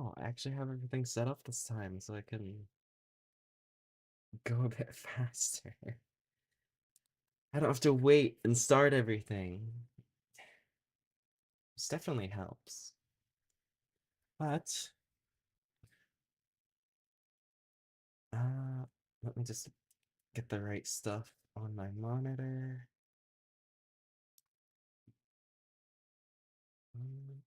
Oh, I actually have everything set up this time so I can go a bit faster. I don't have to wait and start everything. This definitely helps. But, uh, let me just get the right stuff on my monitor. Mm,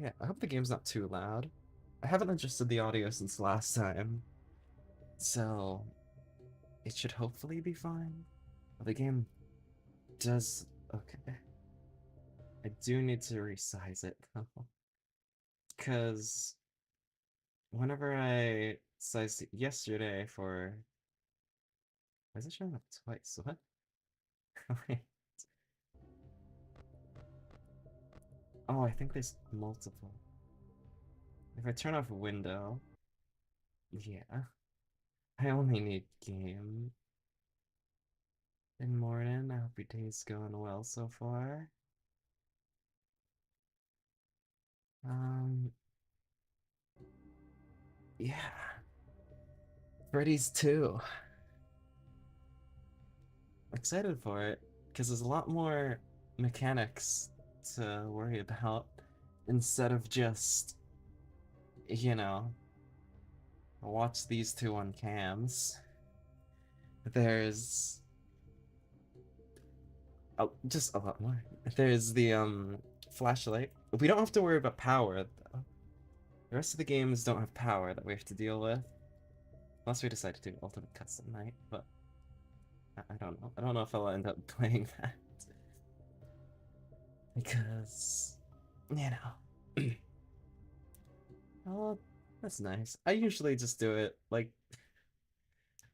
Yeah, I hope the game's not too loud. I haven't adjusted the audio since last time, so it should hopefully be fine. The game does... Okay. I do need to resize it, though. Because whenever I sized it yesterday for... Why is it showing up twice? What? Wait. Oh, I think there's multiple. If I turn off window... Yeah. I only need game. Good morning. I hope your day's going well so far. Um, yeah. Freddy's 2. Excited for it, because there's a lot more mechanics to worry about instead of just, you know, watch these two on cams. There's just a lot more. There's the flashlight. We don't have to worry about power though. The rest of the games don't have power that we have to deal with. Unless we decide to do Ultimate Custom Night, but I don't know. I don't know if I'll end up playing that. Because, you know. Oh, that's nice. I usually just do it, like,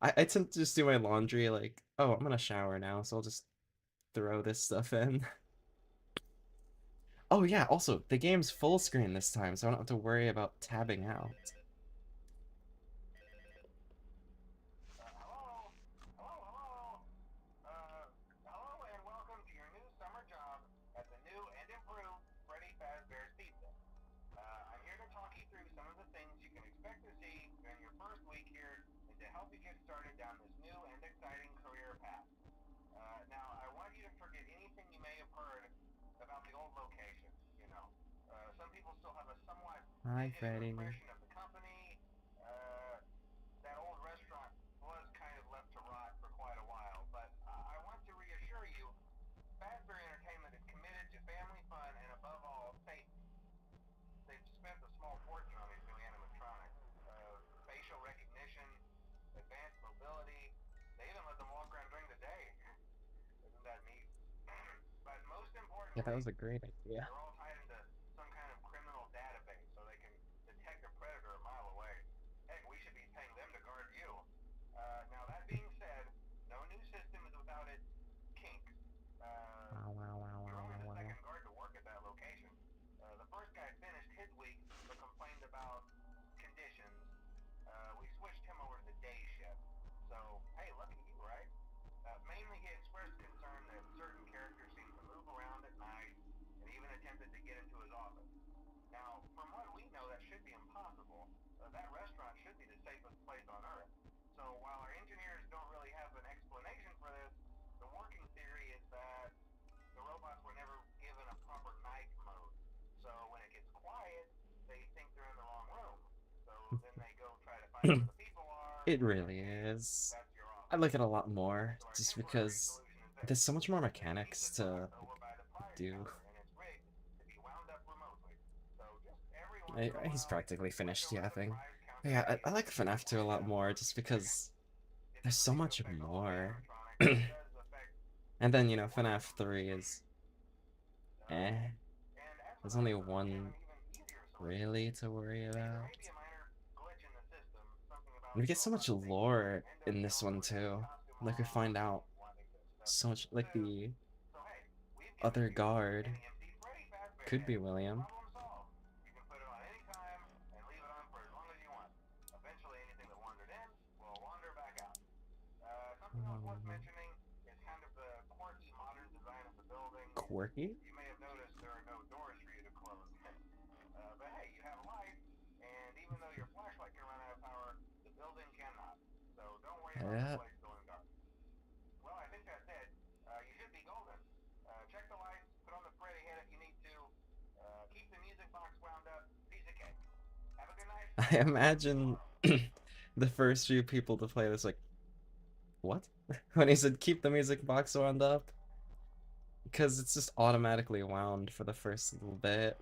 I tend to just do my laundry, like, oh, I'm gonna shower now, so I'll just throw this stuff in. Oh yeah, also, the game's full screen this time, so I don't have to worry about tabbing out. Hello and welcome to your new summer job at the new and improved Freddy Fazbear's Pizza. I'm here to talk you through some of the things you can expect to see during your first week here and to help you get started down this new and exciting career path. Now, I want you to forget anything you may have heard about the old location, you know. Some people still have a somewhat Hi, negative Freddy. impression of the company. That old restaurant was kind of left to rot for quite a while, but I want to reassure you, Fazbear Entertainment is committed to family fun and above all, safety. They've spent a small fortune on these new animatronics. Facial recognition, advanced mobility. They even let them walk around during the day. Isn't that neat? But most Yeah, that importantly, was a great idea. they're all tied into some kind of criminal database so they can detect a predator a mile away. Heck, we should be paying them to guard you. Now, that being said, no new system is without its kinks. Wow, wow, wow, You're wow, only wow, the wow. second guard to work at that location. The first guy finished his week but complained about conditions. We switched him over to the day shift. So, hey, lucky you, right? Mainly he expressed concern that certain characters seemed to move around at night and even attempted to get into his office. Now, from what we know, that should be impossible. That restaurant should be the safest place on Earth. So while our engineers don't really have an explanation for this, the working theory is that the robots were never given a proper night mode. So when it gets quiet, they think they're in the wrong room. So then they go try to find where the people are, It and in that really case, is. that's your I office. like it a lot more, So our just temporary because solution is this. there's so much more There's a mechanics pizza truck to over by the prize do. counter, and it's rigged to be wound up remotely. So just every once in a He's while, practically switch finished over to the yapping. prize But counter yeah, I area like FNAF 2 a and lot more, for a just few seconds. because It there's doesn't so seem to much affect all the more. animatronics, but it does affect And then, one of FNAF them. 3 is Uh, eh. and as for There's that, only we have one an even easier solution. really to worry There about. may be a minor glitch in the system, something And about we the get so much robot's safety, but lore end up in this showing one where the too. costume Like we find belongs and out wanting to stuff so to much, like move. the So hey, we've given other you guard an empty Freddy Fazbear could be head. William. Problem solved. You can put it on any time and leave it on for as long as you want. Eventually, anything that wandered in will wander back out. Something else worth mentioning is kind of the quirky modern design of the building. Quirky? You may have noticed there are no doors for you to close. But hey, you have lights, it. place going dark. Well, I think that's it. You should be golden. Check the lights, put on the Freddy head if you need to. Keep the music box wound up. Piece of cake. Have a good night. I imagine the first few people to play this like, what? When he said keep the music box wound up. Because it's just automatically wound for the first little bit.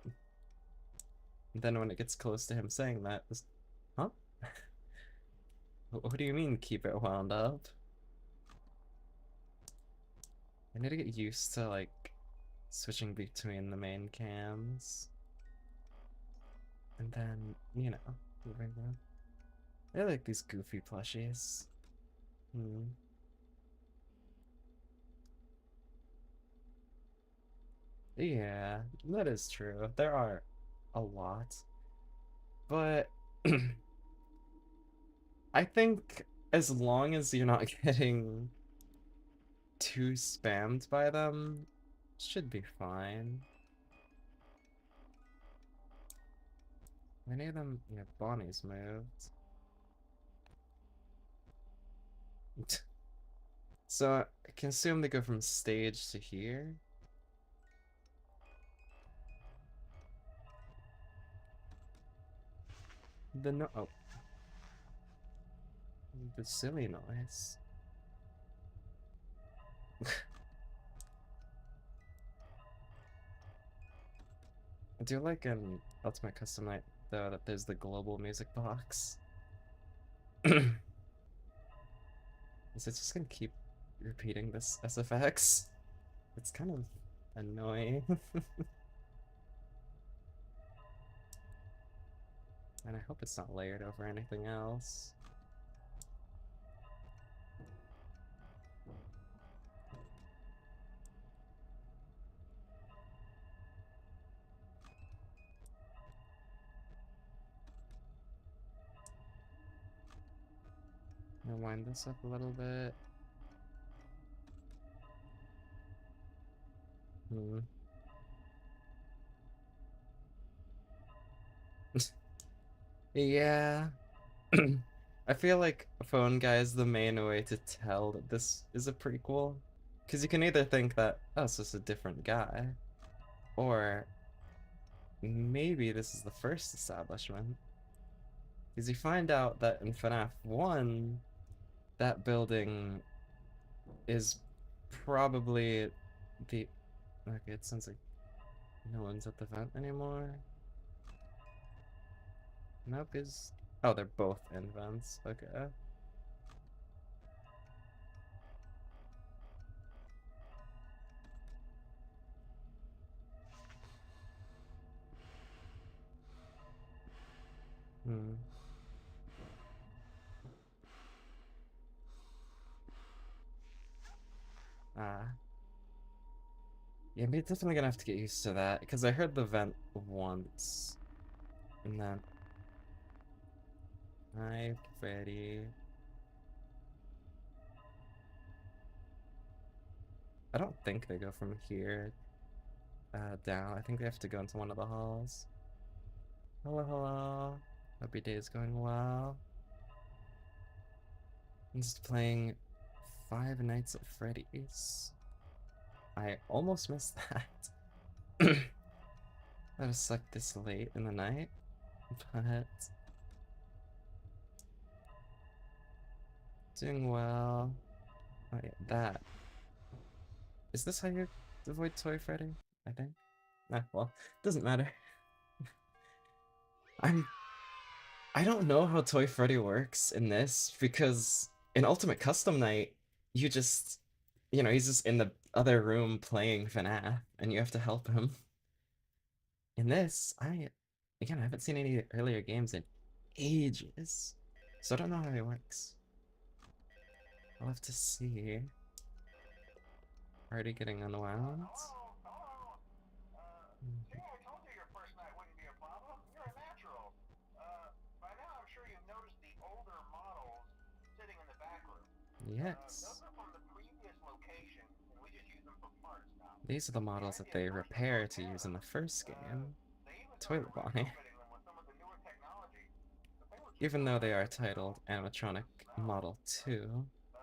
And then when it gets close to him saying that, just, huh? What do you mean keep it wound up? I need to get used to like switching between the main cams. And then, you know, moving them. I like these goofy plushies. Yeah, that is true. There are a lot. But I think as long as you're not getting too spammed by them, should be fine. Many of them, yeah, Bonnie's moved. So I can assume they go from stage to here. Oh, the silly noise. I do like in Ultimate Custom Night though that there's the global music box. Is it just gonna keep repeating this SFX? It's kind of annoying. And I hope it's not layered over anything else. I'm gonna wind this up a little bit. Yeah. I feel like Phone Guy is the main way to tell that this is a prequel. Because you can either think that, oh, it's just a different guy, or maybe this is the first establishment. Because you find out that in FNAF 1, that building is probably the... Okay, it sounds like no one's at the vent anymore. Nope, is... Oh, they're both in vents. Okay. Hmm. Ah. Yeah, I'm definitely gonna have to get used to that, because I heard the vent once. And then... Hi, Freddy. I don't think they go from here down. I think they have to go into one of the halls. Hello, hello. Hope your day is going well. I'm just playing Five Nights at Freddy's. I almost missed that. I was like this late in the night, but doing well. Oh yeah, that. Is this how you avoid Toy Freddy? I think. Ah, well, doesn't matter. I don't know how Toy Freddy works in this, because in Ultimate Custom Night, you just, he's just in the other room playing FNAF, and you have to help him. In this, again, I haven't seen any earlier games in ages, so I don't know how he works. I'll have to see. Already getting unwound. Hello? Hello? See, I told you your first night wouldn't be a problem. You're a natural. By now I'm sure you've noticed the older models sitting in the back room. Yes. Those are from the previous location, and we just use them for parts now. These are the models that they repair to use in the first game. Toilet Bonnie. With some of the newer technology, but they were Even though they are titled animatronic model 2. So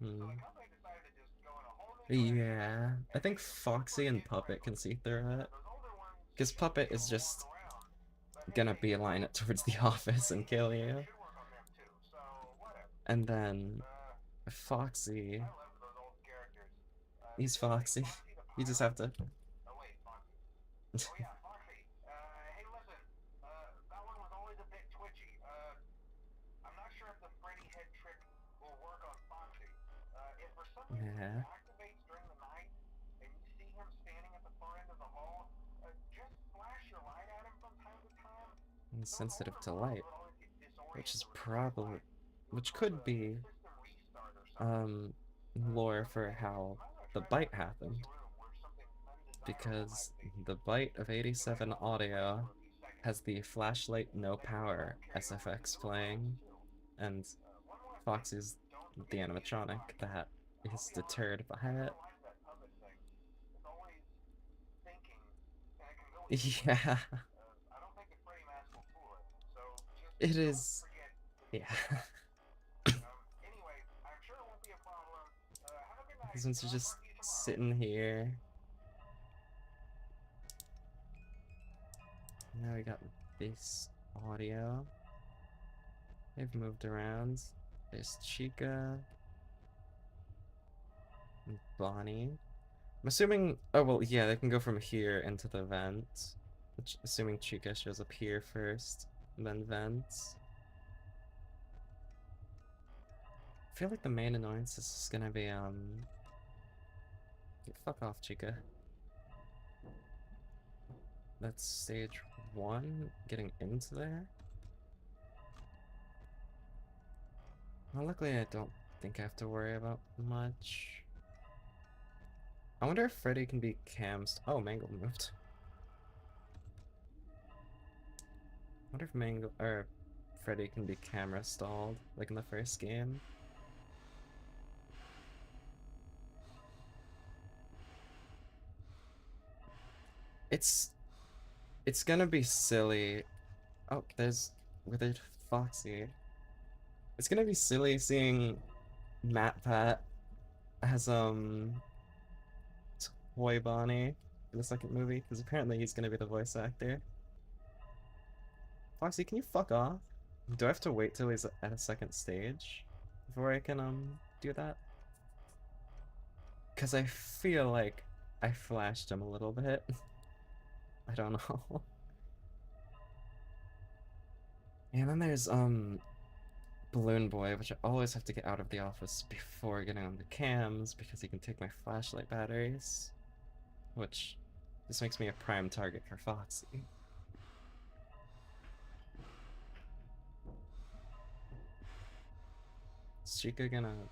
Hmm. the company decided to just go in a whole new direction Yeah, I and think make them super Foxy and kid Puppet friendly. can see through it. Those older ones Because shouldn't be Puppet able is to walk just around. But gonna hey, beeline it towards the Uncle office and Freddy kill you. should work on them too. So whatever. And then Uh, Foxy, I loved those old characters. he's Did you ever see Foxy. Foxy the You just Pirate? have to. Oh wait, Foxy. Oh yeah, Foxy. Hey listen. That one was always a bit twitchy. I'm not sure if the Freddy head trick will work on Foxy. If for some reason he Yeah, activates during the night and you see him standing at the far end of the hall, just flash your light at him from time to time. he's Those sensitive older to models light, would always get which is disoriented with the bright probably, light. It would which cause could a be system restart or something. um lore Another for thing, how you might want to the try that bite in this happened. room where something undesirable might Because be. the bite of You might 87 want to hold the place audio for a few seconds. has the flashlight no Maybe that power will carry over to SFX newer models playing, too. and One more thing, Foxy's don't the forget to keep your animatronic pocket. that I'll is be honest, deterred by I it. never liked that puppet thing. It's always thinking, and it can go either way. Yeah, I don't think the Freddy mask will fool it, so just it don't is. forget to keep Yeah, your pocket. Anyway, I'm sure it won't be a problem. Have a good night, since and you're I'll just talk to you tomorrow. sitting here. Now we got this audio. They've moved around. There's Chica and Bonnie. I'm assuming. Oh well, yeah, they can go from here into the vent. Which, assuming Chica shows up here first, and then vents. I feel like the main annoyance is gonna be fuck off, Chica. That's stage 1, getting into there. Well, luckily I don't think I have to worry about much. I wonder if Freddy can be cams. Oh, Mangle moved. I wonder if Mangle or Freddy can be camera stalled, like in the first game. It's it's gonna be silly. Oh, there's withered Foxy. It's gonna be silly seeing Matt Pat as Toy Bonnie in the second movie, because apparently he's gonna be the voice actor. Foxy, can you fuck off? Do I have to wait till he's at a second stage before I can do that? Because I feel like I flashed him a little bit. I don't know. And then there's Balloon Boy, which I always have to get out of the office before getting on the cams because he can take my flashlight batteries, which this makes me a prime target for Foxy. Is Chica gonna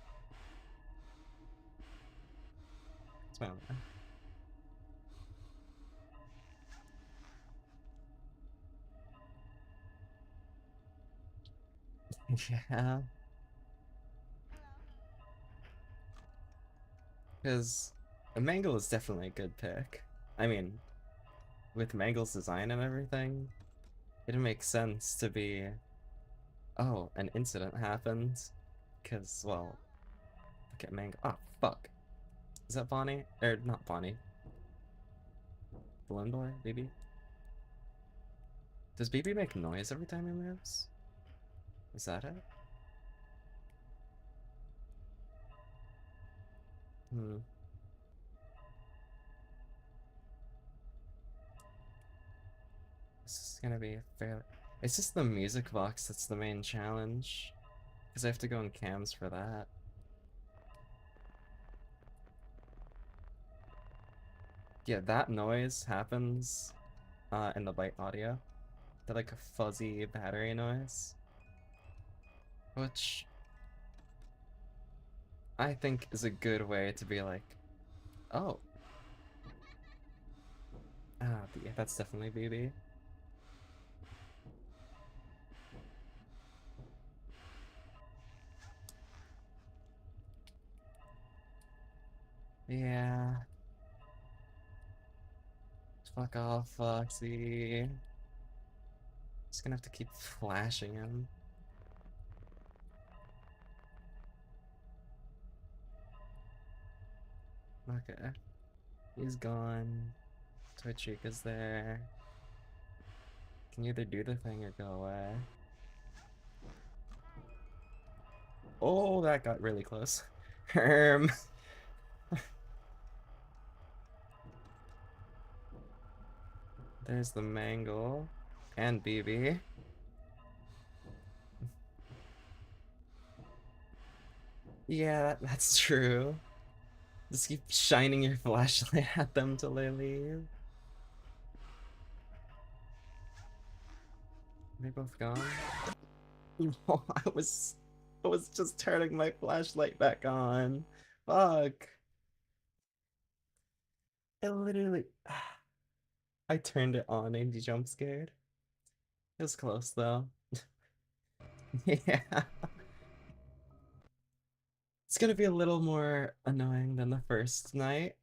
smell that? Yeah, because Mangle is definitely a good pick. I mean, with Mangle's design and everything, it makes sense to be, oh, an incident happened. Because, well, look at Mangle. Oh, fuck. Is that Bonnie? Or not Bonnie. Balloon Boy? BB? Does BB make noise every time he moves? Is that it? Hmm. This is gonna be a fair. It's just the music box that's the main challenge. Because I have to go in cams for that. Yeah, that noise happens in the bite audio. They're like a fuzzy battery noise. Which I think is a good way to be like, oh, yeah, that's definitely BB. Yeah. Fuck off, Foxy. Just gonna have to keep flashing him. Okay. He's gone. Toy Chica's there. Can you either do the thing or go away? Oh, that got really close. There's the Mangle and BB. Yeah, that's true. Just keep shining your flashlight at them till they leave. They both gone? No, I was just turning my flashlight back on. Fuck. I literally I turned it on and you jump scared. It was close though. Yeah. It's gonna be a little more annoying than the first night.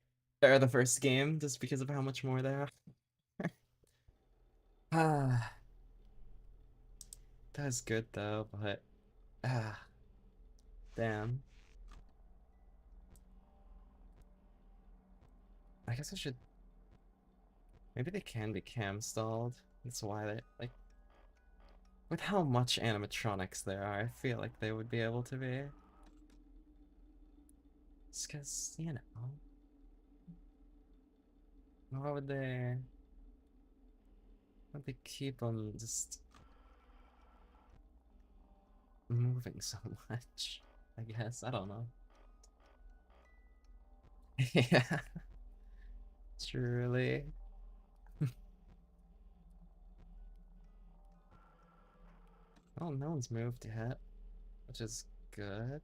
Or the first game, just because of how much more there are. Ah, that was good though, but ah, damn. I guess I should. Maybe they can be cam stalled. That's why they like. With how much animatronics there are, I feel like they would be able to be. Just because, you know, why would they keep them just moving so much? I guess, I don't know. Yeah, truly. Oh, no one's moved yet, which is good.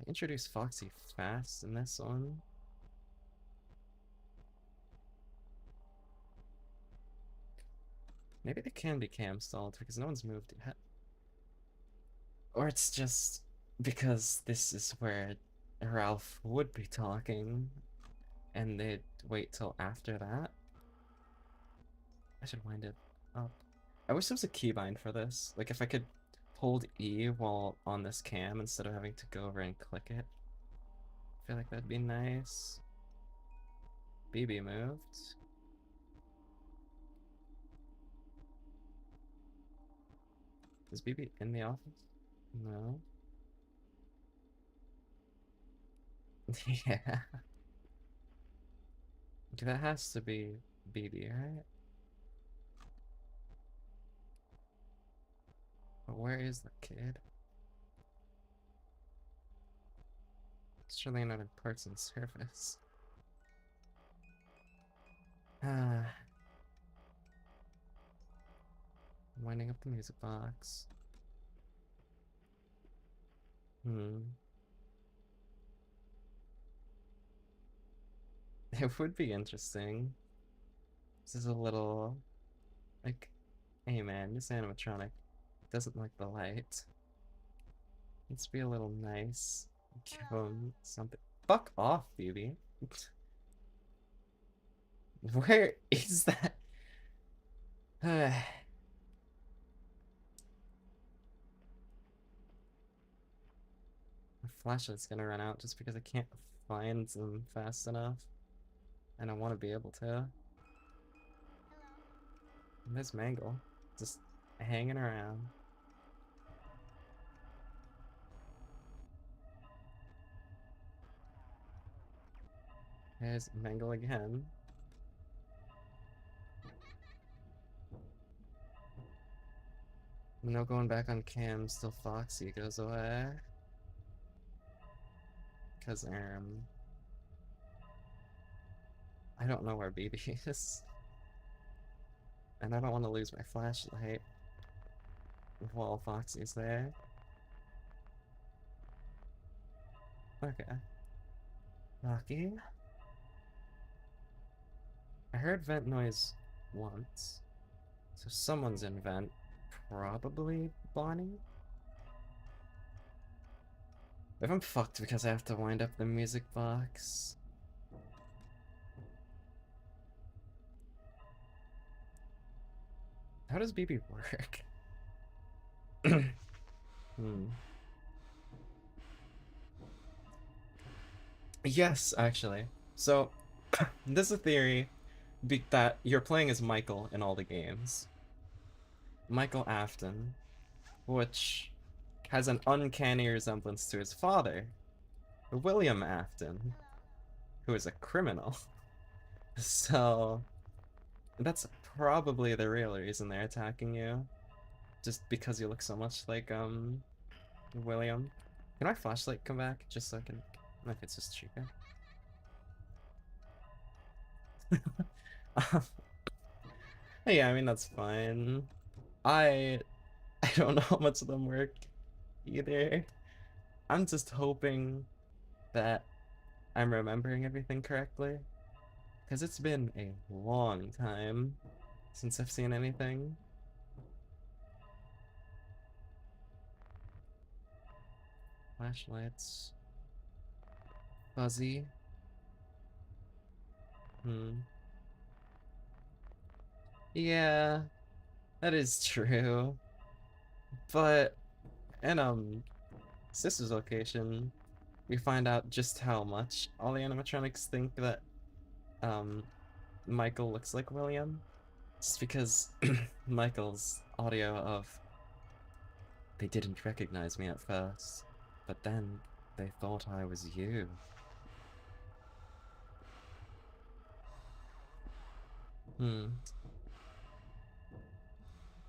They introduced Foxy fast in this one. Maybe they can be cam stalled because no one's moved yet. Or it's just because this is where Ralph would be talking and they'd wait till after that. I should wind it up. I wish there was a keybind for this. Like if I could hold E while on this cam instead of having to go over and click it. I feel like that'd be nice. BB moved. Is BB in the office? No. Yeah. Okay, that has to be BB, right? But where is the kid? Surely not in parts and service. Ah, winding up the music box. Hmm. It would be interesting. This is a little like, hey man, this animatronic doesn't like the light. Let's be a little nice. Give him something. Fuck off, Phoebe. Where is that? My flashlight's gonna run out just because I can't find them fast enough. And I want to be able to. And there's Mangle. Just hanging around. There's Mangle again. No going back on cam, still Foxy goes away. Cause I don't know where BB is. And I don't want to lose my flashlight while Foxy's there. Okay. Lucky. I heard vent noise once. So someone's in vent. Probably Bonnie? If I'm fucked because I have to wind up the music box. How does BB work? Hmm. Yes, actually. So, this is a theory that you're playing as Michael in all the games. Michael Afton, which has an uncanny resemblance to his father, William Afton, who is a criminal. So, that's probably the real reason they're attacking you. Just because you look so much like, William. Can my flashlight come back? Just so I can... If it's just cheaper. Yeah, I mean, that's fine. I I don't know how much of them work either. I'm just hoping that I'm remembering everything correctly. Because it's been a long time since I've seen anything. Flashlights. Fuzzy. Hmm. Yeah, that is true. But in Sister's location, we find out just how much all the animatronics think that um Michael looks like William. Just because Michael's audio of "they didn't recognize me at first, but then they thought I was you." Hmm.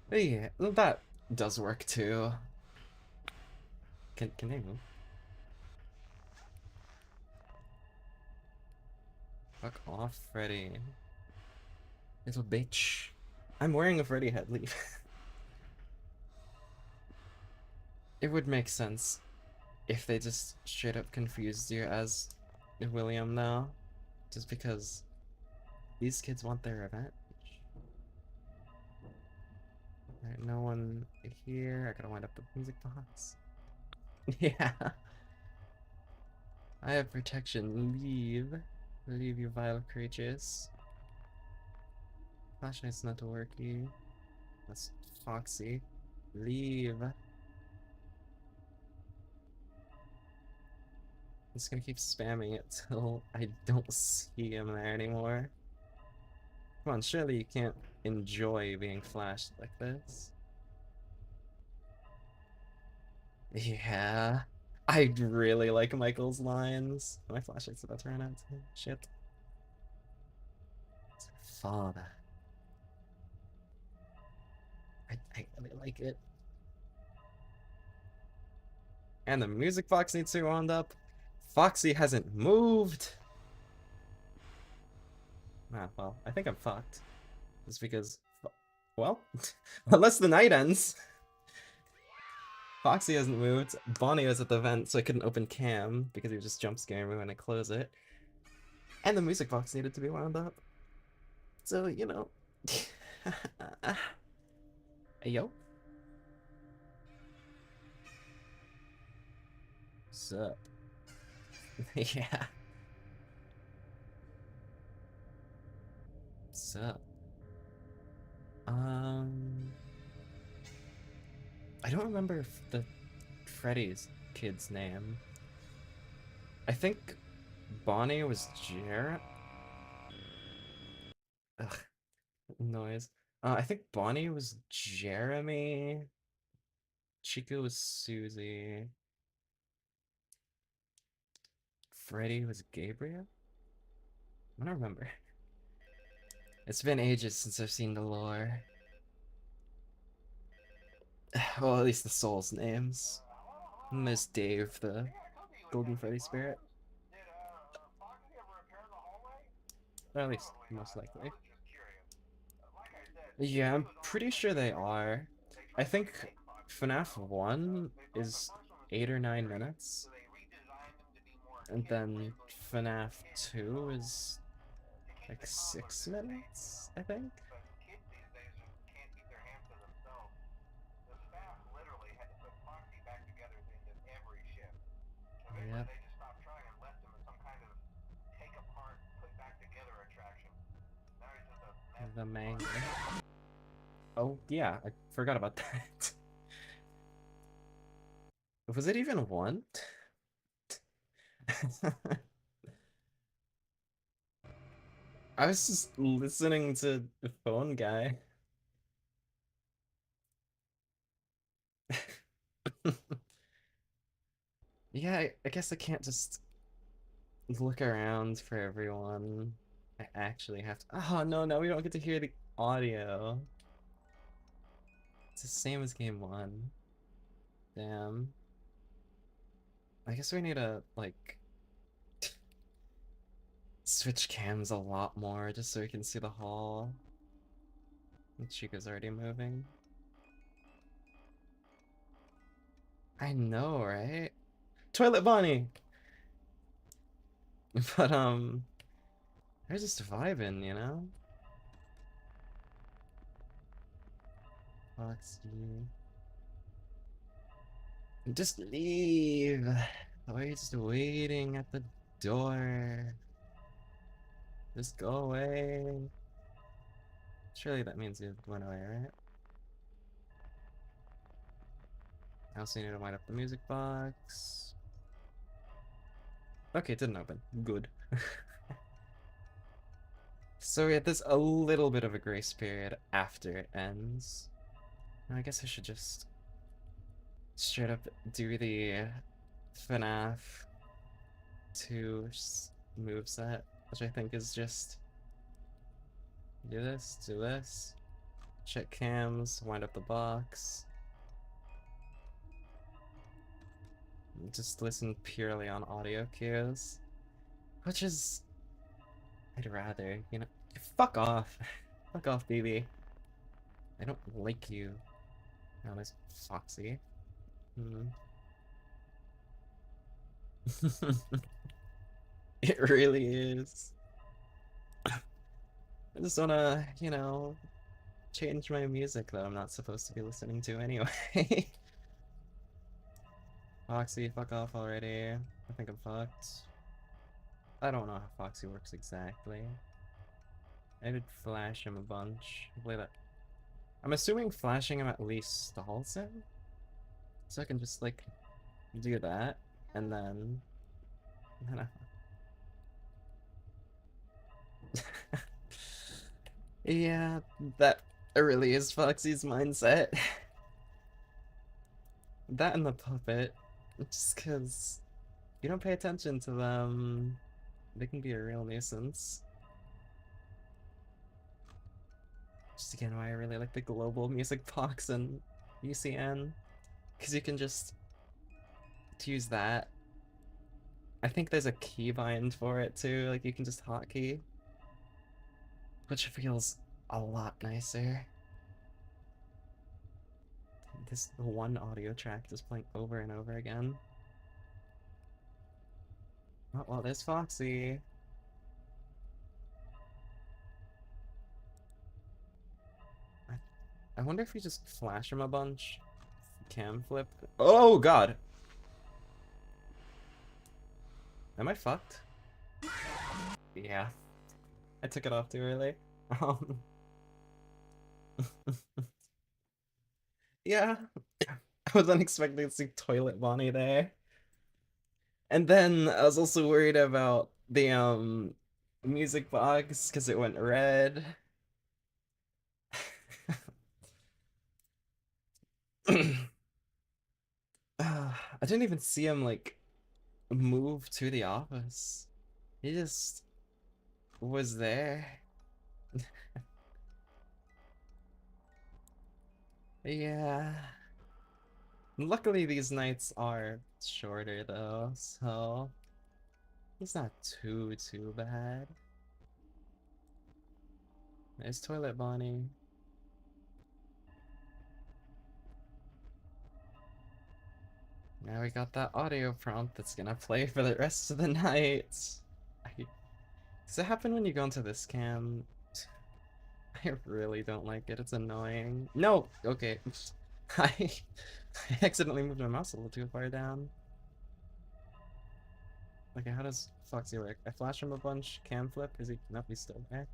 But yeah, that does work too. Can they move? Fuck off, Freddy. Little bitch. I'm wearing a Freddy head, leave. It would make sense if they just straight up confused you as William now. Just because these kids want their revenge. Alright, no one here. I gotta wind up the music box. Yeah. I have protection. Leave. Leave, you vile creatures. Flashlight's not working. That's Foxy. Leave. I'm just gonna keep spamming it till I don't see him there anymore. Come on, surely you can't enjoy being flashed like this. Yeah. I really like Michael's lines. My flashlight's about to run out. Shit. It's her father. I really like it. And the music box needs to be wound up. Foxy hasn't moved. Ah, well, I think I'm fucked. Just because, well, unless the night ends. Foxy hasn't moved. Bonnie was at the vent, so I couldn't open cam because he was just jump scaring me when I close it. And the music box needed to be wound up. So, you know. Hey, yo. Sup? Yeah. Sup? Um, I don't remember the Freddy's kid's name. I think Bonnie was Jarrett. Ugh, noise. I think Bonnie was Jeremy. Chico was Susie. Freddy was Gabriel? I don't remember. It's been ages since I've seen the lore. Well, at least the souls' names. Miss Dave, the Yeah, I told you he was Golden gonna Freddy make spirit. friends. Did Foxy ever appear in the hallway? Or at least, Probably most not. I likely. was just curious. Like I said, Yeah, he I'm was pretty almost sure like they Gabriel. are. They I tried to think remake Foxy, you FNAF know. 1 They thought the is first one was 8 too or 9 scary, minutes. so they redesigned him to be more And kid then friendly for FNAF kids. 2 is To keep like the toddlers 6 entertained, you minutes, know. I think. But kids these days just can't keep their hands to themselves. The staff literally had to put Foxy back together at the end of every shift. Eventually, Yep, they just stopped trying and left him as some kind of take apart, put back together attraction. Now he's just a mess the in the park. manga. Oh, yeah, I forgot about that. Was it even one? I was just listening to the phone guy. Yeah, I guess I can't just look around for everyone. I actually have to. Oh no, no, we don't get to hear the audio. It's the same as game one. Damn. I guess we need to like switch cams a lot more just so we can see the hall. And Chica's already moving. I know, right? Toilet Bunny! But they're just vibing, you know? Foxy. Just leave. Why are you just waiting at the door? Just go away. Surely that means you went away, right? I also need to wind up the music box. Okay, it didn't open. Good. So yeah, there's a little bit of a grace period after it ends. I guess I should just straight up do the FNAF 2 moveset, which I think is just do this, check cams, wind up the box, just listen purely on audio cues, which is, I'd rather, you know, fuck off. Fuck off, baby. I don't like you. Oh, there's Foxy. Hmm. It really is. I just wanna, you know, change my music that I'm not supposed to be listening to anyway. Foxy, fuck off already. I think I'm fucked. I don't know how Foxy works exactly. I did flash him a bunch. Play that. I'm assuming flashing him at least stalls him. So I can just like do that and then yeah, that really is Foxy's mindset. That and the puppet. Just because you don't pay attention to them, they can be a real nuisance. Just again, why I really like the global music box and UCN. Because you can just use that. I think there's a keybind for it too, like you can just hotkey, which feels a lot nicer. This one audio track just playing over and over again. Oh, well, there's Foxy. I wonder if you just flash him a bunch. Cam flip. Oh god! Am I fucked? Yeah. I took it off too early. Um, yeah. I was unexpecting to see Toilet Bonnie there. And then I was also worried about the music box because it went red. I didn't even see him like move to the office. He just was there. Yeah. Luckily these nights are shorter though, so it's not too bad. There's Toilet Bonnie. Now we got that audio prompt that's gonna play for the rest of the night. Does it happen when you go into this cam? I really don't like it. It's annoying. No! Okay. I, I accidentally moved my mouse a little too far down. Okay, how does Foxy work? I flash him a bunch, cam flip, is he? Nope, he's still there.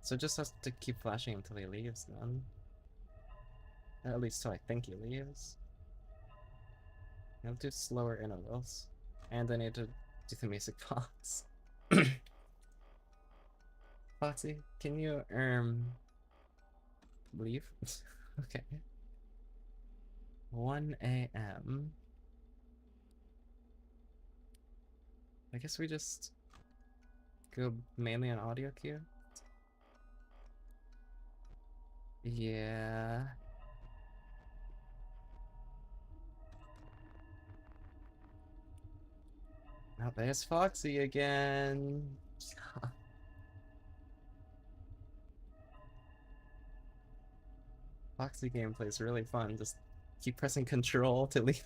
So it just has to keep flashing until he leaves then. Or at least till I think he leaves. I'll do slower intervals. And I need to do the music box. Foxy, can you leave? Okay. 1 a.m. I guess we just go mainly on audio cue. Yeah. Now there's Foxy again. Foxy gameplay is really fun. Just keep pressing control to leave.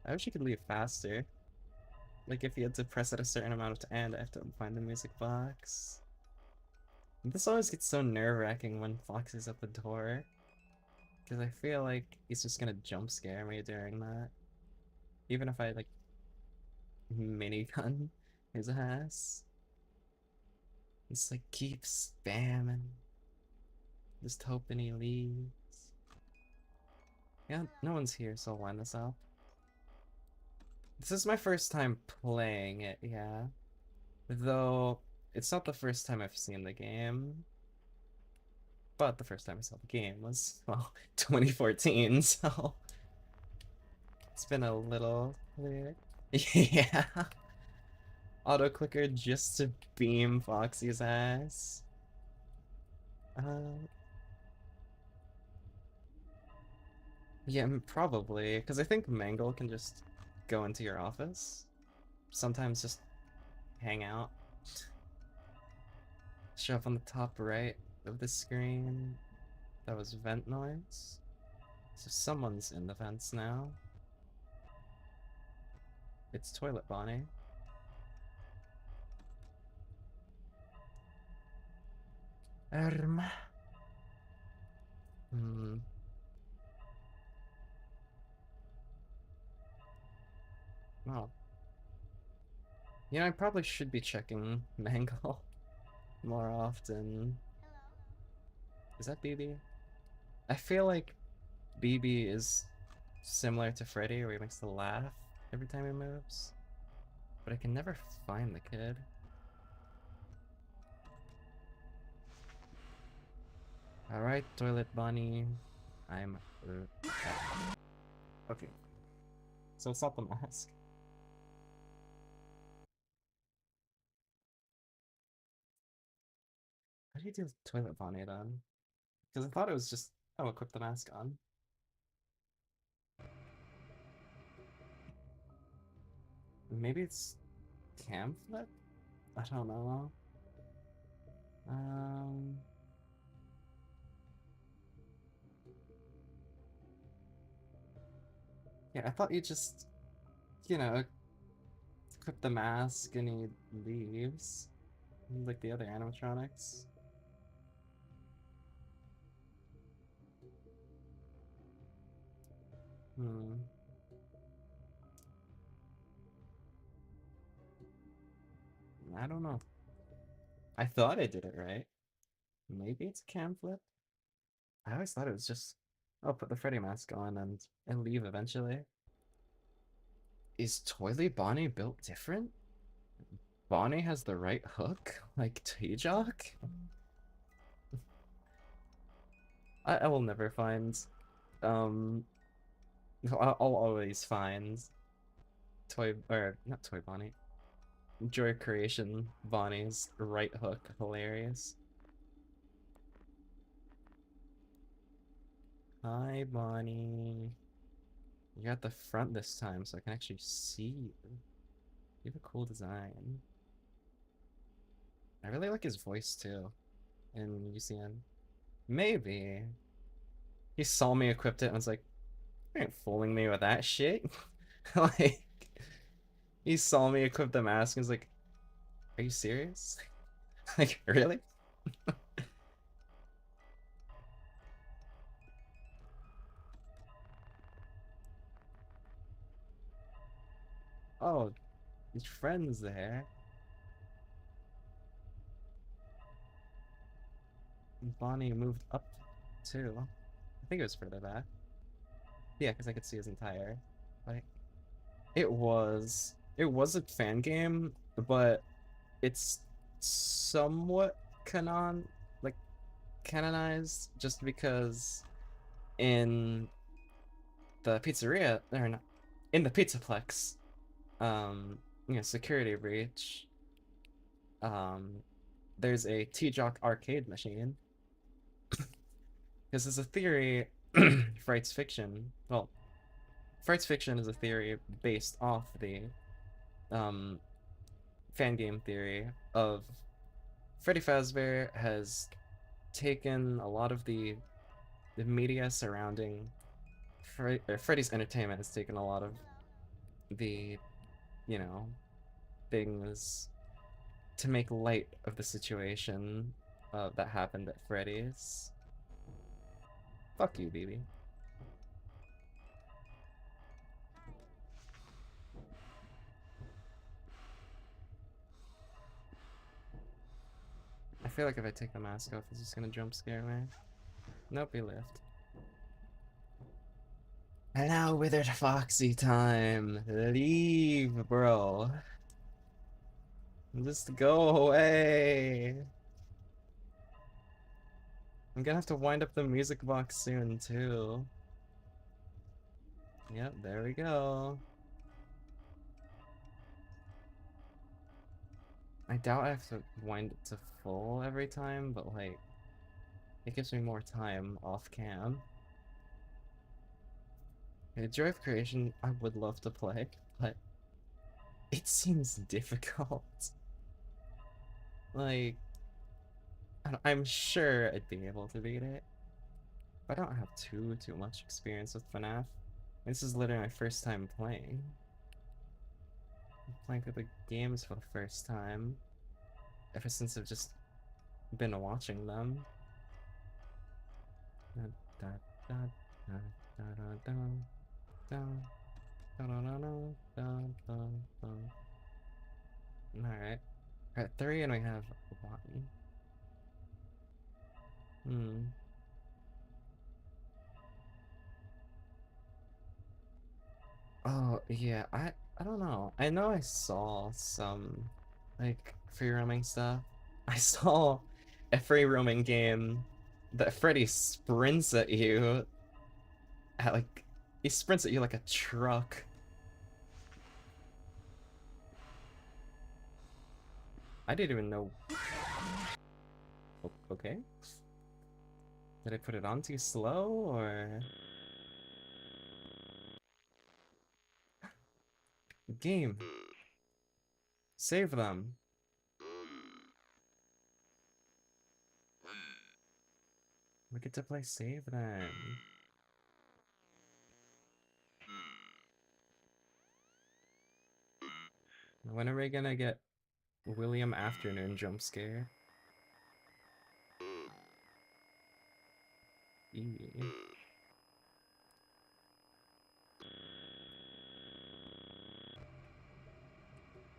I wish you could leave faster. Like if you had to press at a certain amount of time, I have to find the music box. This always gets so nerve-wracking when Foxy's at the door. Because I feel like he's just gonna jump scare me during that. Even if I like minigun his ass. Just like keep spamming. Just hoping he leaves. Yeah, no one's here, so I'll wind this up. This is my first time playing it, yeah. Though, it's not the first time I've seen the game. But the first time I saw the game was, well, 2014, so... It's been a little weird. Yeah. Auto clicker just to beam Foxy's ass. Uh, yeah, probably, because I think Mangle can just go into your office. Sometimes just hang out. Show up on the top right of the screen. That was vent noise. So someone's in the vents now. It's Toilet Bonnie. Erm. Hmm. Well, you know, I probably should be checking Mangle more often. Is that BB? I feel like BB is similar to Freddy, where he makes the laugh every time he moves. But I can never find the kid. Alright, Toilet Bunny. I'm back. Okay. So it's not the mask. How do you do Toilet Bunny then? Because I thought it was just, oh, equip the mask on. Maybe it's cam flip? I don't know. Um, yeah, I thought you just, you know, equip the mask and he leaves. Like the other animatronics. Hmm. I don't know. I thought I did it right. Maybe it's a cam flip? I always thought it was just, oh, put the Freddy mask on and leave eventually. Is Toilet Bonnie built different? Bonnie has the right hook, like T-Jock? I will never find, um, I'll always find not Toy Bonnie, Joy Creation Bonnie's right hook hilarious. Hi, Bonnie. You're at the front this time, so I can actually see you. You have a cool design. I really like his voice too in UCN. Maybe. He saw me equipped it and was like, you ain't fooling me with that shit. Like, he saw me equip the mask and was like, are you serious? Like, really? Oh, his friend's there. Bonnie moved up too. I think it was further back. Yeah, because I could see his entire, like, it was a fan game but it's somewhat like canonized just because in the pizzeria, or not, in the Pizzaplex, security breach, um, there's a T-Jock arcade machine. Because there's a theory, Fright's Fiction. Well, Fright's Fiction is a theory based off the um, fan game theory of Freddy Fazbear has taken a lot of the media surrounding Freddy's Entertainment has taken a lot of the, you know, things to make light of the situation that happened at Freddy's. Fuck you, baby. I feel like if I take the mask off, it's just gonna jump scare me. Nope, he left. And now Withered Foxy time. Leave, bro. Just go away. I'm gonna have to wind up the music box soon, too. Yep, there we go. I doubt I have to wind it to full every time, but like, it gives me more time off cam. Okay, Joy of Creation, I would love to play, but it seems difficult. Like, I'm sure I'd be able to beat it. I don't have too much experience with FNAF. This is literally my first time playing. I'm playing through the games for the first time. Ever since I've just been watching them. Alright. We're at 3 and we have 1. Oh, yeah, I don't know. I know I saw some, like, free roaming stuff. I saw a free roaming game that Freddy sprints at you at, like, he sprints at you like a truck. I didn't even know. Okay. Did I put it on too slow, or? Game. Save them. We get to play save them. When are we gonna get William Afternoon jump scare? Eee.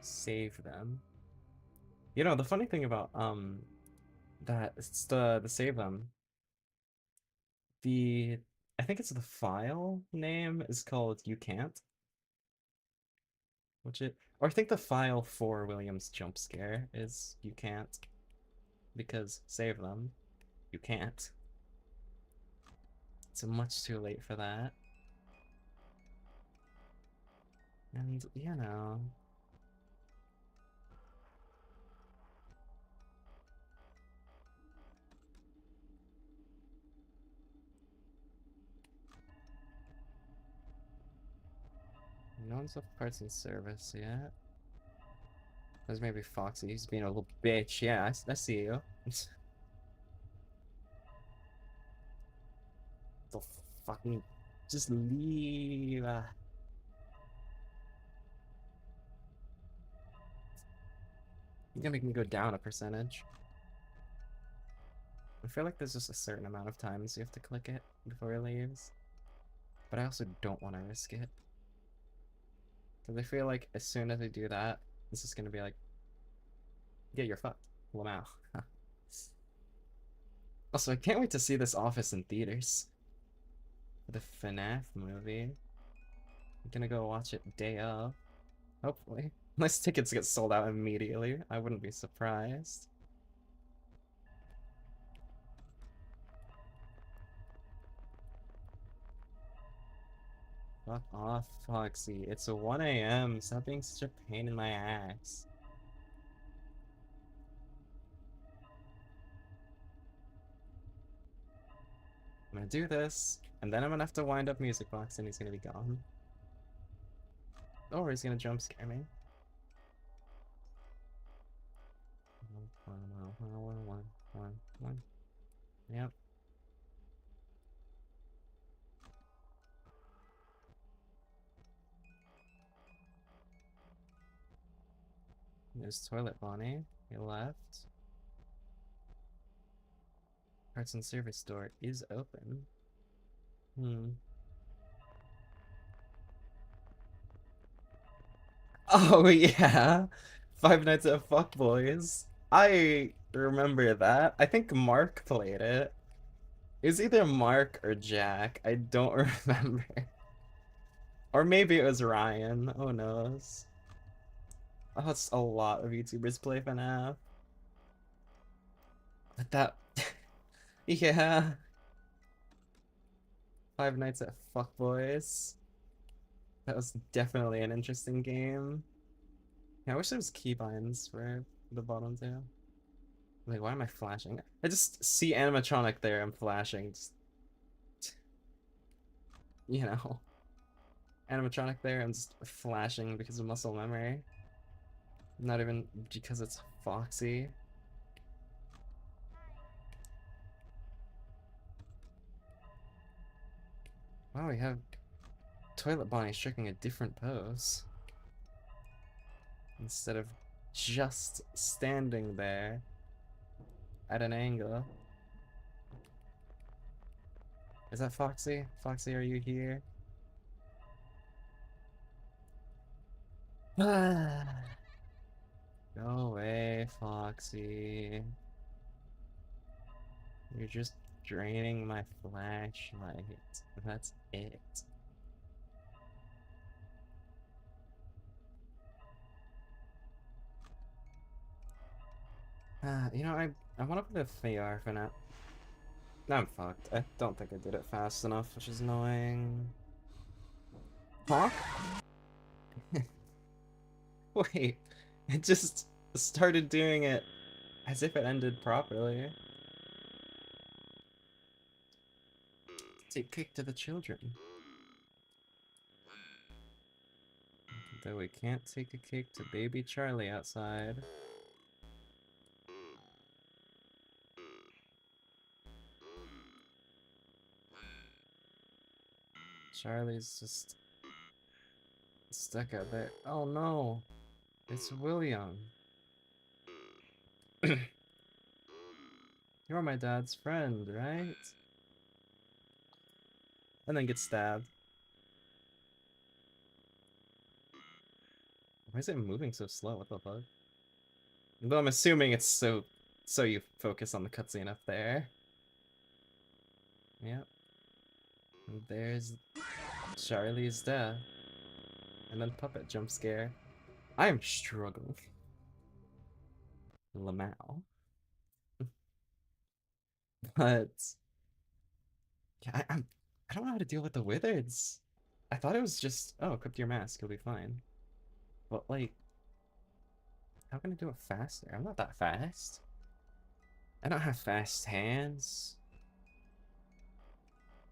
Save them. You know, the funny thing about that it's the save them. The I think it's the file name is called You Can't. Or I think the file for William's jump scare is You Can't. Because save them. You can't. It's much too late for that. And you know. No one's with parts and service yet. There's maybe Foxy. He's being a little bitch. Yeah, I see you. The fucking. Just leave. You're gonna make me go down a percentage. I feel like there's just a certain amount of times you have to click it before it leaves. But I also don't want to risk it. Because I feel like as soon as I do that, this is gonna be like, yeah, you're fucked. Wow. Also, I can't wait to see this office in theaters. The FNAF movie. I'm gonna go watch it day of. Hopefully. Unless tickets get sold out immediately, I wouldn't be surprised. Fuck off, Foxy. It's a 1 a.m. Stop being such a pain in my ass. I'm gonna do this, and then I'm gonna have to wind up Music Box and he's gonna be gone. Or he's gonna jump scare me. One. Yep. There's Toilet Bonnie. He left. Parts and service store is open. Oh yeah. Five Nights at Fuckboys. I remember that. I think Mark played it. It was either Mark or Jack. I don't remember. Or maybe it was Ryan. Who knows? Oh, that's a lot of YouTubers play FNAF. But that... yeah. Five Nights at Fuckboys. That was definitely an interesting game. Yeah, I wish there was keybinds for the bottom two. Like, why am I flashing? I just see animatronic there, I'm flashing. Just, you know. Animatronic there, I'm just flashing because of muscle memory. Not even because it's Foxy. Wow, we have Toilet Bonnie striking a different pose. Instead of just standing there at an angle. Is that Foxy? Foxy, are you here? Go away, Foxy. You're just draining my flashlight. That's it. You know, I want to put a VR for now. No, I'm fucked. I don't think I did it fast enough, which is annoying. Huh? Wait, it just started doing it as if it ended properly. Take cake to the children. Though we can't take a cake to baby Charlie outside. Charlie's just stuck out there. Oh no, it's William. You're my dad's friend, right? And then get stabbed. Why is it moving so slow? What the fuck? But I'm assuming it's so you focus on the cutscene up there. Yep. And there's Charlie's death. And then puppet jump scare. I am struggling. Lamau. But yeah, I don't know how to deal with the wizards. I thought it was just, oh, equip your mask, you'll be fine. But like, how can I do it faster? I'm not that fast. I don't have fast hands.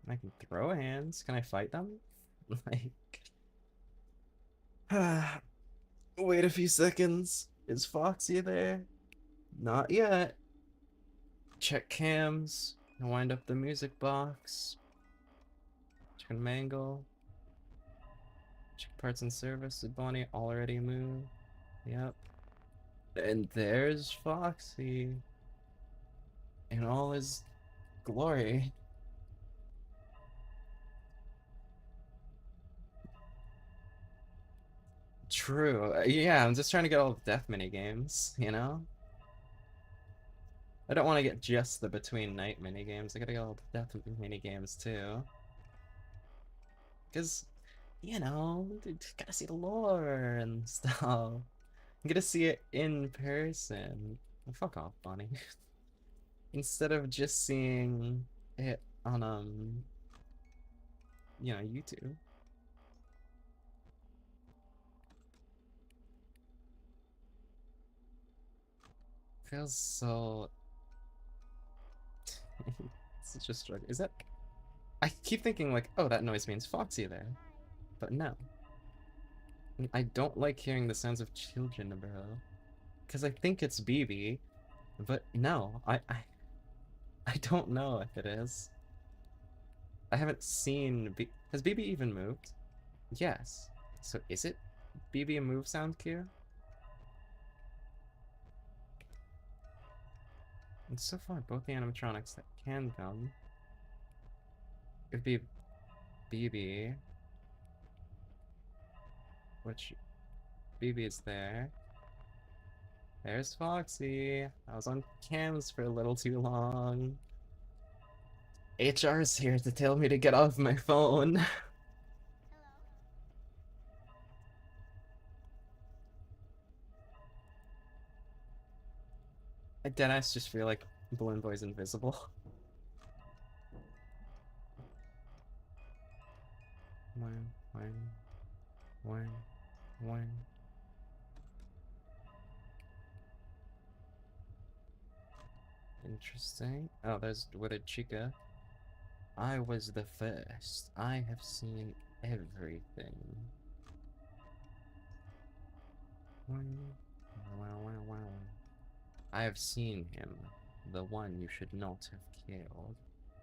I can throw hands. Can I fight them? Like, wait a few seconds. Is Foxy there? Not yet. Check cams. Wind up the music box. Check mangle. Check parts and service. Did Bonnie already move? Yep. And there's Foxy. In all his glory. True. Yeah, I'm just trying to get all the death mini games, you know? I don't want to get just the between night mini games. I gotta get all the death mini games too. Because, you know, dude, gotta see the lore and stuff. I'm gonna see it in person. Fuck off, Bonnie. Instead of just seeing it on YouTube. Feels so such a struggle. Is that I keep thinking like, oh, that noise means Foxy there. But no. I don't like hearing the sounds of children, bro. Because I think it's BB, but no, I don't know if it is. I haven't seen has BB even moved? Yes. So is it BB a move sound cue? And so far, both the animatronics that can come, it'd be BB, which BB is there. There's Foxy. I was on cams for a little too long. HR's here to tell me to get off my phone. I deadass just feel like Balloon Boy's invisible. One. Interesting. Oh, there's Withered Chica. I was the first. I have seen everything. I have seen him. The one you should not have killed.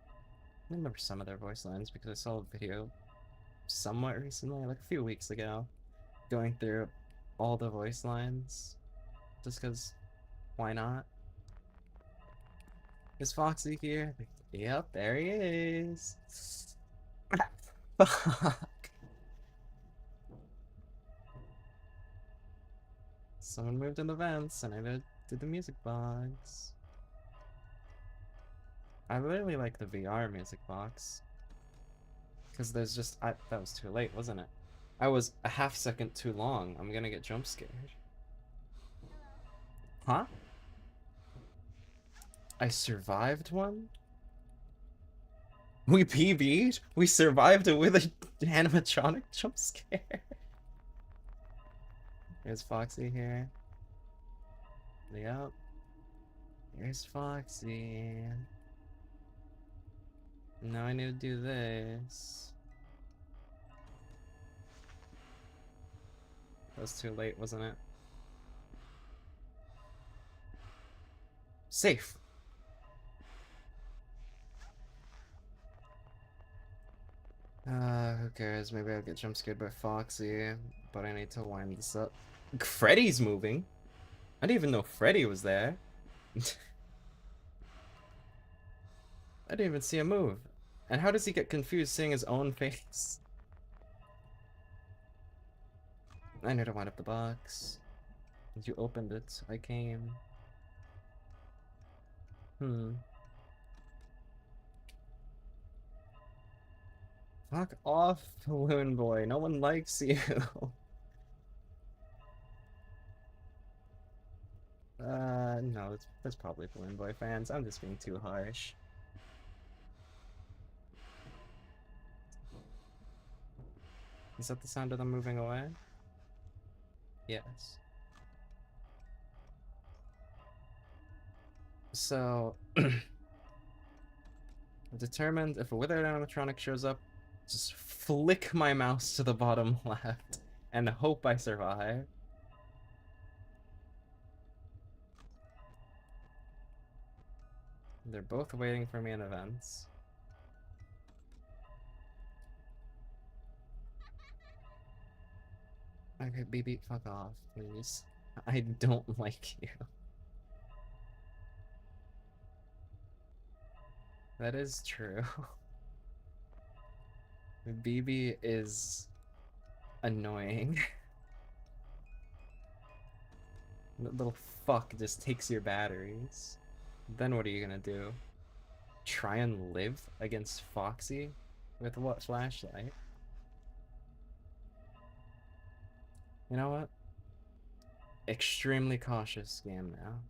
I remember some of their voice lines because I saw a video somewhat recently, like a few weeks ago, going through all the voice lines. Just because, why not? Is Foxy here? Yep, there he is. Fuck. Someone moved in the vents and I did the music box. I really like the VR music box. Because there's just, that was too late, wasn't it? I was a half second too long. I'm gonna get jump scared. Huh? I survived one? We PB'd? We survived it with an animatronic jump scare. There's Foxy here. Yep. Here's Foxy. Now I need to do this. That was too late, wasn't it? Safe. Who cares? Maybe I'll get jump scared by Foxy, but I need to wind this up. Freddy's moving. I didn't even know Freddy was there. I didn't even see him move. And how does he get confused seeing his own face? I need to wind up the box. You opened it. I came. Fuck off, Balloon Boy. No one likes you. No, that's probably Balloon Boy fans. I'm just being too harsh. Is that the sound of them moving away? Yes. So, determined if a withered animatronic shows up, just flick my mouse to the bottom left and hope I survive. They're both waiting for me in events. Okay, BB, fuck off, please. I don't like you. That is true. BB is annoying. That little fuck just takes your batteries. Then what are you gonna do? Try and live against Foxy? With what flashlight? You know what? extremely cautious game now.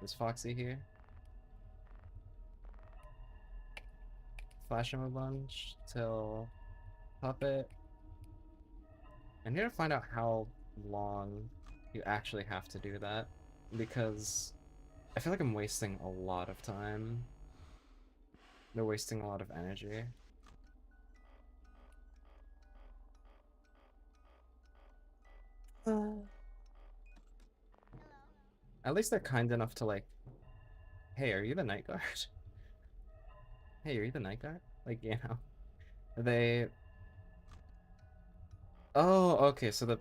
Is Foxy here? Flash him a bunch till Puppet. I need to find out how long you actually have to do that, because I feel like I'm wasting a lot of time. They're wasting a lot of energy. At least they're kind enough to like, hey, are you the night guard? Hey, are you the night guard? Like, you know, they. Oh, okay. So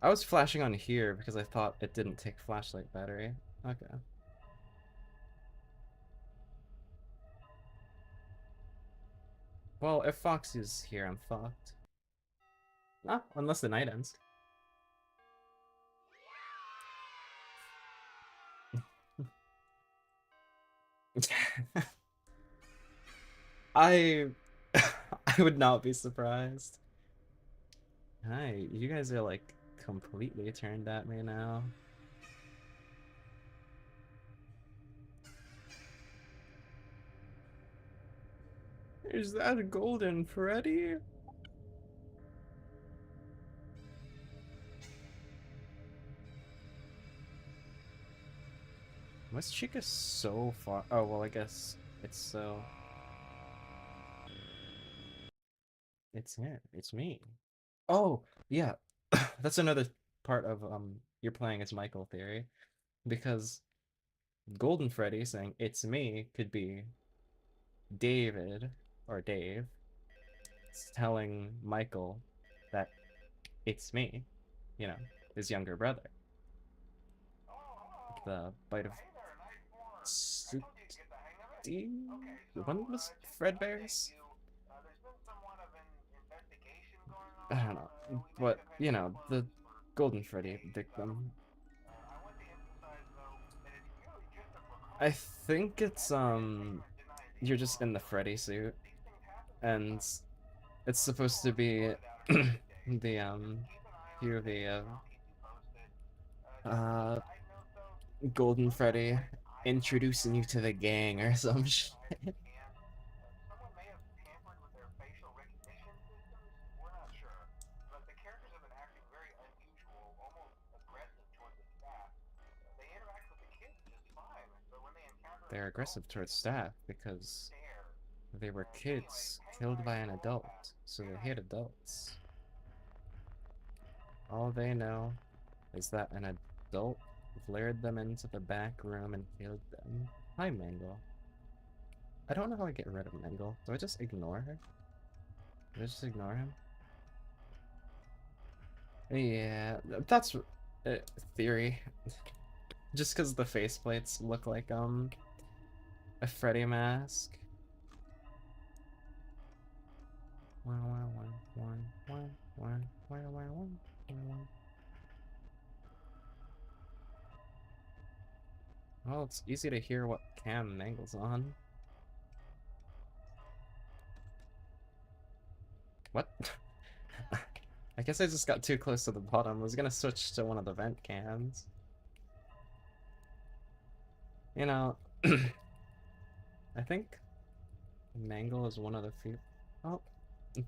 I was flashing on here because I thought it didn't take flashlight battery. Okay. Well, if Foxy's here, I'm fucked. Ah, unless the night ends. I I would not be surprised. Hi, you guys are like completely turned at me now. Is that a golden Freddy? Was Chica so far? Oh, well, I guess it's so. It's here. It's me. Oh, yeah. That's another part of you're playing as Michael theory, because Golden Freddy saying it's me could be David or Dave telling Michael that it's me, you know, his younger brother. Oh, The bite of hey there, nice form. I Steve. told you to get the hang of it. Okay, so When was just to update Fredbear's? you, there's been somewhat of an investigation going I on. don't know, We may but have had you you know, the closed for Golden 3 Freddy days. victim. I want to emphasize though that it's really just a I precaution. think it's After Entertainment denies any you're just in the wrongdoing, Freddy suit, these things happen and sometimes. it's We supposed don't to want to be be flooded out every 10 days. the Just keep an eye on POV things of and I'll keep you posted. Just as a uh side note though, Golden sometimes Freddy when iPhones introducing you have to the gang or certain some apps shit. to hide from cam, someone may have tampered with their facial recognition systems. We're not sure. But the characters have been acting very unusual, almost aggressive toward the staff. They interact with the kids just fine, but when they encounter an They're adult, aggressive they towards just staff because stare. they were Anyway, kids hang killed tight by and an we'll roll past. adult, so Good they night. hate adults. All they know is that an adult lured them into the back room and killed them. Hi, Mangle. I don't know how I get rid of Mangle. Do I just ignore her? Do I just ignore him? Yeah, that's theory. Just because the faceplates look like a Freddy mask. Well, it's easy to hear what cam Mangle's on. What? I guess I just got too close to the bottom. I was gonna switch to one of the vent cams. You know, I think Mangle is one of the few. Oh,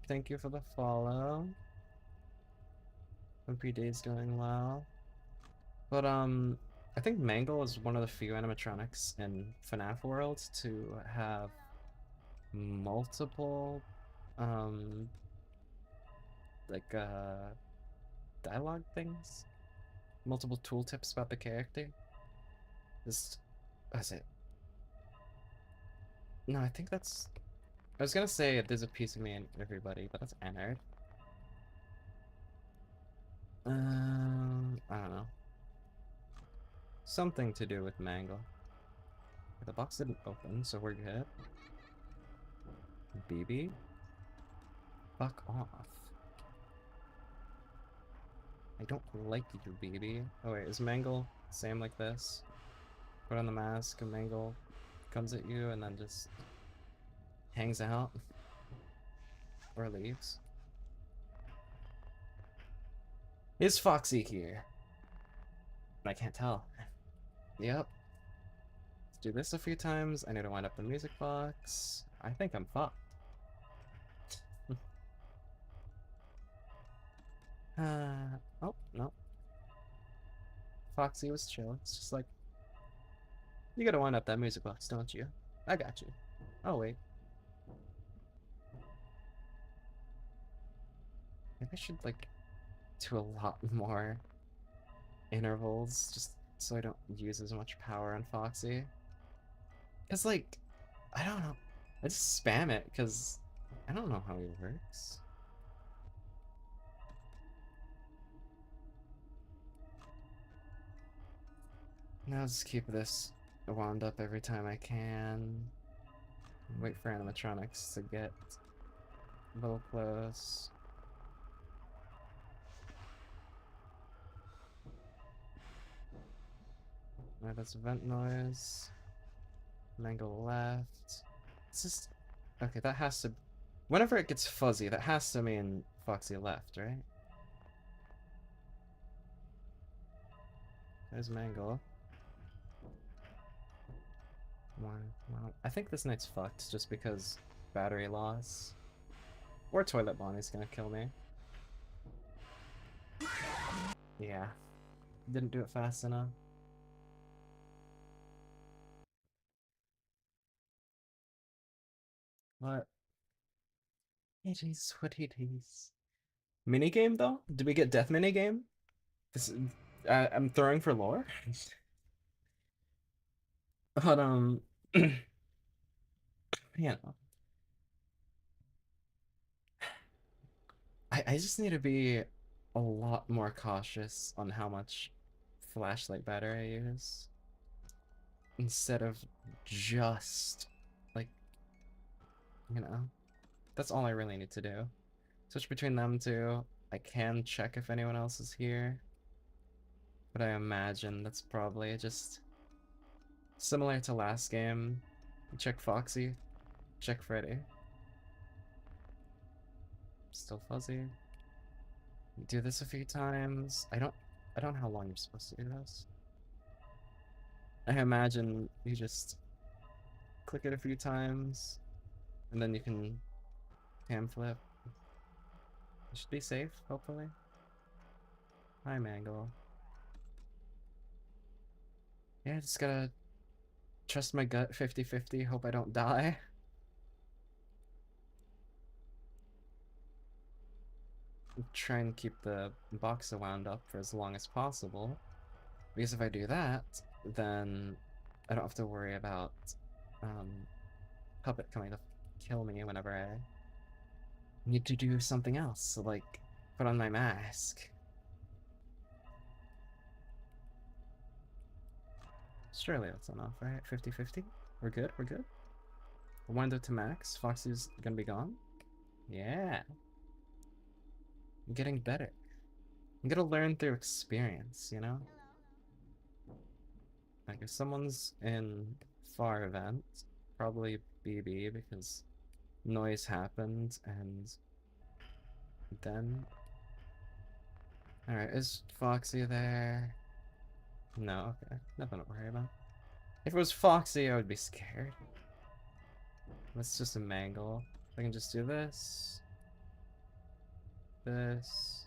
thank you for the follow. Hope your day's going well. But I think Mangle is one of the few animatronics in FNAF world to have multiple um like dialogue things, multiple tooltips about the character. Just that's it. No, I think that's. I was gonna say there's a piece of me in everybody, but that's Anard. I don't know. Something to do with Mangle. The box didn't open, so we're good. BB? Fuck off. I don't like you, BB. Oh wait, is Mangle same like this? Put on the mask, and Mangle comes at you and then just hangs out or leaves. Is Foxy here? I can't tell. Yep. Let's do this a few times. I need to wind up the music box. I think I'm fucked. Oh, no. Foxy was chill. It's just like, you gotta wind up that music box, don't you? I got you. Oh, wait. Maybe I should, like, do a lot more intervals just so I don't use as much power on Foxy. Because, like, I don't know. I just spam it because I don't know how he works. Now I'll just keep this wound up every time I can. Wait for animatronics to get a little close. Alright, that's vent noise. Mango left. It's just... Okay, that has to... Whenever it gets fuzzy, that has to mean Foxy left, right? There's Mango. Wow. I think this night's fucked just because battery loss. Or Toilet Bonnie's gonna kill me. Yeah. Didn't do it fast enough. What? It is what it is. Minigame though? Did we get death minigame? This, I'm throwing for lore. But you know, I just need to be a lot more cautious on how much flashlight battery I use instead of just like, you know, that's all I really need to do. Switch between them two. I can check if anyone else is here, but I imagine that's probably just similar to last game. Check Foxy, check Freddy. Still fuzzy. Do this a few times. I don't know how long you're supposed to do this. I imagine you just click it a few times and then you can cam flip. You should be safe, hopefully. Hi, Mangle. Yeah, just gotta trust my gut 50-50, hope I don't die. Try and keep the box wound up for as long as possible. Because if I do that, then I don't have to worry about um, Puppet coming to kill me whenever I need to do something else, so like put on my mask. Surely that's enough, right? 50-50? We're good, we're good. Wind up to max. Foxy's gonna be gone. Yeah. I'm getting better. I'm gonna learn through experience, you know? Like if someone's in far event, probably BB because noise happened and then... Alright, is Foxy there? No, okay. Nothing to worry about. If it was Foxy, I would be scared. That's just a mangle. I can just do this. This.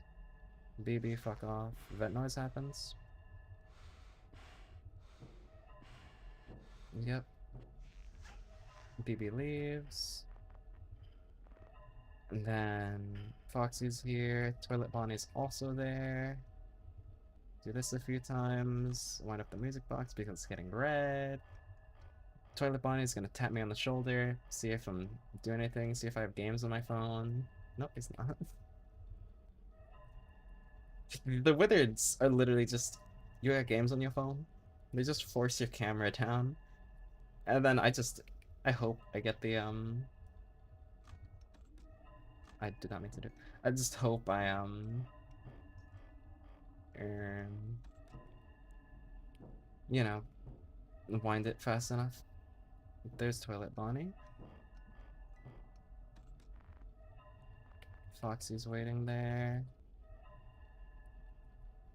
BB, fuck off. Vent noise happens. Yep. BB leaves. And then Foxy's here. Toilet Bonnie's also there. Do this a few times. Wind up the music box because it's getting red. Toilet Bonnie's gonna tap me on the shoulder, see if I'm doing anything, see if I have games on my phone. Nope, he's not. The wizards are literally just, you got games on your phone? They just force your camera down. And then I hope I get the, I did not mean to do, I just hope I, um, you know, wind it fast enough. There's Toilet Bonnie. Foxy's waiting there.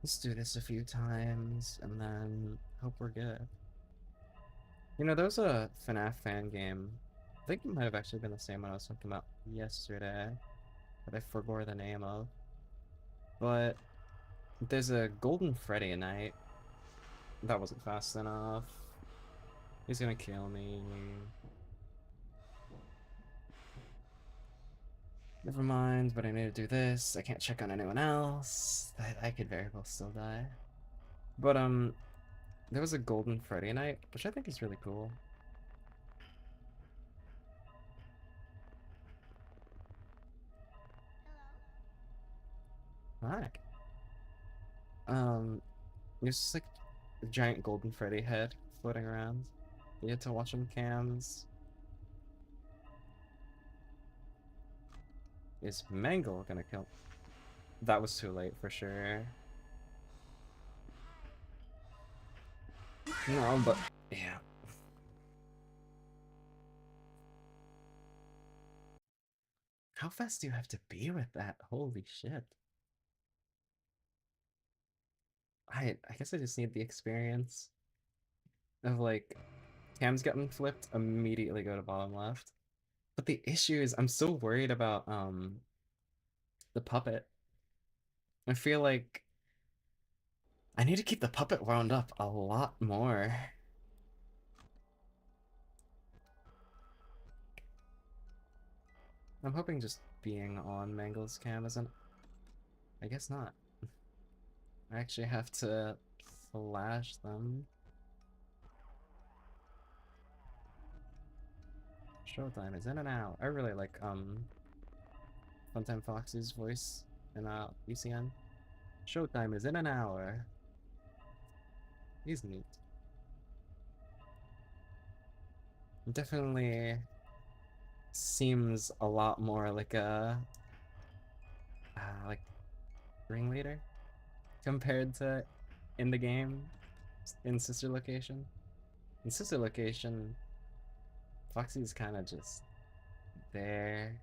Let's do this a few times and then hope we're good. You know, there was a FNAF fan game. I think it might have actually been the same one I was talking about yesterday, that I forgot the name of. But there's a Golden Freddy night. That wasn't fast enough. He's gonna kill me. Never mind, but I need to do this. I can't check on anyone else. I could very well still die. But, there was a Golden Freddy night, which I think is really cool. Hi. There's just like a giant Golden Freddy head floating around. You had to watch him cams. Is Mangle gonna kill? That was too late for sure. No, but yeah. How fast do you have to be with that? Holy shit. I guess I just need the experience of like cams getting flipped, immediately go to bottom left. But the issue is I'm so worried about the puppet. I feel like I need to keep the puppet wound up a lot more. I'm hoping just being on Mangle's cam isn't. I guess not. I actually have to flash them. Showtime is in an hour. I really like Funtime Fox's voice in UCN. Showtime is in an hour. He's neat. Definitely seems a lot more like a like ringleader compared to in the game in Sister Location. In Sister Location, Foxy's kind of just there.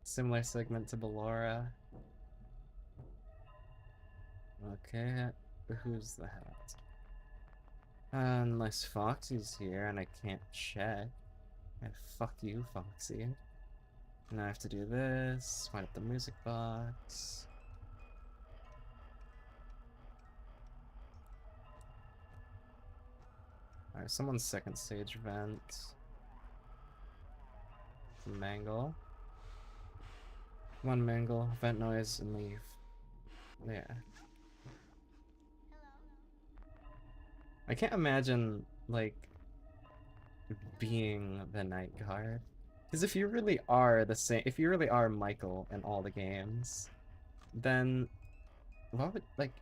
Similar segment to Ballora. Okay, who's that? Unless Foxy's here and I can't check. And fuck you, Foxy. Now I have to do this, wind up the music box. Alright, someone's second stage vent. Mangle. Come on, Mangle. Vent noise and leave. Yeah. I can't imagine, like, being the night guard. Because if you really are the same, if you really are Michael in all the games, then what would, like,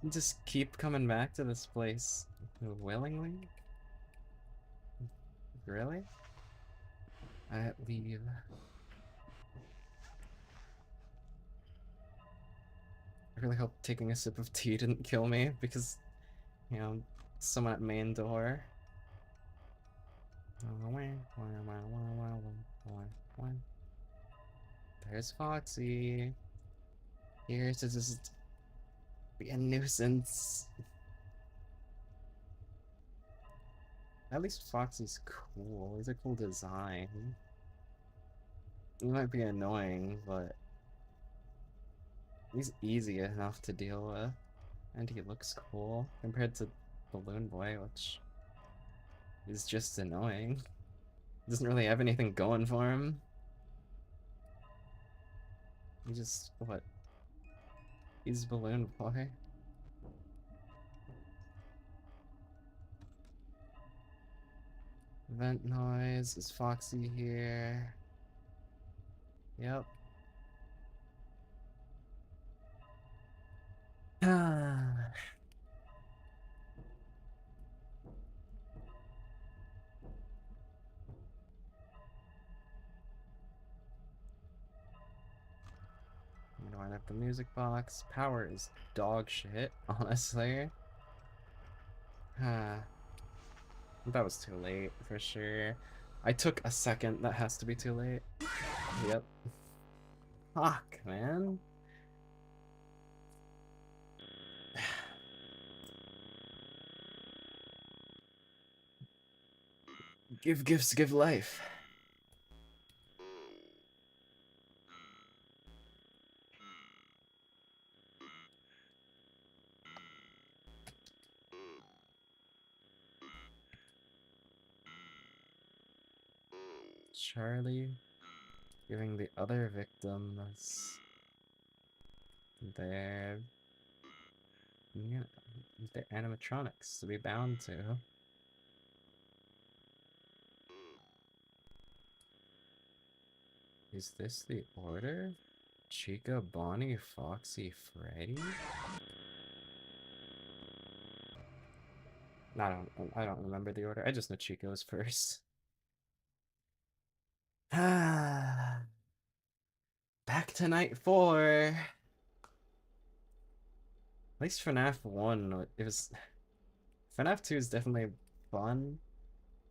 just keep coming back to this place willingly? Really? I leave. I really hope taking a sip of tea didn't kill me because, you know, someone at main door. There's Foxy. Here to just be a nuisance. At least Foxy's cool. He's a cool design. He might be annoying, but he's easy enough to deal with. And he looks cool compared to Balloon Boy, which is just annoying. Doesn't really have anything going for him. He just, what? He's Balloon Boy. Vent noise. Is Foxy here? Yep. Ah. I'm gonna wind up the music box. Power is dog shit, honestly. Ah. That was too late, for sure. I took a second. That has to be too late. Yep. Fuck, man. Give gifts, give life. Charlie giving the other victims their, yeah, their animatronics to be bound to. Is this the order? Chica, Bonnie, Foxy, Freddy? I don't remember the order. I just know Chica was first. Ah, back to night 4. At least FNAF 1, it was. FNAF 2 is definitely fun.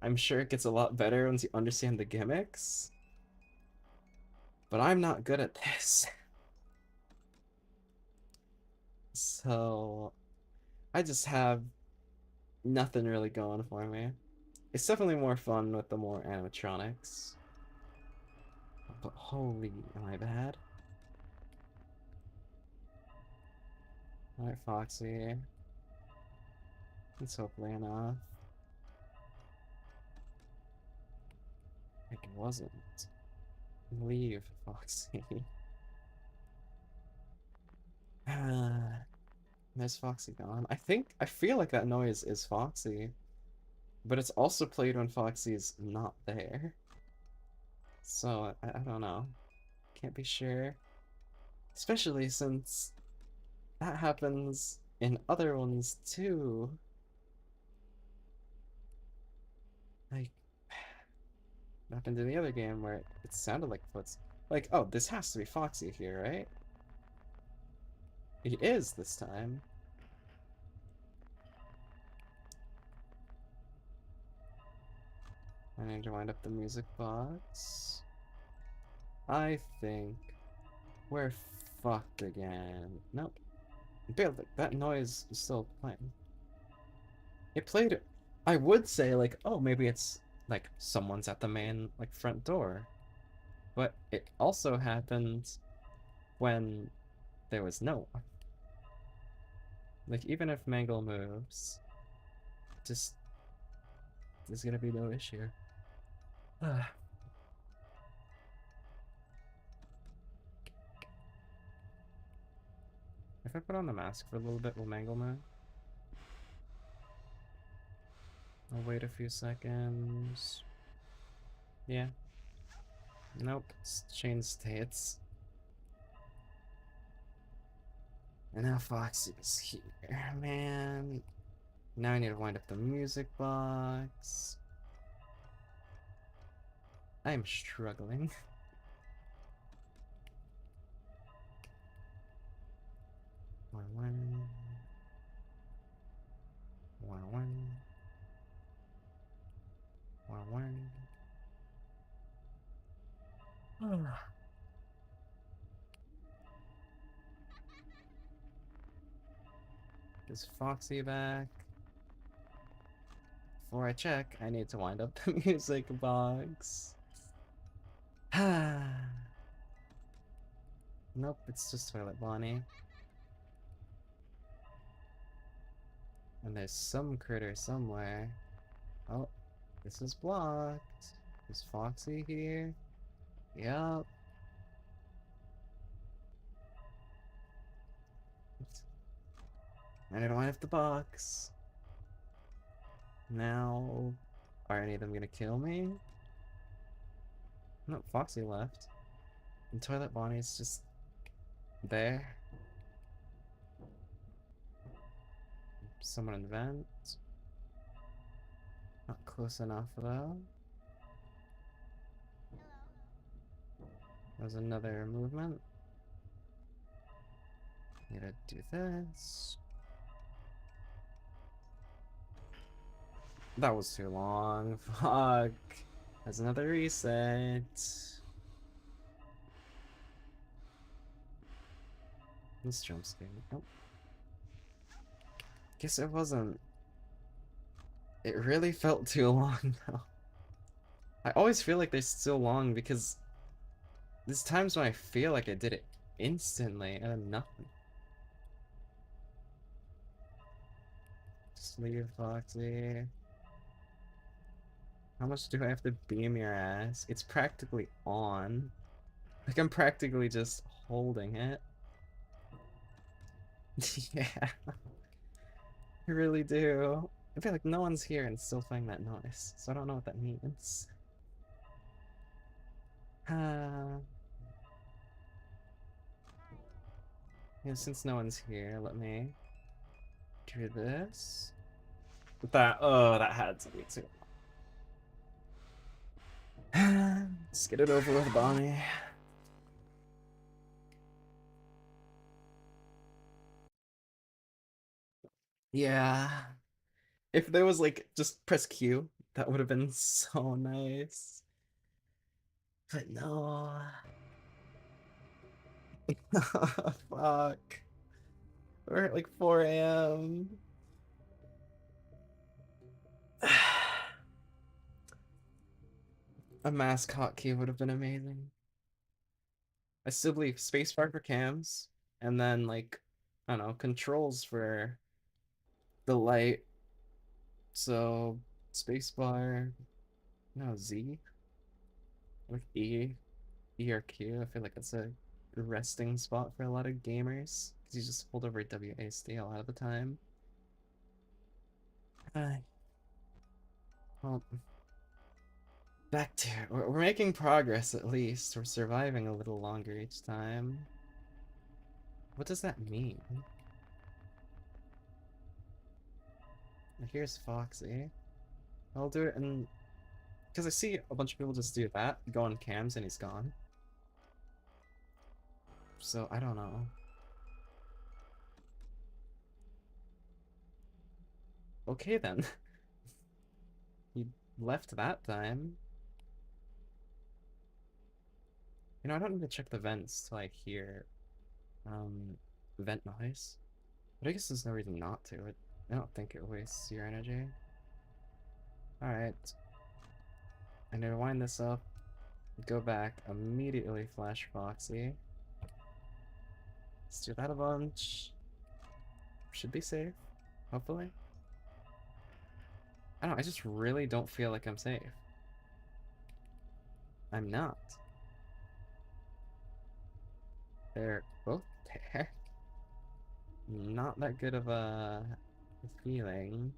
I'm sure it gets a lot better once you understand the gimmicks. But I'm not good at this. So, I just have nothing really going for me. It's definitely more fun with the more animatronics. But holy, am I bad? Alright, Foxy. It's hopefully enough. Like it wasn't. Leave, Foxy. There's Foxy gone. I feel like that noise is Foxy. But it's also played when Foxy's not there. So, I don't know. Can't be sure. Especially since that happens in other ones too. Like, it happened in the other game where it sounded like Foot's. Like, oh, this has to be Foxy here, right? He is this time. I need to wind up the music box. I think we're fucked again. Nope. Barely. That noise is still playing. It played. I would say like, oh, maybe it's like someone's at the main like front door, but it also happened when there was no one. Like even if Mangle moves, just there's gonna be no issue. If I put on the mask for a little bit, will Mangle move? I'll wait a few seconds. Yeah. Nope. Change states. And now Foxy is here, man. Now I need to wind up the music box. I am struggling. One. Is Foxy back? Before I check, I need to wind up the music box. Nope, it's just Toilet Bonnie. And there's some critter somewhere. Oh, this is blocked. Is Foxy here? Yup. I need to wind up the box. Now, are any of them gonna kill me? No, Foxy left. And Toilet Bonnie's just there. Someone in the vent. Not close enough though. There's another movement. Need to do this. That was too long. Fuck. There's another reset. This jump scare. Nope. Guess it wasn't. It really felt too long though. I always feel like they're still long because there's times when I feel like I did it instantly and then nothing. Just leave, Foxy. How much do I have to beam your ass? It's practically on. Like, I'm practically just holding it. Yeah, I really do. I feel like no one's here and still playing that noise, so I don't know what that means. Uh, yeah, since no one's here, let me do this. Oh, that had to be too. Let's get it over with, Bonnie. Yeah. If there was like just press Q, that would have been so nice. But no. Fuck. We're at like 4 a.m. A mascot key would have been amazing. I still believe spacebar for cams, and then like I don't know, controls for the light. So spacebar, no Z, like E or Q. I feel like it's a resting spot for a lot of gamers because you just hold over WASD a lot of the time. Well, back to we're making progress at least. We're surviving a little longer each time. What does that mean? Here's Foxy. I'll do it and because I see a bunch of people just do that, go on cams, and he's gone. So I don't know. Okay then. He left that time. You know, I don't need to check the vents till I hear vent noise. But I guess there's no reason not to. I don't think it wastes your energy. Alright. I need to wind this up. Go back, immediately flash Foxy. Let's do that a bunch. Should be safe, hopefully. I don't know, I just really don't feel like I'm safe. I'm not. They're both there. Not that good of a feeling.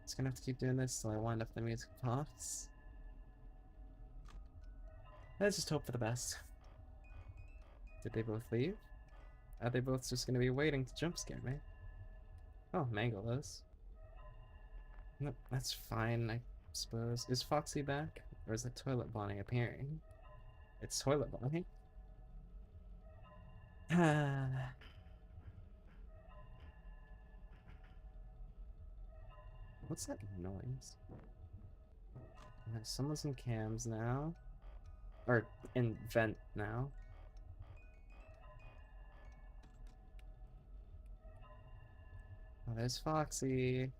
Just gonna have to keep doing this till I wind up the music pops. Let's just hope for the best. Did they both leave? Are they both just gonna be waiting to jump scare me? Oh, Mangle is. No, that's fine, I suppose. Is Foxy back? Or is the Toilet Bonnie appearing? It's Toilet Bonnie. What's that noise? Someone's in cams now. Or in vent now. Oh, there's Foxy.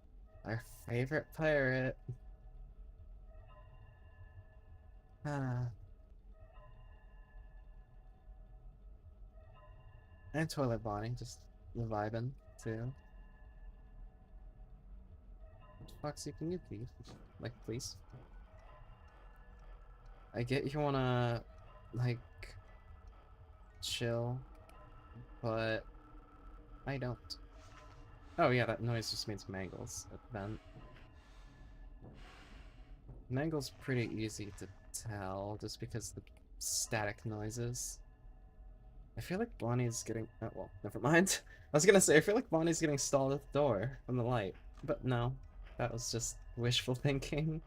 Our favorite pirate. And Toilet Bonnie, just vibing too. Foxy, can you leave? Like, please? I get you wanna, like, chill, but I don't. Oh yeah, that noise just means Mangle's at vent. Mangle's pretty easy to tell, just because the static noises. I feel like Bonnie's getting... Oh, well, never mind. I was gonna say, I feel like Bonnie's getting stalled at the door from the light. But no, that was just wishful thinking.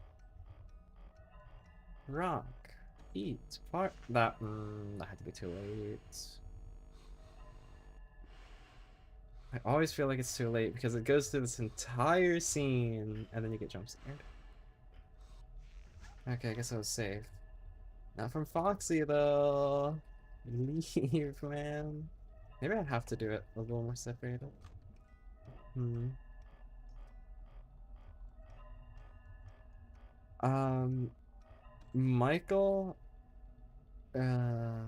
Rock. Eat. Part. That had to be too late. I always feel like it's too late because it goes through this entire scene and then you get jump scared. Okay, I guess I was safe. Not from Foxy though. Leave, man. Maybe I'd have to do it a little more separated. Hmm. Um, Michael, uh,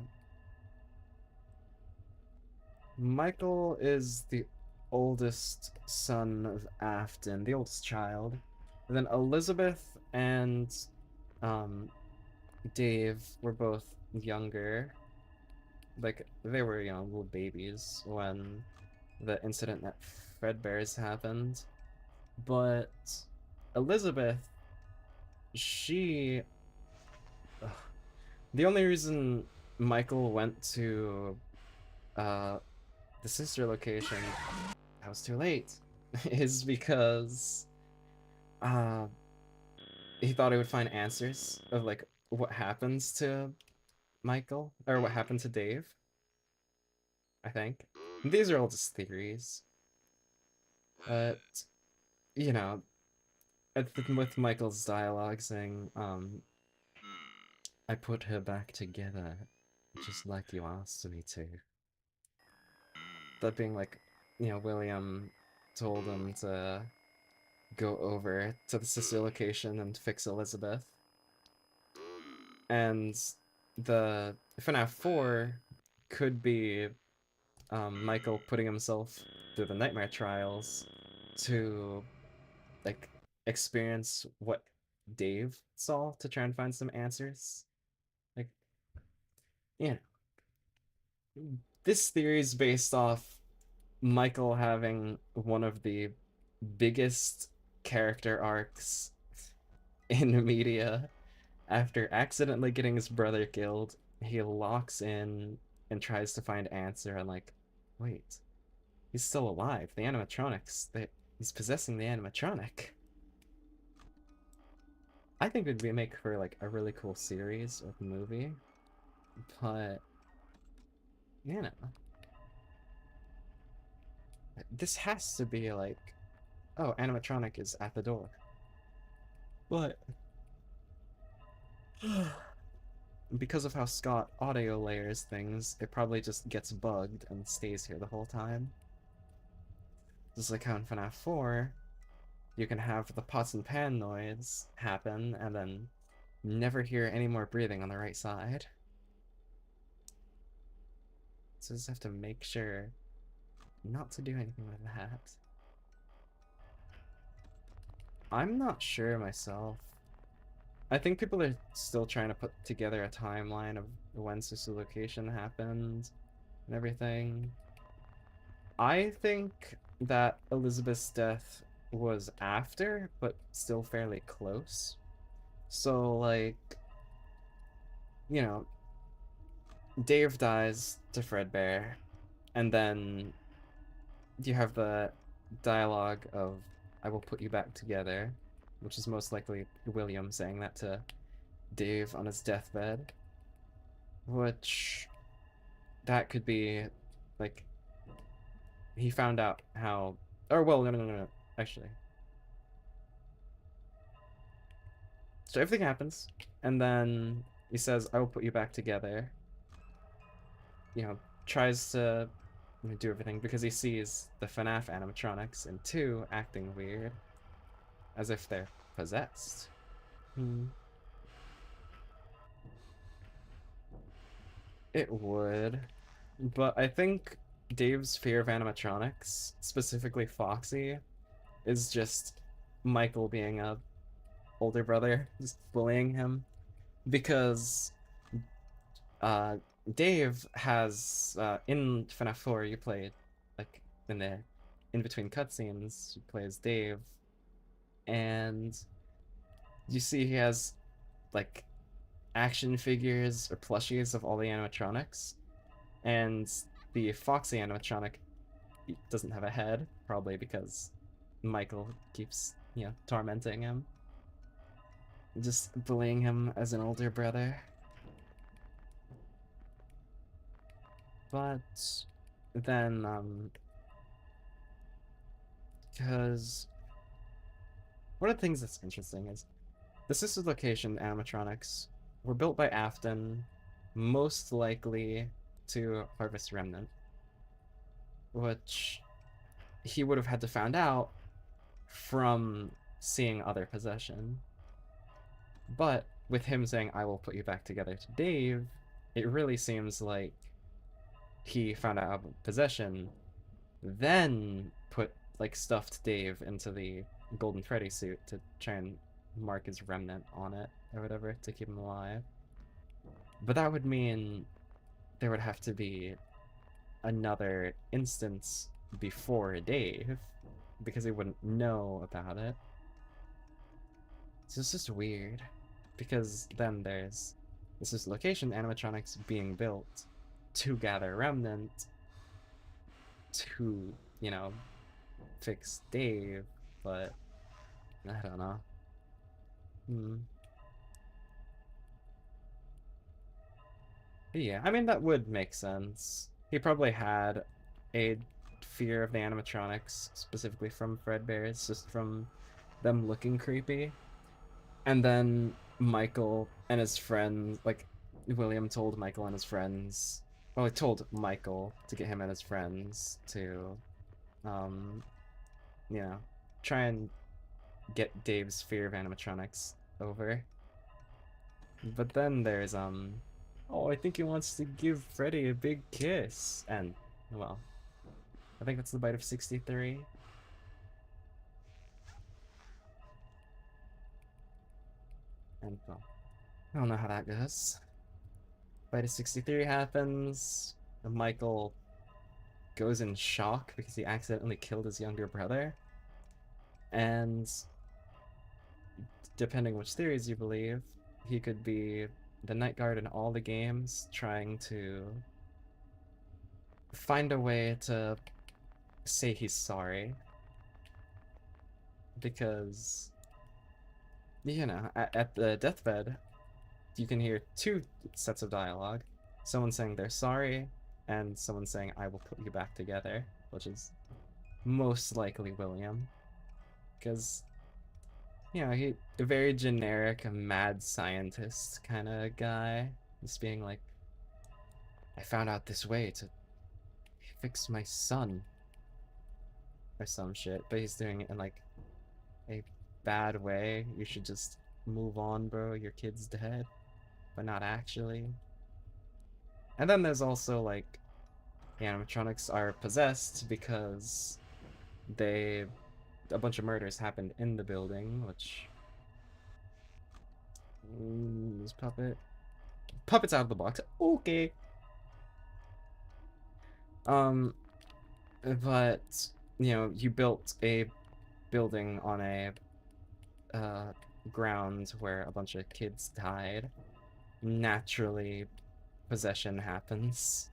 Michael is the oldest son of Afton, the oldest child. And then Elizabeth and um Dave were both younger. Like they were, little babies when the incident at Fredbear's happened. But Elizabeth, she ugh, the only reason Michael went to uh the sister location, I was too late, is because uh he thought he would find answers of like what happens to Michael or what happened to Dave, I think. These are all just theories. But you know, with Michael's dialogue saying, I put her back together just like you asked me to. That being like, William told him to go over to the sister location and fix Elizabeth. And the FNAF 4 could be Michael putting himself through the nightmare trials to like experience what Dave saw to try and find some answers. Like, you this theory is based off Michael having one of the biggest character arcs in media. After accidentally getting his brother killed, he locks in and tries to find answer and like, wait, he's still alive. The animatronics, he's possessing the animatronic. I think it'd be make for like a really cool series or movie, but you know, this has to be like, oh, animatronic is at the door. But because of how Scott audio layers things, it probably just gets bugged and stays here the whole time. Just like how in FNAF 4, you can have the pots and pan noise happen and then never hear any more breathing on the right side. So just have to make sure not to do anything with that. I'm not sure myself. I think people are still trying to put together a timeline of when Sister Location happened and everything. I think that Elizabeth's death was after, but still fairly close. So, like, you know, Dave dies to Fredbear, and then you have the dialogue of, I will put you back together, which is most likely William saying that to Dave on his deathbed, which that could be like he found out how, or well, no, actually. So everything happens, and then he says, I will put you back together. Tries to do everything because he sees the FNAF animatronics and two acting weird, as if they're possessed. It would, but I think Dave's fear of animatronics, specifically Foxy, is just Michael being a older brother, just bullying him. Because uh, Dave has in FNAF 4 you play like in the in between cutscenes you play as Dave, and you see he has like action figures or plushies of all the animatronics, and the Foxy animatronic doesn't have a head, probably because Michael keeps tormenting him, just bullying him as an older brother. But then because one of the things that's interesting is the sister location animatronics were built by Afton, most likely to harvest remnant, which he would have had to find out from seeing other possession. But with him saying, I will put you back together to Dave, it really seems like he found out about possession, then put like stuffed Dave into the Golden Freddy suit to try and mark his remnant on it or whatever to keep him alive. But that would mean there would have to be another instance before Dave because they wouldn't know about it. So it's just weird because then there's this is location animatronics being built to gather remnant to, you know, fix Dave, but I don't know. Hmm. Yeah, I mean, that would make sense. He probably had a fear of the animatronics, specifically from Fredbear's, just from them looking creepy. And then Michael and his friends, like, William told Michael and his friends, well, he told Michael to get him and his friends to, um, you know, try and get Dave's fear of animatronics over. But then there's oh, I think he wants to give Freddy a big kiss. And well, I think that's the bite of 63. And well, I don't know how that goes. Bite of 63 happens. And Michael goes in shock because he accidentally killed his younger brother. And depending which theories you believe, he could be the night guard in all the games trying to find a way to say he's sorry because you know at the deathbed you can hear two sets of dialogue, someone saying they're sorry and someone saying I will put you back together, which is most likely William because you know he a very generic mad scientist kind of guy, just being like I found out this way to fix my son or some shit, but he's doing it in like a bad way. You should just move on, bro. Your kid's dead, but not actually. And then there's also like the animatronics are possessed because they a bunch of murders happened in the building, which this puppet's out of the box. Okay. Um, but you know, you built a building on a uh ground where a bunch of kids died. Naturally, possession happens.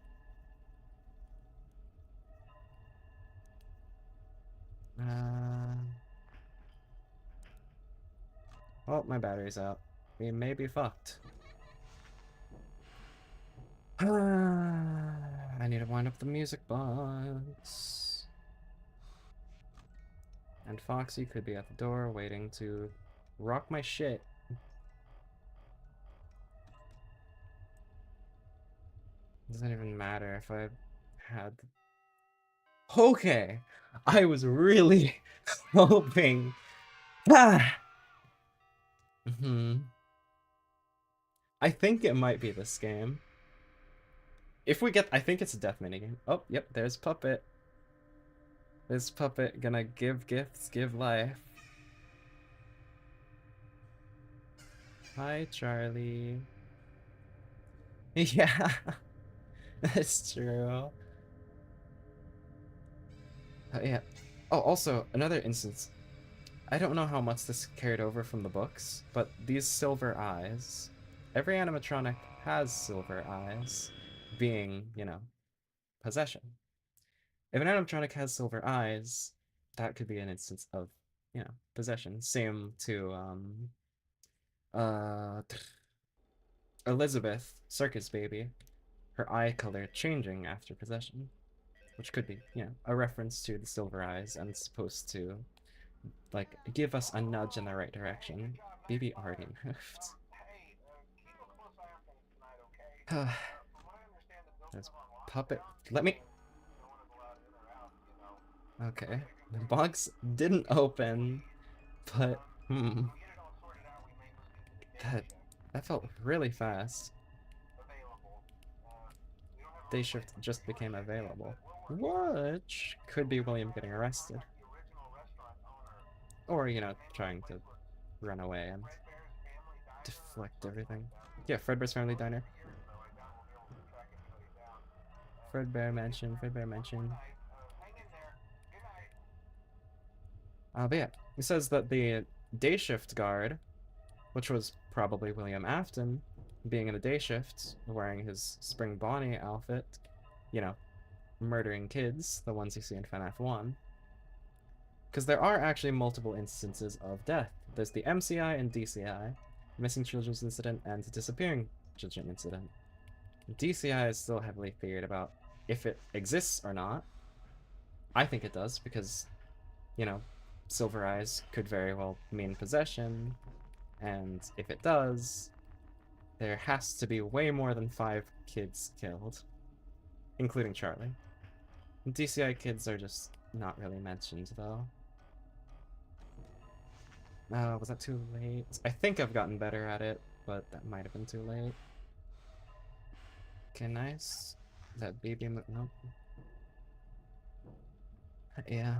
Uh, oh, my battery's out. We may be fucked. I need to wind up the music box. And Foxy could be at the door waiting to rock my shit. Doesn't even matter if I had. Okay, I was really hoping. Ah. I think it might be this game. If we get, I think it's a death minigame. Oh, yep, there's Puppet. This Puppet gonna give gifts, give life. Hi, Charlie. Yeah, that's true. Yeah. Oh, also, another instance. I don't know how much this carried over from the books, but these silver eyes. Every animatronic has silver eyes, being, you know, possession. If an animatronic has silver eyes, that could be an instance of, you know, possession. Same to, uh, Elizabeth, Circus Baby, her eye color changing after possession, which could be, you know, a reference to the silver eyes and it's supposed to, like, give us a nudge in the right Hey, good direction. job, man. Baby already moved. Hey, keep a close eye on things tonight, okay? From what I understand, the building There's is on Puppet. lockdown, Let me. and no one is allowed in or out, you know. Looks Okay. like a The good box didn't open, lead. but, If we get it all sorted out, we may move into the That that felt really fast. Available. We don't have a Day shift replacement for just your became shift yet, but available. we're working on it. Which could be William Trying getting to arrested. contact the original restaurant owner. Or, He was handling the trying to place was run away and Fredbear's Family Diner or deflect something like everything. that. Yeah, Fredbear's Family Closed Diner. for years though. I doubt we'll be able to track anybody down. Fredbear Take his Mansion, turn Fredbear one more Mansion. night. Hang in there. Good night. But yeah, it says that the day shift guard, which was probably William Afton, being in the day shift, wearing his Spring Bonnie outfit, you know, murdering kids, the ones you see in FNAF 1. Because there are actually multiple instances of death. There's the MCI and DCI, Missing Children's Incident, and Disappearing Children Incident. DCI is still heavily theorized about if it exists or not. I think it does, because, Silver Eyes could very well mean possession, and if it does, there has to be way more than 5 kids killed, including Charlie. DCI kids are just not really mentioned, though. Was that too late? I think I've gotten better at it, but that might have been too late. Okay, nice. That baby nope. Yeah.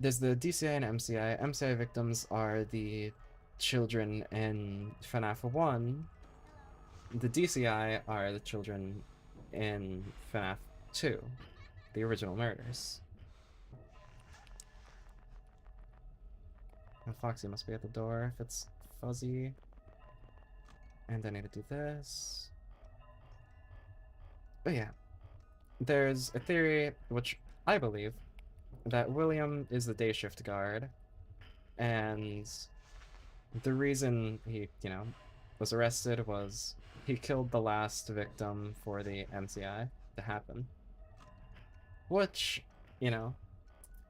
There's the DCI and MCI. MCI victims are the children in FNAF 1. The DCI are the children in FNAF 2, the original murders. And Foxy must be at the door if it's fuzzy. And I need to do this. But yeah, there's a theory, which I believe, that William is the day shift guard, and the reason he, was arrested was he killed the last victim for the MCI to happen. Which, you know,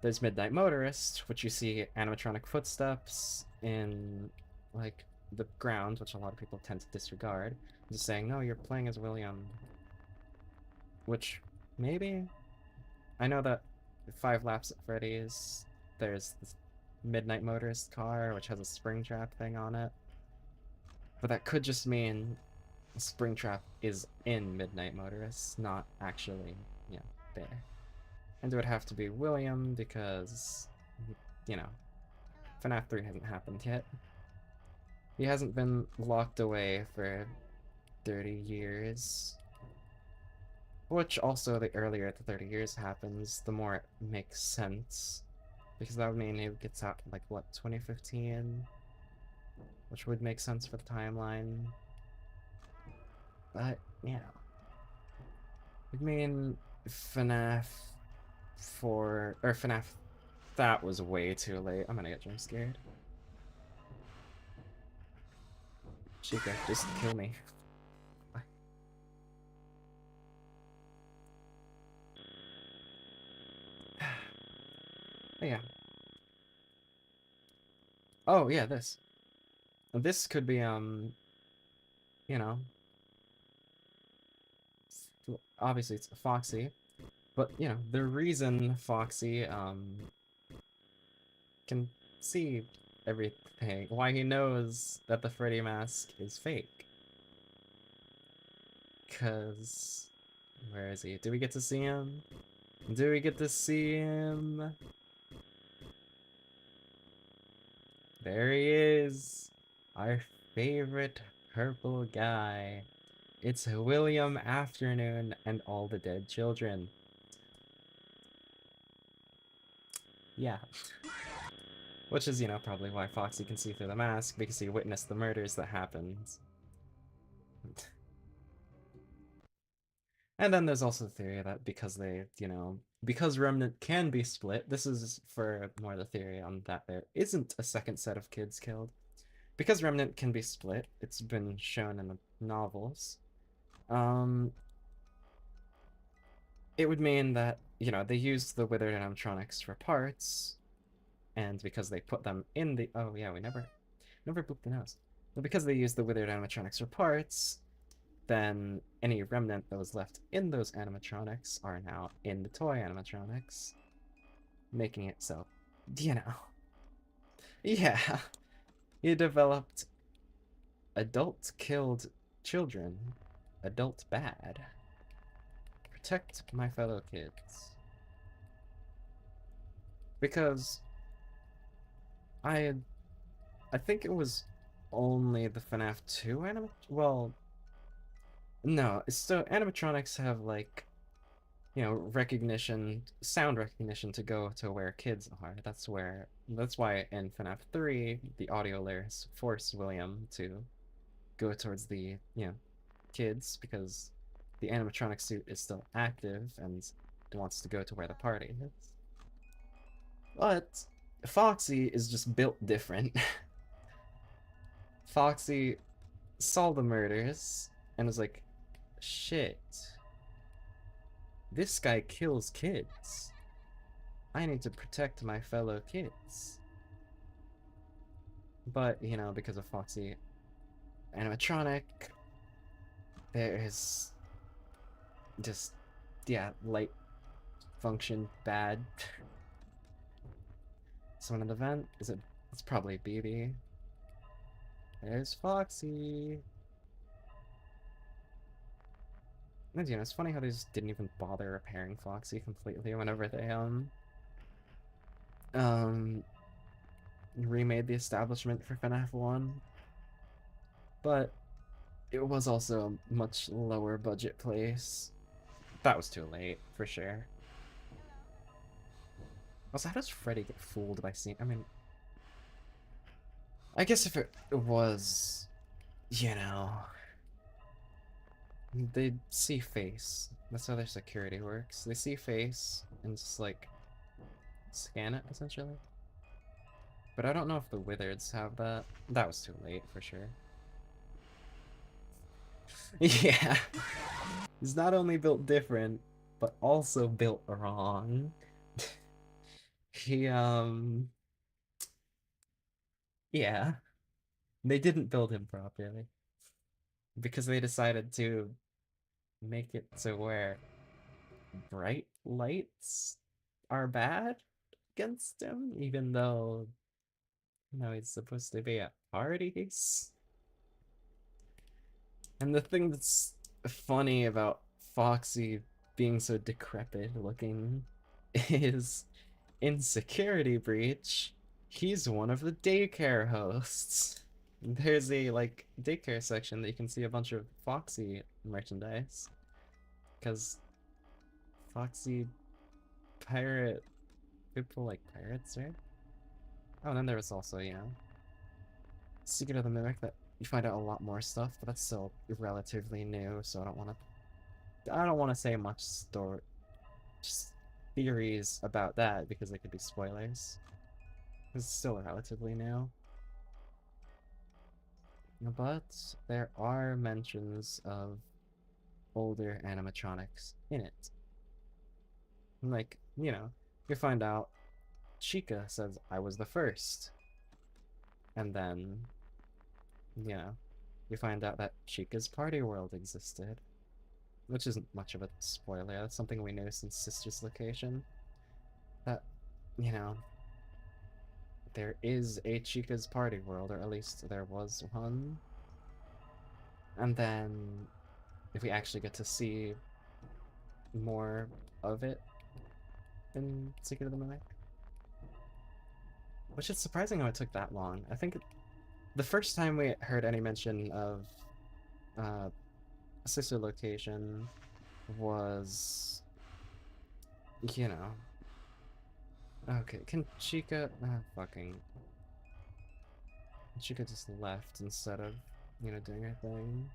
there's Midnight Motorist, which you see animatronic footsteps in, like, the ground, which a lot of people tend to disregard. Just saying, no, you're playing as William. Which, maybe? I know that 5 Laps at Freddy's, there's this Midnight Motorist car, which has a Springtrap thing on it. But that could just mean Springtrap is in Midnight Motorist, not actually, there. And it would have to be William because, you know, FNAF 3 hasn't happened yet. He hasn't been locked away for 30 years. Which also, the earlier the 30 years happens, the more it makes sense. Because that would mean he gets out, like, what, 2015? Which would make sense for the timeline. But, I mean, FNAF 4, or FNAF, that was way too late. I'm gonna get jump scared. Chica, just kill me. Yeah. Oh, yeah, this. This could be, you know, obviously it's Foxy, but, the reason Foxy, can see everything, why he knows that the Freddy mask is fake. Cause, where is he? Do we get to see him? Do we get to see him? There he is! Our favorite purple guy. It's William Afternoon and all the dead children. Yeah. Which is, probably why Foxy can see through the mask, because he witnessed the murders that happened. And then there's also the theory that because they, because Remnant can be split, this is for more the theory on that there isn't a second set of kids killed. Because Remnant can be split, it's been shown in the novels, it would mean that, they used the withered animatronics for parts, and because they put them in the, oh yeah, we never booped the nose. But because they used the withered animatronics for parts, then any remnant that was left in those animatronics are now in the toy animatronics, making it so, yeah, he developed Adults killed children. Adult bad. Protect my fellow kids. Because I I think it was only the FNAF 2 anime. Well, no, it's still animatronics have like recognition, sound recognition to go to where kids are. That's why in FNAF 3 the audio layers force William to go towards the kids because the animatronic suit is still active and wants to go to where the party is. But Foxy is just built different. Foxy saw the murders and was like, shit, this guy kills kids. I need to protect my fellow kids. But, because of Foxy animatronic, there is just, yeah, light function bad. So in an event, it's probably BB. There's Foxy. And it's funny how they just didn't even bother repairing Foxy completely whenever they um remade the establishment for FNAF 1. But it was also a much lower budget place. That was too late, for sure. Also, how does Freddy get fooled by seeing... I mean... I guess if it was... They see face. That's how their security works. They see face and just, like, scan it, essentially. But I don't know if the Wizards have that. That was too late, for sure. Yeah. He's not only built different, but also built wrong. He, yeah. They didn't build him properly. Because they decided to make it to where bright lights are bad against him, even though, he's supposed to be at parties. And the thing that's funny about Foxy being so decrepit looking is in Security Breach, he's one of the daycare hosts. There's a like daycare section that you can see a bunch of Foxy merchandise. Because Foxy pirate people like pirates, right? Oh, and then there was also, Secret of the Mimic that you find out a lot more stuff, but that's still relatively new, so I don't want to say much just theories about that because they could be spoilers. It's still relatively new. But there are mentions of older animatronics in it. Like, you find out Chica says, I was the first. And then, you find out that Chica's party world existed. Which isn't much of a spoiler, that's something we knew since Sister's Location. That, you know, there is a Chica's party world, or at least there was one. And then, if we actually get to see more of it in Secret of the Mimic. Which is surprising how it took that long. I think the first time we heard any mention of a sister location was, okay, can Chica, fucking, Chica just left instead of, doing her thing.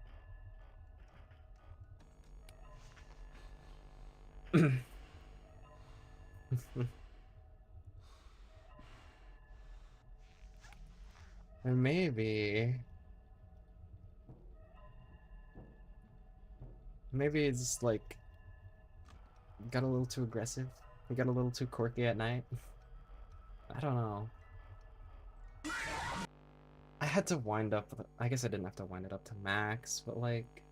And maybe it's like got a little too aggressive. We got a little too quirky at night. I don't know. I had to wind up. I guess I didn't have to wind it up to max, but like,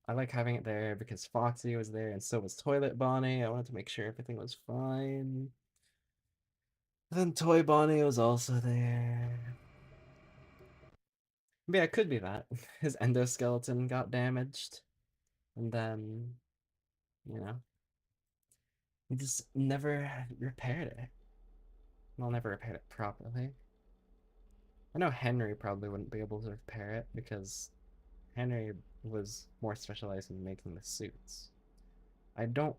I like having it there because Foxy was there and so was Toilet Bonnie. I wanted to make sure everything was fine. Then Toy Bonnie was also there. But yeah, it could be that. His endoskeleton got damaged, and then, you know, he just never repaired it. Well, never repaired it properly. I know Henry probably wouldn't be able to repair it because Henry was more specialized in making the suits. I don't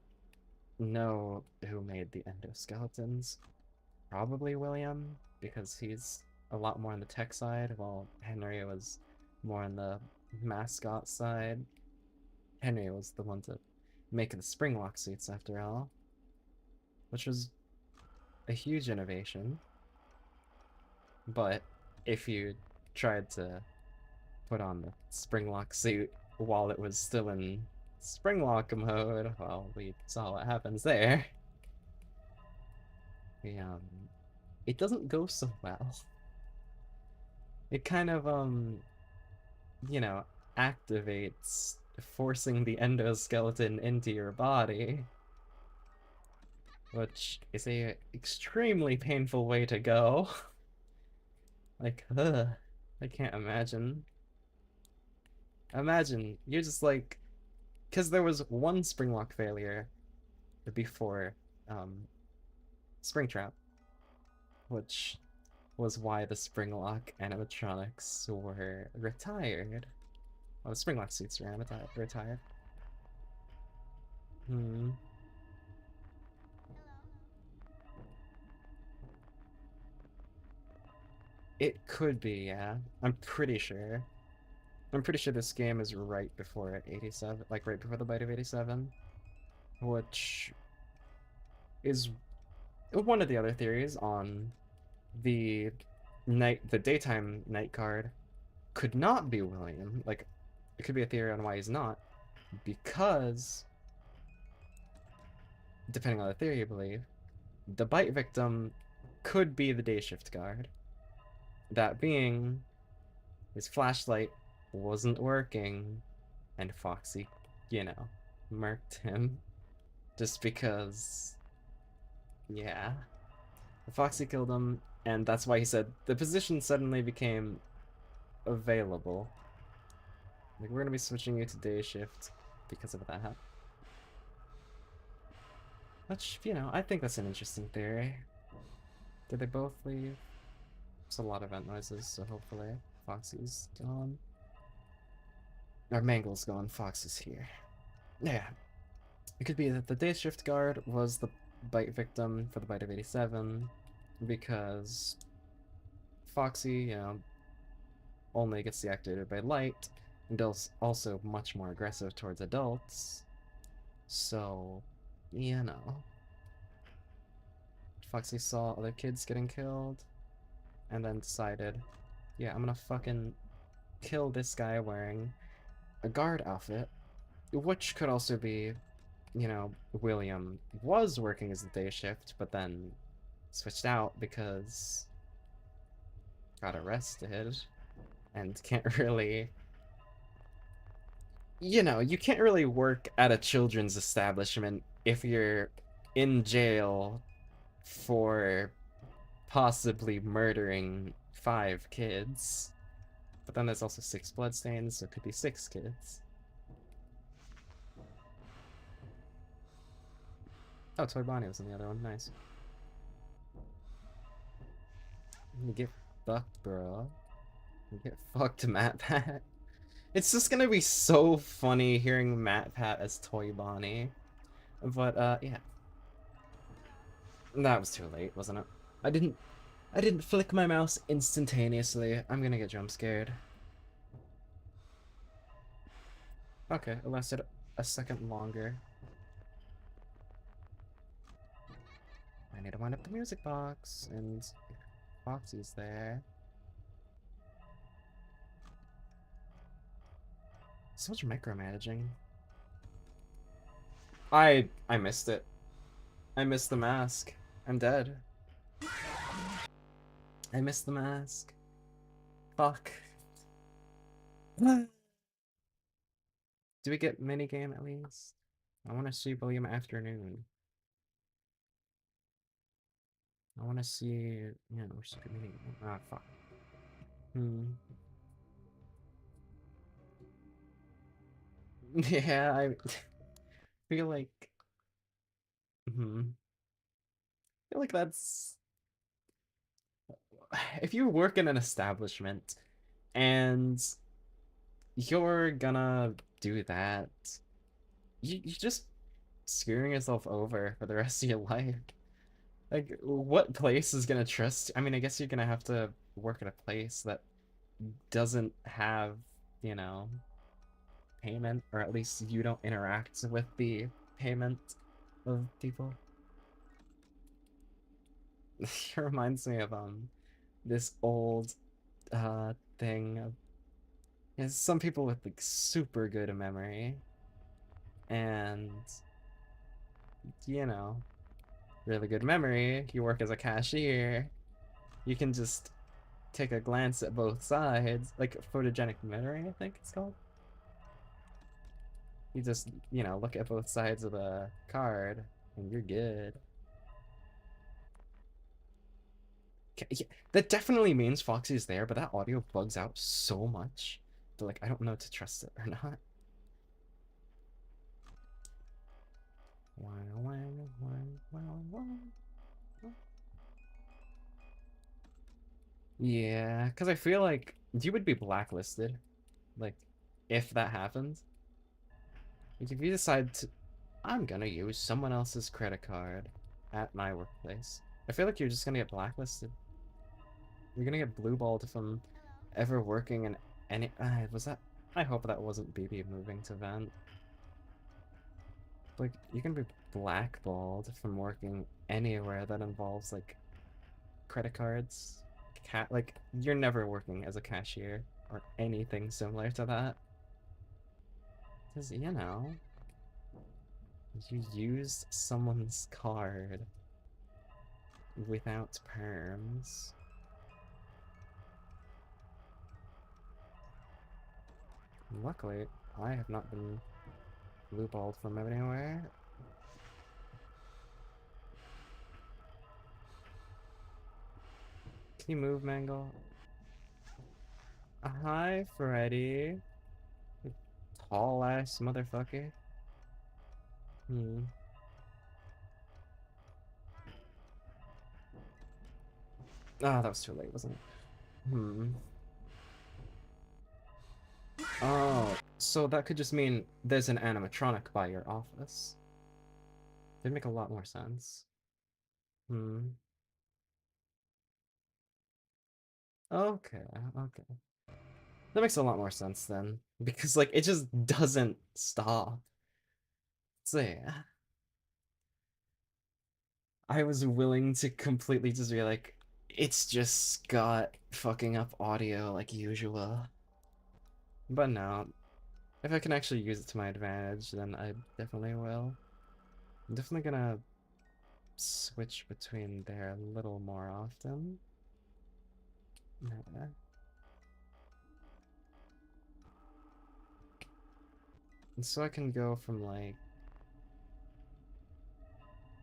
know who made the endoskeletons. Probably William, because he's a lot more on the tech side, while Henry was more on the mascot side. Henry was the one to make the springlock suits, after all, which was a huge innovation. But if you tried to put on the springlock suit while it was still in springlock mode, well, we saw what happens there. The, it doesn't go so well. It kind of, you know, activates, forcing the endoskeleton into your body, which is a extremely painful way to go. Like, I can't imagine. Imagine you're just like, because there was one springlock failure before um, Springtrap, which was why the springlock animatronics were retired. Well, the springlock suits were retired. Hmm. It could be, yeah. I'm pretty sure. I'm pretty sure this game is right before 87, like right before the bite of 87, which is one of the other theories on the the daytime night card could not be William. Like, it could be a theory on why he's not, because depending on the theory you believe, the bite victim could be the day shift guard. That being, his flashlight wasn't working, and Foxy, you know, murked him just because, yeah. Foxy killed him, and that's why he said the position suddenly became available. Like, we're gonna be switching you to day shift because of that. Which, you know, I think that's an interesting theory. Did they both leave? There's a lot of vent noises, so hopefully Foxy's gone. Or Mangle's gone, Fox is here. Yeah. It could be that the day shift guard was the bite victim for the bite of 87, because Foxy, you know, only gets deactivated by light, and is also much more aggressive towards adults. So, you know, Foxy saw other kids getting killed, and then decided, yeah, I'm gonna fucking kill this guy wearing a guard outfit, which could also be, you know, William was working as the day shift, but then switched out because got arrested and can't really, you know, you can't really work at a children's establishment if you're in jail for possibly murdering 5 kids. But then there's also 6 bloodstains, so it could be 6 kids. Oh, Toy Bonnie was in the other one. Nice. You get fucked, bro. You get fucked, Matt Pat. It's just gonna be so funny hearing Matt Pat as Toy Bonnie. But yeah. That was too late, wasn't it? I didn't flick my mouse instantaneously. I'm gonna get jump scared. Okay, it lasted a second longer. I need to wind up the music box, and Foxy's there. So much micromanaging. I missed it. I missed the mask. I'm dead. I missed the mask. Fuck. Do we get minigame at least? I want to see William Afternoon. I want to see, you know, minigame. Ah, fuck. Hmm. Yeah, I feel like, hmm, feel like that's if you work in an establishment and you're gonna do that, you're just screwing yourself over for the rest of your life. Like, what place is gonna trust? I mean, I guess you're gonna have to work at a place that doesn't have, you know, payment, or at least you don't interact with the payment of people. It reminds me of this old thing of some people with like super good memory and you know really good memory. You work as a cashier. You can just take a glance at both sides, like photogenic memory, I think it's called. You just, look at both sides of the card and you're good. Yeah, that definitely means Foxy's there, but that audio bugs out so much that, like, I don't know to trust it or not. Yeah, because I feel like you would be blacklisted, like, if that happens. Like, if you decide to, I'm gonna use someone else's credit card at my workplace, I feel like you're just gonna get blacklisted. You're gonna get blueballed from ever working in any. Was that? I hope that wasn't BB moving to Vent. Like, you can be blackballed from working anywhere that involves like credit cards. Like, you're never working as a cashier or anything similar to that. Because, you used someone's card without perms. Luckily, I have not been blueballed from anywhere. Can you move, Mangle? Hi, Freddy. Tall ass motherfucker. Hmm. Ah, that was too late, wasn't it? Hmm. Oh, so that could just mean there's an animatronic by your office. They'd make a lot more sense. Hmm. Okay, okay. That makes a lot more sense then. Because, like, it just doesn't stop. So, yeah. I was willing to completely just be like, it's just Scott fucking up audio like usual. But no, if I can actually use it to my advantage, then I definitely will. I'm definitely gonna switch between there a little more often. Yeah. And so I can go from like,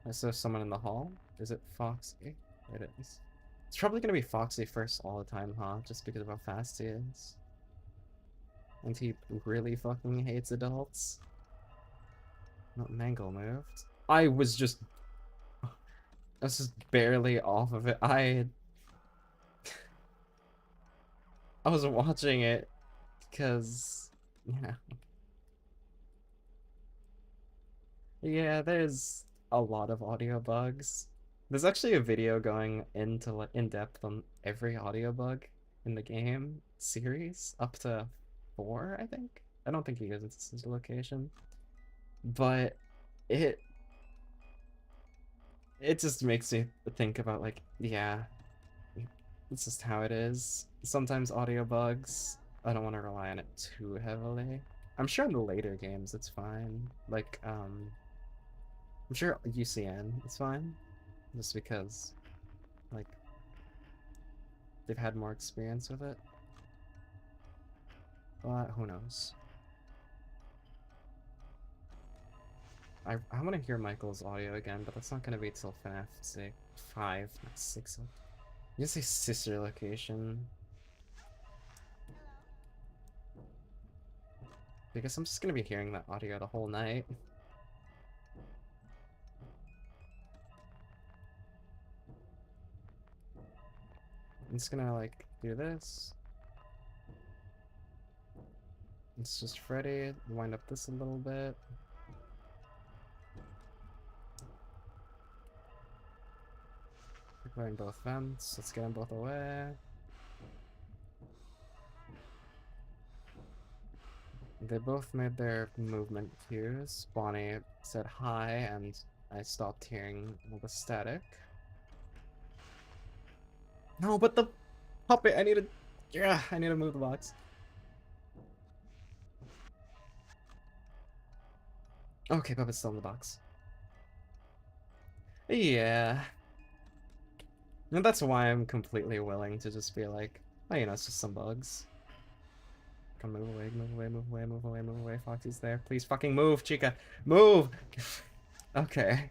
I saw someone in the hall. Is it Foxy? It is. It's probably gonna be Foxy first all the time, huh? Just because of how fast he is. And he really fucking hates adults. Not Mangle moved. I was just barely off of it. I was watching it because, yeah. Yeah, there's a lot of audio bugs. There's actually a video going into like in depth on every audio bug in the game series, up to 4, I think. I don't think he goes into such a location, but it it just makes me think about like, yeah, it's just how it is. Sometimes audio bugs, I don't want to rely on it too heavily. I'm sure in the later games it's fine. Like, I'm sure UCN is fine, just because, like, they've had more experience with it. But who knows? I want to hear Michael's audio again, but that's not going to be till FNAF 6, 5, not 6. You say sister location. Because I'm just gonna be hearing that audio the whole night. I'm just gonna like do this. It's just Freddy. Wind up this a little bit. We're clearing both vents. Let's get them both away. They both made their movement cues. Bonnie said hi, and I stopped hearing all the static. No, but the puppet! I need to... Yeah, I need to move the box. Okay, puppet's still in the box. Yeah. And that's why I'm completely willing to just be like, oh, you know, it's just some bugs. Come move away, move away, move away, move away, move away. Foxy's there. Please fucking move, Chica. Move! Okay.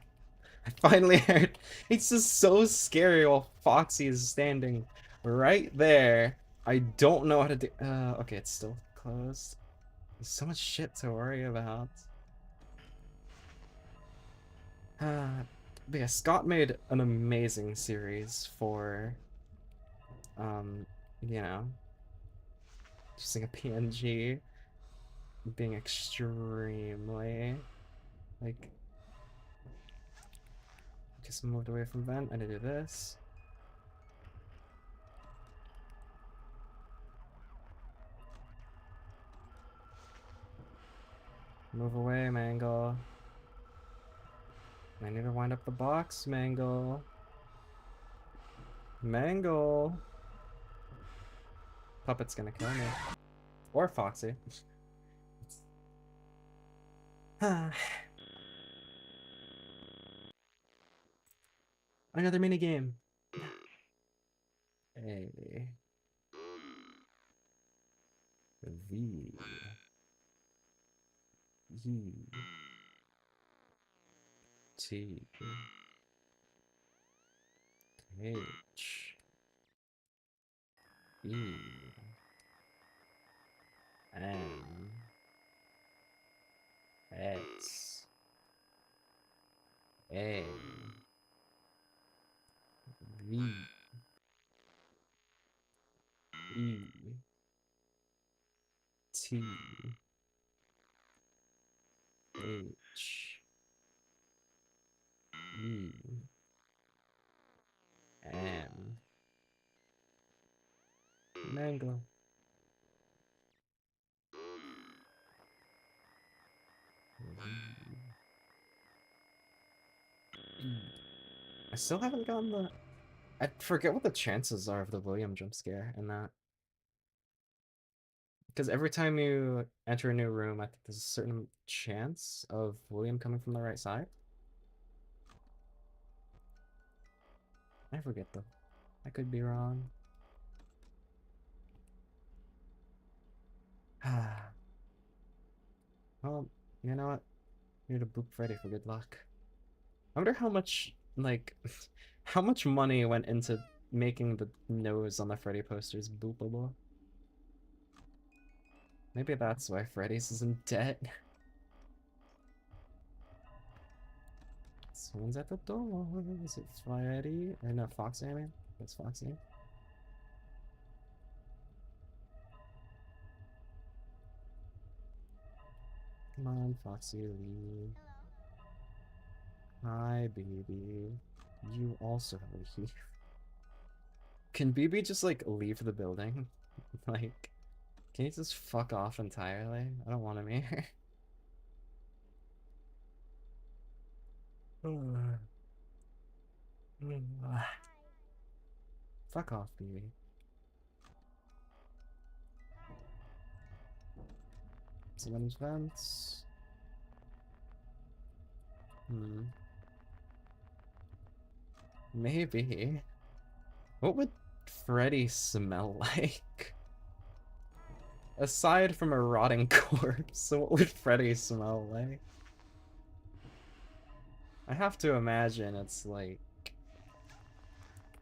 I finally heard. It's just so scary while Foxy is standing right there. I don't know how to do. Okay, it's still closed. There's so much shit to worry about. But yeah, Scott made an amazing series for, you know, just like a PNG being extremely, like, just moved away from vent. I need to do this. Move away, Mango. I need to wind up the box, Mango. Mango. Puppet's gonna kill me. Or Foxy. Another minigame. A V E T H E N X A V E T H E N Mango. I still haven't gotten the... I forget what the chances are of the William jump scare in that. Because every time you enter a new room, I think there's a certain chance of William coming from the right side. I forget though. I could be wrong. Well, you know what? Need to boop Freddy for good luck. I wonder how much, like, how much money went into making the nose on the Freddy posters boopable. Maybe that's why Freddy's is in debt. Someone's at the door. Is it Freddy? Or no, Foxy, I mean. It's Foxy. Come on, Foxy, leave. Hi, baby. You also leave. Can BB just, like, leave the building? Like, can you just fuck off entirely? I don't want him here. Fuck off, BB. Someone's vents. Maybe. What would Freddy smell like? Aside from a rotting corpse, what would Freddy smell like? I have to imagine it's like...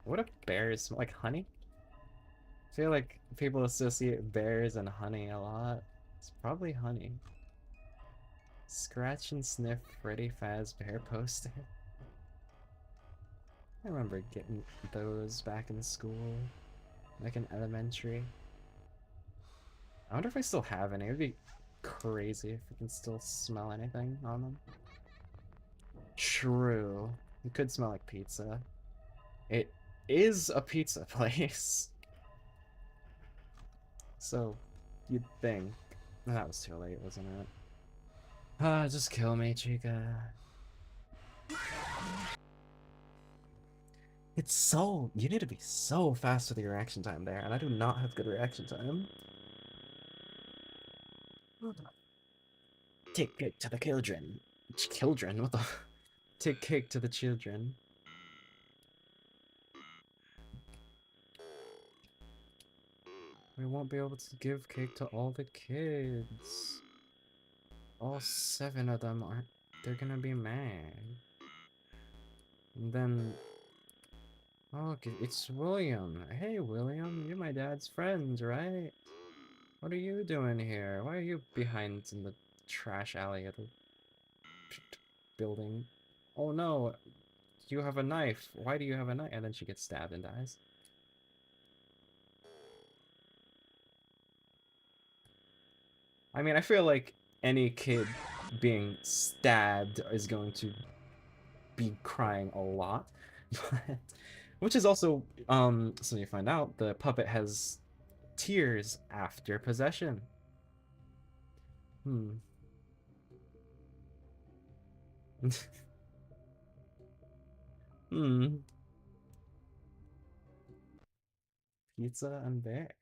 What if bears smell like honey? I feel like people associate bears and honey a lot. It's probably honey. Scratch and sniff Freddy Fazbear poster. I remember getting those back in school, like in elementary. I wonder if I still have any. It would be crazy if you can still smell anything on them. True. It could smell like pizza. It is a pizza place. So, you'd think. That was too late, wasn't it? Ah, just kill me, Chica. It's so... You need to be so fast with your reaction time there, and I do not have good reaction time. Take cake to the children. Children? What the... Take cake to the children. We won't be able to give cake to all the kids. All 7 of them aren't... They're gonna be mad. And then... Oh, okay, it's William. Hey, William, you're my dad's friend, right? What are you doing here? Why are you behind in the trash alley of the building? Oh no, you have a knife. Why do you have a knife? And then she gets stabbed and dies. I mean, I feel like any kid being stabbed is going to be crying a lot, but which is also so you find out the puppet has tears after possession. Hmm. Hmm. Pizza and bear.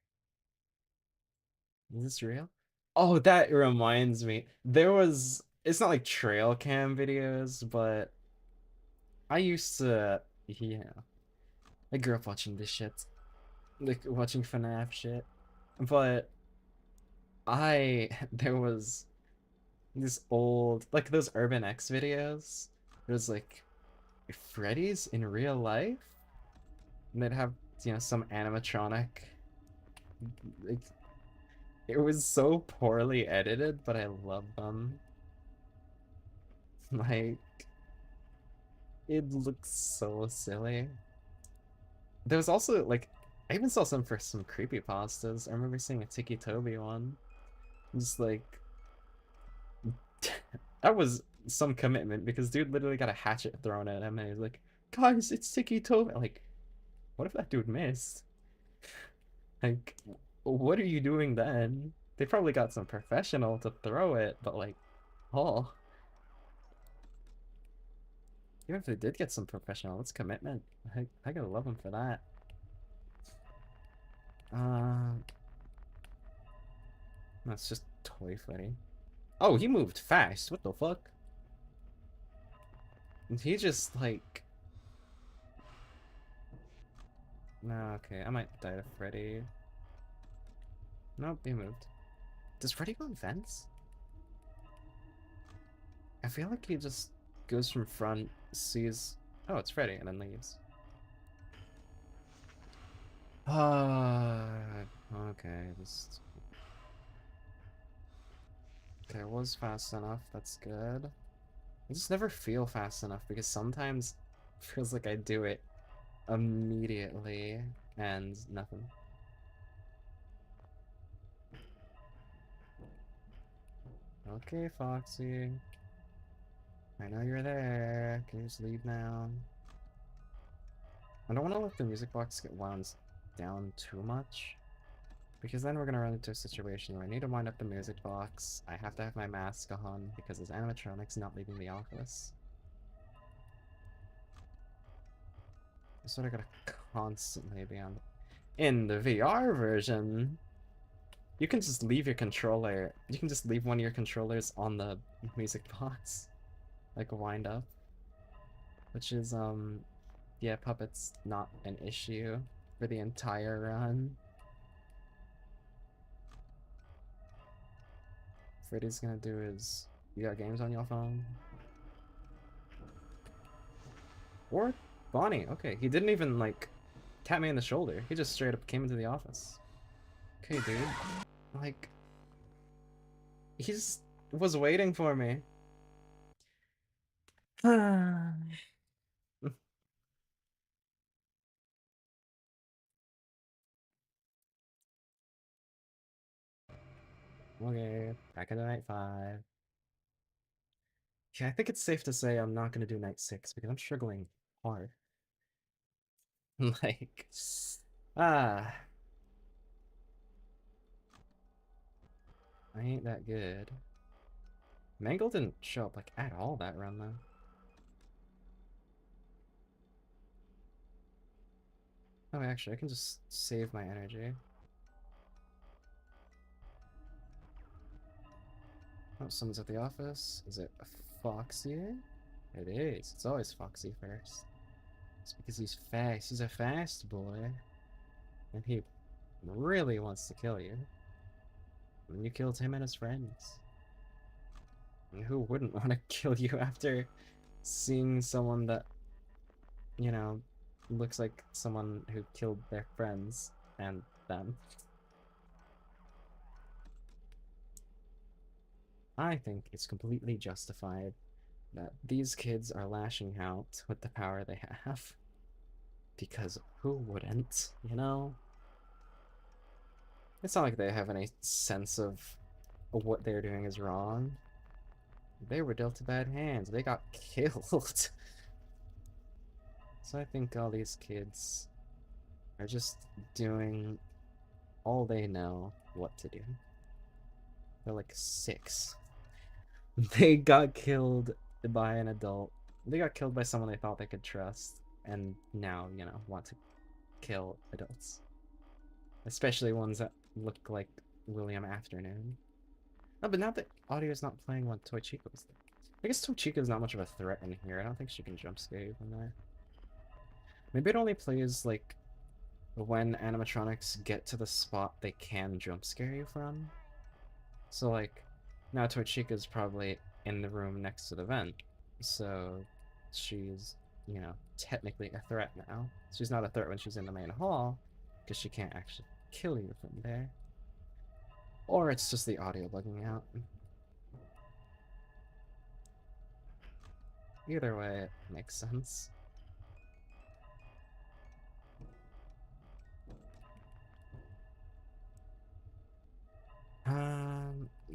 Is this real? Oh, that reminds me. There was, it's not like trail cam videos, but I used to, yeah, I grew up watching this shit, like watching FNAF shit. But there was this old, like those Urban X videos. It was like Freddy's in real life, and they'd have, some animatronic. Like, it was so poorly edited, but I love them. Like, it looks so silly. There was also, like, I even saw some for some creepypastas. I remember seeing a Tiki Toby one. Just like, that was some commitment because dude literally got a hatchet thrown at him and he's like, guys, it's Tiki Toby. Like, what if that dude missed? Like, what are you doing then? They probably got some professional to throw it, but like, oh. Even if they did get some professional, it's commitment. I gotta love them for that. That's just Toy Freddy. Oh, he moved fast. What the fuck? He just like... No, okay. I might die to Freddy. Nope, he moved. Does Freddy go in vents? I feel like he just goes from front, sees... Oh, it's Freddy, and then leaves. Okay, just... Okay, I was fast enough. That's good. I just never feel fast enough because sometimes it feels like I do it immediately and nothing. Okay, Foxy. I know you're there. Can you just leave now? I don't want to let the music box get wound down too much, because then we're going to run into a situation where I need to wind up the music box. I have to have my mask on because there's animatronics not leaving the office. I sort of gotta constantly be on. In the VR version, you can just leave your controller. You can just leave one of your controllers on the music box, like wind up, which is yeah, Puppet's not an issue for the entire run. Freddy's gonna do is, you got games on your phone? Or Bonnie, okay. He didn't even like tap me in the shoulder. He just straight up came into the office. Okay, dude. Like, He's was waiting for me. Okay, back into night 5. Yeah, I think it's safe to say I'm not gonna do night 6 because I'm struggling hard. Like, ah, I ain't that good. Mangle didn't show up like at all that run though. Oh, actually, I can just save my energy. Oh, someone's at the office. Is it Foxy? It is. It's always Foxy first. It's because he's fast. He's a fast boy. And he really wants to kill you. And you killed him and his friends. And who wouldn't want to kill you after seeing someone that, you know, looks like someone who killed their friends and them? I think it's completely justified that these kids are lashing out with the power they have. Because who wouldn't, you know? It's not like they have any sense of what they're doing is wrong. They were dealt a bad hand. They got killed. So I think all these kids are just doing all they know what to do. They're like 6. They got killed by an adult. They got killed by someone they thought they could trust, and now, you know, want to kill adults. Especially ones that look like William Afternoon. Oh, but now that audio's not playing when Toy Chico's there. I guess Toy Chico's not much of a threat in here. I don't think she can jump scare you from there. Maybe it only plays, like, when animatronics get to the spot they can jump scare you from. So, like, now Toy Chica's probably in the room next to the vent. So, she's, you know, technically a threat now. She's not a threat when she's in the main hall, because she can't actually kill you from there. Or it's just the audio bugging out. Either way, it makes sense.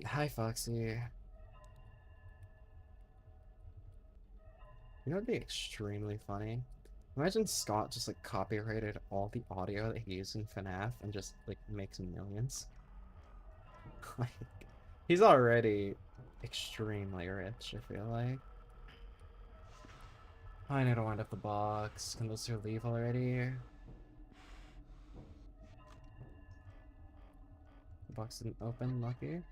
Hi Foxy. You know what'd be extremely funny? Imagine Scott just like copyrighted all the audio that he used in FNAF and just like makes millions. Like, he's already extremely rich, I feel like. I need to wind up the box. Can those two leave already? The box didn't open, lucky.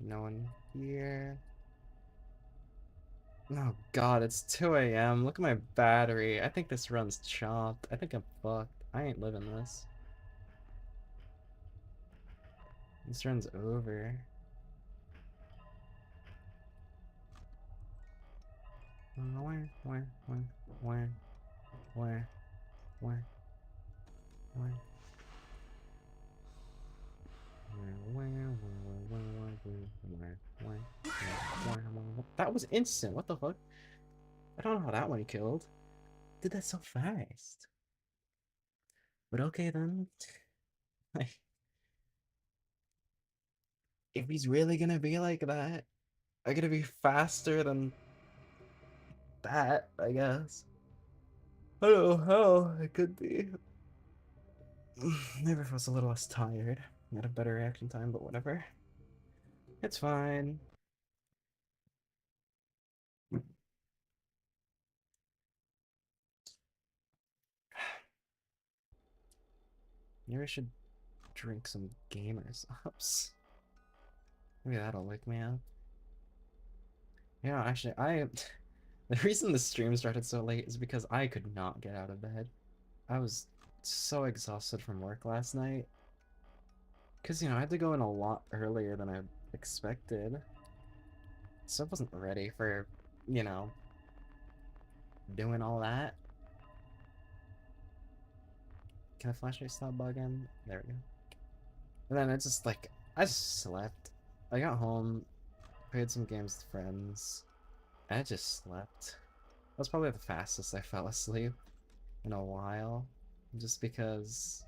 No one here. Oh god, it's 2 a.m. Look at my battery. I think this run's chopped. I think I'm fucked. I ain't living this. This run's over. Where, where, where, where, where, where, where, that was instant. What the fuck? I don't know how that one killed. Did that so fast. But okay then. Like, if he's really gonna be like that, I'm gonna be faster than that, I guess. I don't know how it could be. Maybe if I was a little less tired. Had a better reaction time, but whatever. It's fine. Maybe I should drink some gamers ups. Maybe that'll wake me up. Yeah, actually, the reason the stream started so late is because I could not get out of bed. I was so exhausted from work last night. Because, you know, I had to go in a lot earlier than I expected. So I wasn't ready for, you know, doing all that. Can the flashlight stop bugging? There we go. And then I just slept. I got home, played some games with friends, and I just slept. That was probably the fastest I fell asleep in a while. Just because,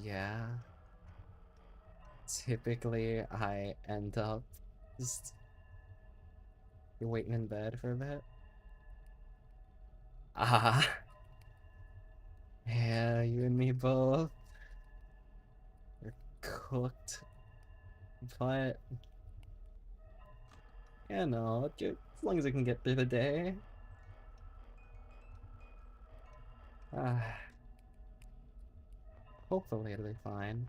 yeah, typically I end up just waiting in bed for a bit. Ah, yeah, you and me both. We're cooked. But, yeah, no, as long as I can get through the day. Ah, hopefully it'll be fine.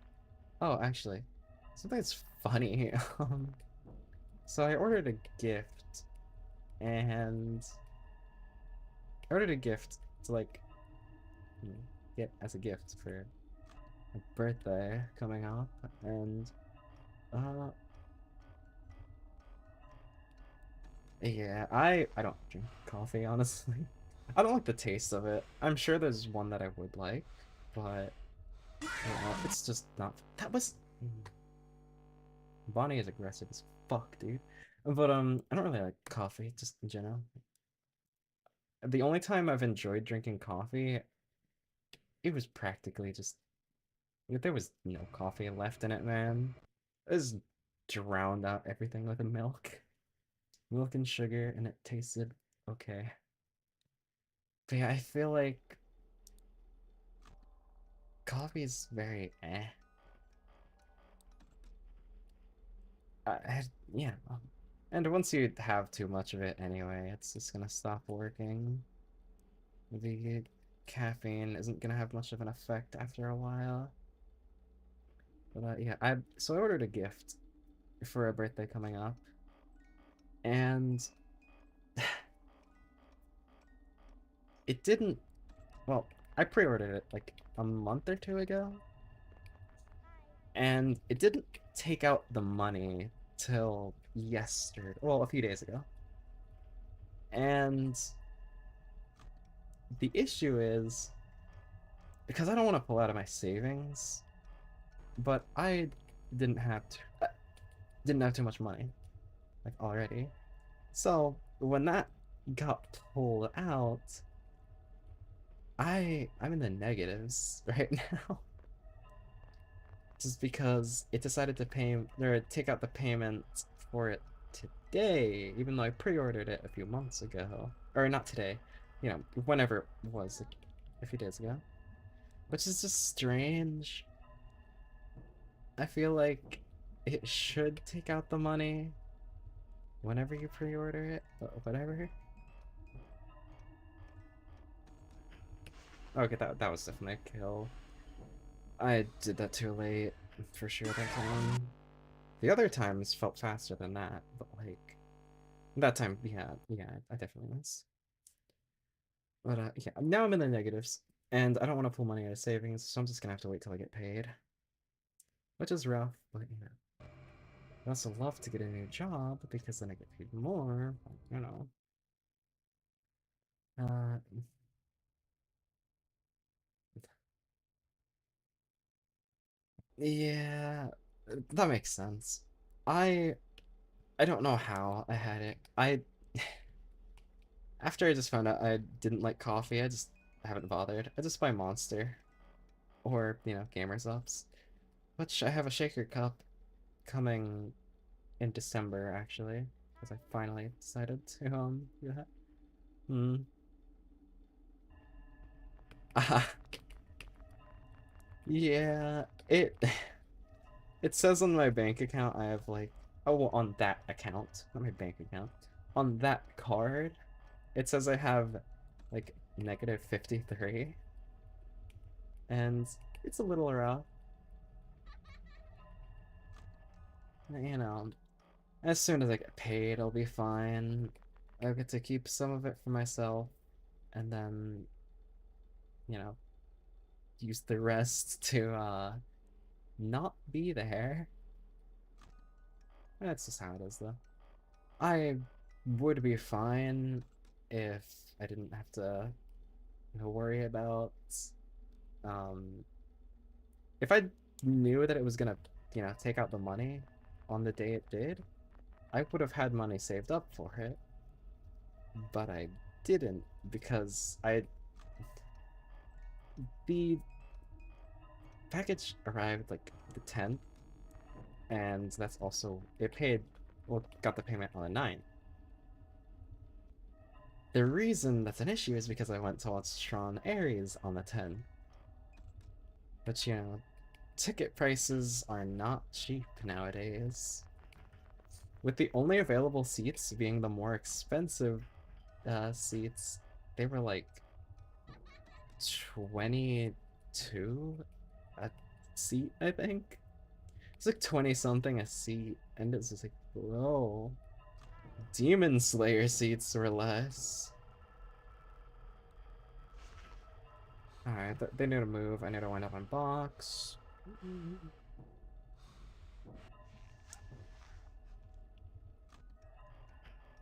Oh, actually, something that's funny. So I ordered a gift, and I ordered a gift to like get as a gift for a birthday coming up, and uh, yeah, I don't drink coffee honestly. I don't like the taste of it. I'm sure there's one that I would like, but it's just not. That was Bonnie is aggressive as fuck, dude. But I don't really like coffee just in general. The only time I've enjoyed drinking coffee, it was practically just there was no coffee left in it, man. It just drowned out everything with the milk and sugar, and it tasted okay. But yeah, I feel like coffee is very eh. Yeah, and once you have too much of it anyway, it's just gonna stop working. The caffeine isn't gonna have much of an effect after a while. But yeah, I ordered a gift for a birthday coming up, and it didn't. Well, I pre-ordered it like a month or two ago, and it didn't take out the money till yesterday. Well, a few days ago. And the issue is because I don't want to pull out of my savings, but I didn't have to, didn't have too much money like already. So when that got pulled out, I'm in the negatives right now. Just because it decided to pay or take out the payment for it today, even though I pre-ordered it a few months ago. Or not today, whenever it was, like a few days ago. Which is just strange. I feel like it should take out the money whenever you pre-order it, but whatever. Okay, that was definitely a kill. I did that too late, for sure that time. The other times felt faster than that, but like that time, yeah, I definitely was. But yeah, now I'm in the negatives, and I don't want to pull money out of savings, so I'm just gonna have to wait till I get paid, which is rough. But I also love to get a new job because then I get paid more. But, uh, yeah, that makes sense. I I don't know how I had it. I After I just found out I didn't like coffee, I haven't bothered. I just buy Monster or Gamer's Ups, which I have a shaker cup coming in December actually, because I finally decided to do that. Hmm. Yeah. It says on my bank account I have like, oh, well, on that account, not my bank account, on that card, it says I have like negative 53, and it's a little rough. You know, as soon as I get paid, I'll be fine. I'll get to keep some of it for myself, and then, you know, use the rest to not be there. That's just how it is, though. I would be fine if I didn't have to worry about Um, if I knew that it was gonna, take out the money on the day it did, I would have had money saved up for it, but I didn't because the package arrived like the 10th, and that's also got the payment on the 9th. The reason that's an issue is because I went to watch Tron Ares on the 10th, but ticket prices are not cheap nowadays. With the only available seats being the more expensive seats, they were like 22 a seat, I think. It's like 20 something a seat, and it's just like, bro. Demon Slayer seats were less. Alright, they need to move. I need to wind up on box.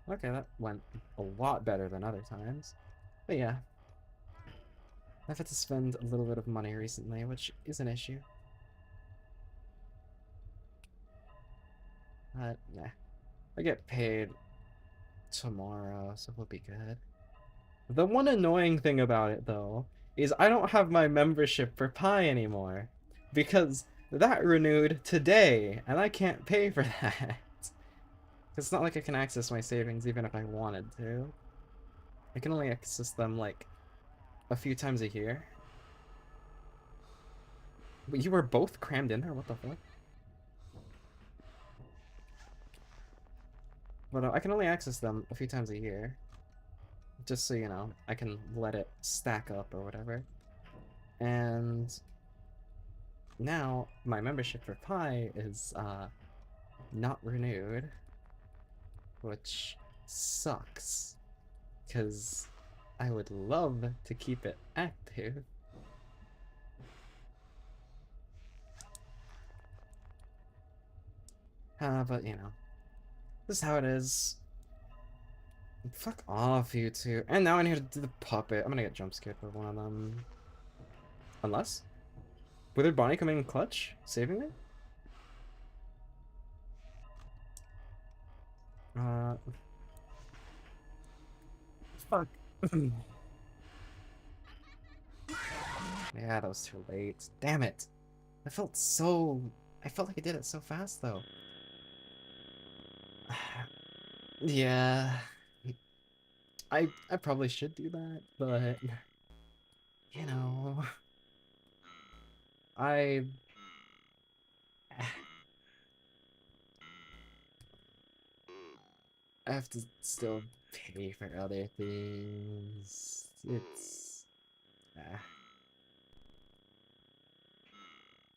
Okay, that went a lot better than other times. But yeah, I've had to spend a little bit of money recently, which is an issue. But nah, I get paid tomorrow, so we'll be good. The one annoying thing about it, though, is I don't have my membership for Pi anymore. Because that renewed today, and I can't pay for that. It's not like I can access my savings even if I wanted to. I can only access them, like, a few times a year. But you were both crammed in there? What the fuck? But I can only access them a few times a year. Just so you know, I can let it stack up or whatever. And now my membership for Pi is not renewed, which sucks because I would love to keep it active. But this is how it is. Fuck off, you two. And now I need to do the puppet. I'm gonna get jump scared for one of them. Unless? Withered Bonnie coming in clutch? Saving me? Fuck. Yeah, that was too late. Damn it. I felt like I did it so fast, though. Yeah. I probably should do that, but you know, I I have to still pay for other things. Ah,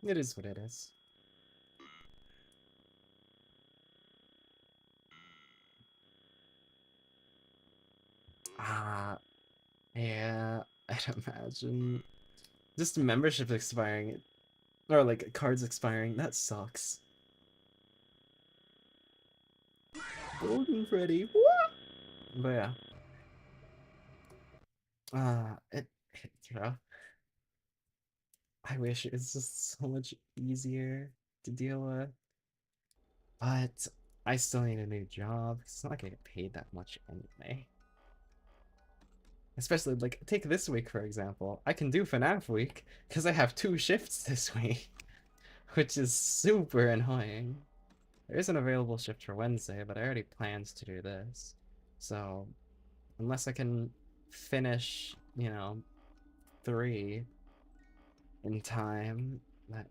it is what it is. Ah, yeah, I'd imagine. Just membership expiring, or like cards expiring, that sucks. Golden Freddy, what? But yeah, it's rough. I wish it was just so much easier to deal with, but I still need a new job. It's not like I get paid that much anyway. Especially, like, take this week, for example. I can do FNAF week because I have 2 shifts this week, which is super annoying. There is an available shift for Wednesday, but I already planned to do this. So, unless I can finish, 3 in time, that,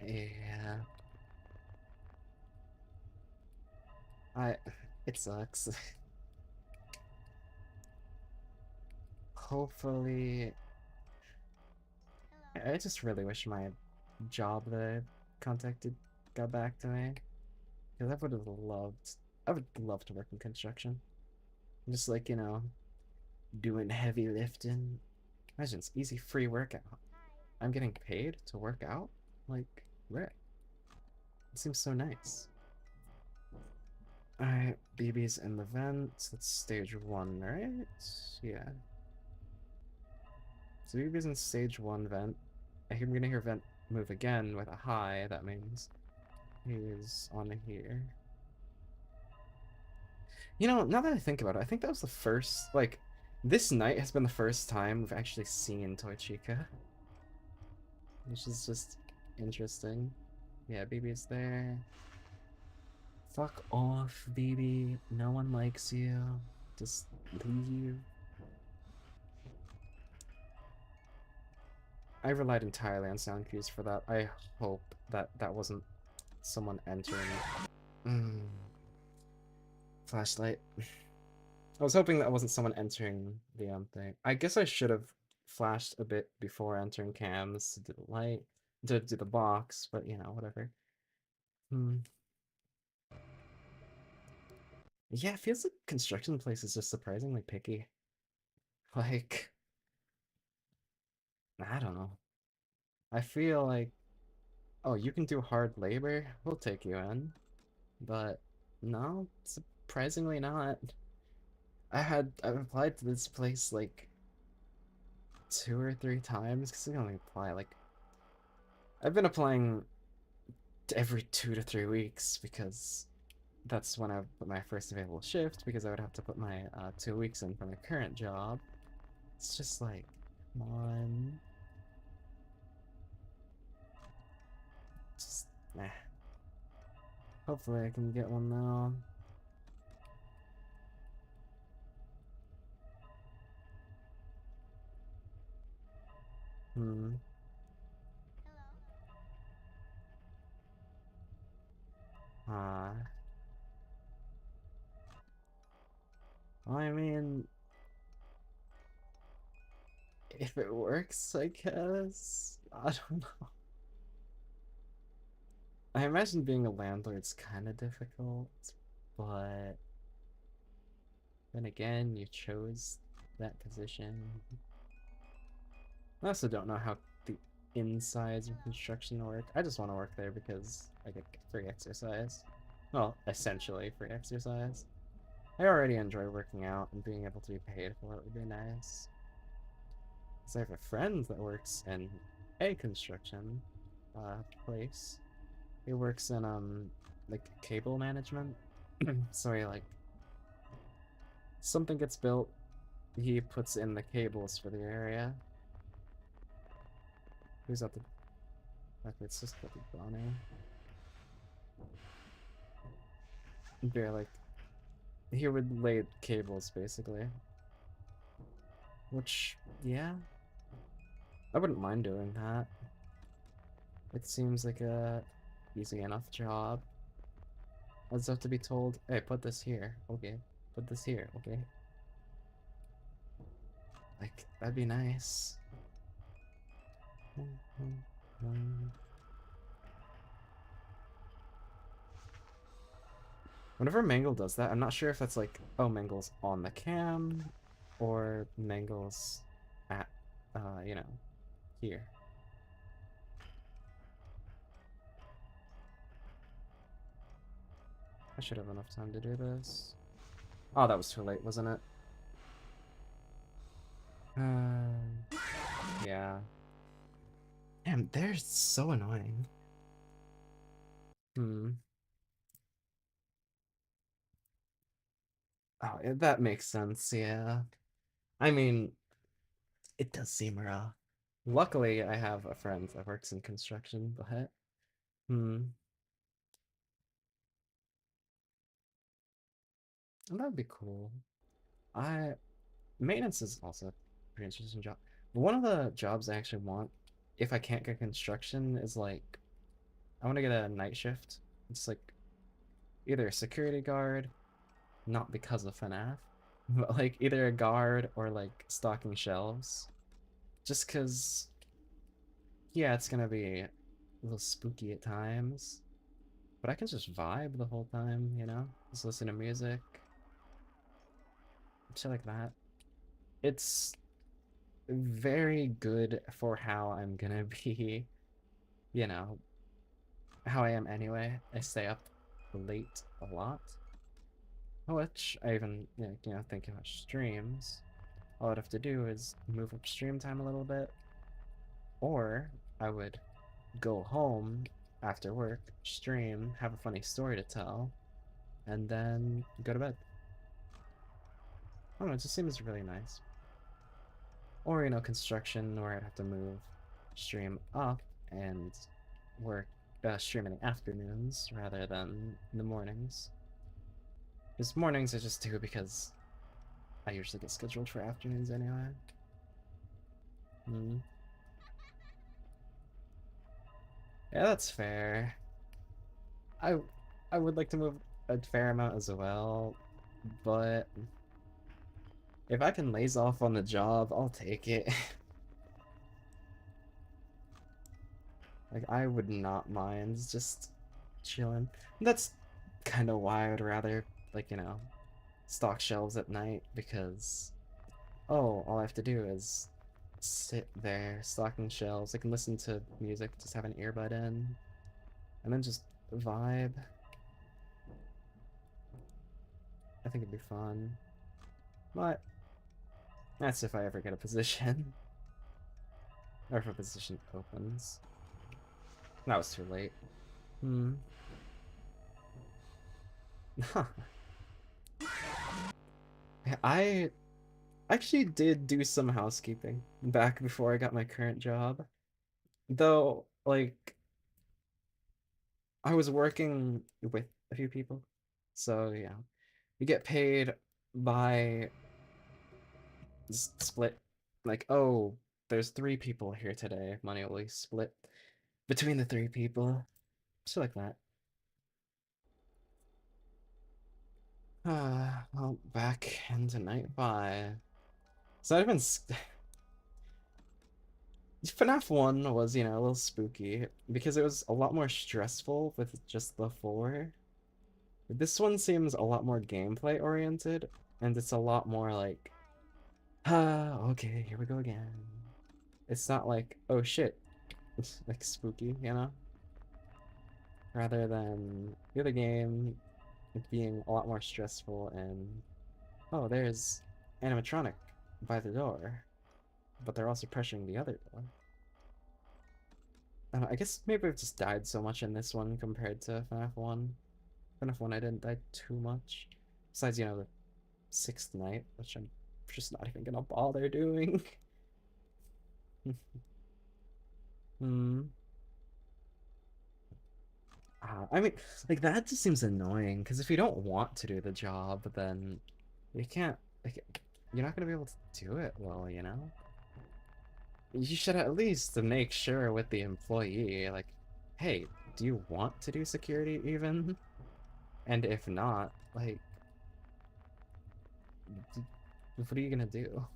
yeah. I, it sucks. Hopefully, I just really wish my job that I contacted got back to me. Because I would love to work in construction. Just like, doing heavy lifting. Imagine it's easy free workout. I'm getting paid to work out? Like, where? It seems so nice. Alright, BB's in the vent. That's stage 1, right? Yeah. So BB's in stage 1 vent. I'm gonna hear vent move again with a high. That means he's on here. You know, now that I think about it, I think that was the first, like, this night has been the first time we've actually seen Toy Chica, which is just interesting. Yeah, BB's there. Fuck off, BB. No one likes you. Just leave. I relied entirely on sound cues for that. I hope that that wasn't someone entering. Flashlight. I was hoping that wasn't someone entering the thing. I guess I should have flashed a bit before entering cams to do the light, to do the box, but you know, whatever. Hmm. Yeah, it feels like construction place is just surprisingly picky. Like, I don't know. I feel like, oh, you can do hard labor? We'll take you in. But no, surprisingly not. I've applied to this place like 2 or 3 times because I only apply like I've been applying every 2 to 3 weeks because that's when I put my first available shift because I would have to put my 2 weeks in for my current job. It's just like, come on. Just, eh. Hopefully I can get one now. Hmm. Ah. I mean, if it works, I guess. I don't know. I imagine being a landlord's kind of difficult, but then again, you chose that position. I also don't know how the insides of construction work. I just want to work there because I get free exercise. Well, essentially free exercise. I already enjoy working out, and being able to be paid for it would be nice. Because I have a friend that works in a construction place. He works in like cable management. So he like something gets built, he puts in the cables for the area. Who's at the back? It's just Freddy Bonnie. They're like he would lay cables basically. Which yeah, I wouldn't mind doing that. It seems like a easy enough job. I just have to be told, hey, put this here. Okay. Put this here, okay? Like, that'd be nice. Whenever Mangle does that, I'm not sure if that's like, oh, Mangle's on the cam, or Mangle's at, you know, here. I should have enough time to do this. Oh, that was too late, wasn't it? Yeah. Damn, they're so annoying. Hmm. Oh, that makes sense, yeah. I mean, it does seem rough. Luckily, I have a friend that works in construction, but that'd be cool. I Maintenance is also a pretty interesting job. One of the jobs I actually want, if I can't get construction, is like I want to get a night shift. It's like either a security guard, not because of FNAF, but like either a guard or like stocking shelves. Just because, yeah, it's gonna be a little spooky at times. But I can just vibe the whole time, you know? Just listen to music, shit like that. It's very good for how I'm gonna be, you know, how I am anyway. I stay up late a lot. Which I even, think about streams. All I'd have to do is move up stream time a little bit, or I would go home after work, stream, have a funny story to tell, and then go to bed. I don't know, it just seems really nice. Or, construction where I'd have to move stream up and work, stream in the afternoons rather than in the mornings. Because mornings I just do because I usually get scheduled for afternoons anyway. Hmm. Yeah, that's fair. I I would like to move a fair amount as well, but if I can laze off on the job, I'll take it. Like, I would not mind just chilling. That's kind of why I'd rather, like, stock shelves at night, because, oh, all I have to do is sit there stocking shelves. I can listen to music, just have an earbud in, and then just vibe. I think it'd be fun. But that's if I ever get a position. Or if a position opens. That was too late. Hmm. I actually did do some housekeeping back before I got my current job. Though, like, I was working with a few people. So, yeah. You get paid by split. Like, oh, there's 3 people here today. Money will be split between the 3 people. So like that. Well, back into night 5. So I've been FNAF 1 was, a little spooky because it was a lot more stressful with just the 4. This one seems a lot more gameplay oriented, and it's a lot more like, okay, here we go again. It's not like, oh shit, it's like spooky, Rather than the other game it being a lot more stressful and, oh, there's animatronic by the door, but they're also pressuring the other door. I don't know, I guess maybe I've just died so much in this one compared to FNAF 1. FNAF 1 I didn't die too much. Besides, the 6th night, which I'm just not even gonna bother doing. Hmm. I mean, like, that just seems annoying, because if you don't want to do the job, then you can't, like, you're not gonna be able to do it well, You should at least make sure with the employee, like, hey, do you want to do security even? And if not, like, what are you gonna do?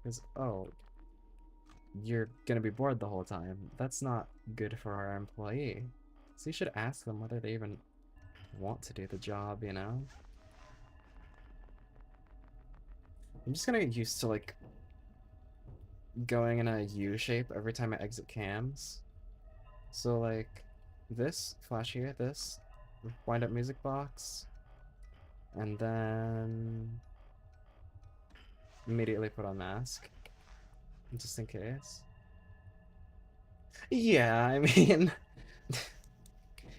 Because, oh, you're gonna be bored the whole time. That's not good for our employee. So you should ask them whether they even want to do the job. I'm just gonna get used to, like, going in a U shape every time I exit cams. So, like, this, flash here, this, wind up music box, and then immediately put on mask, just in case. Yeah, I mean,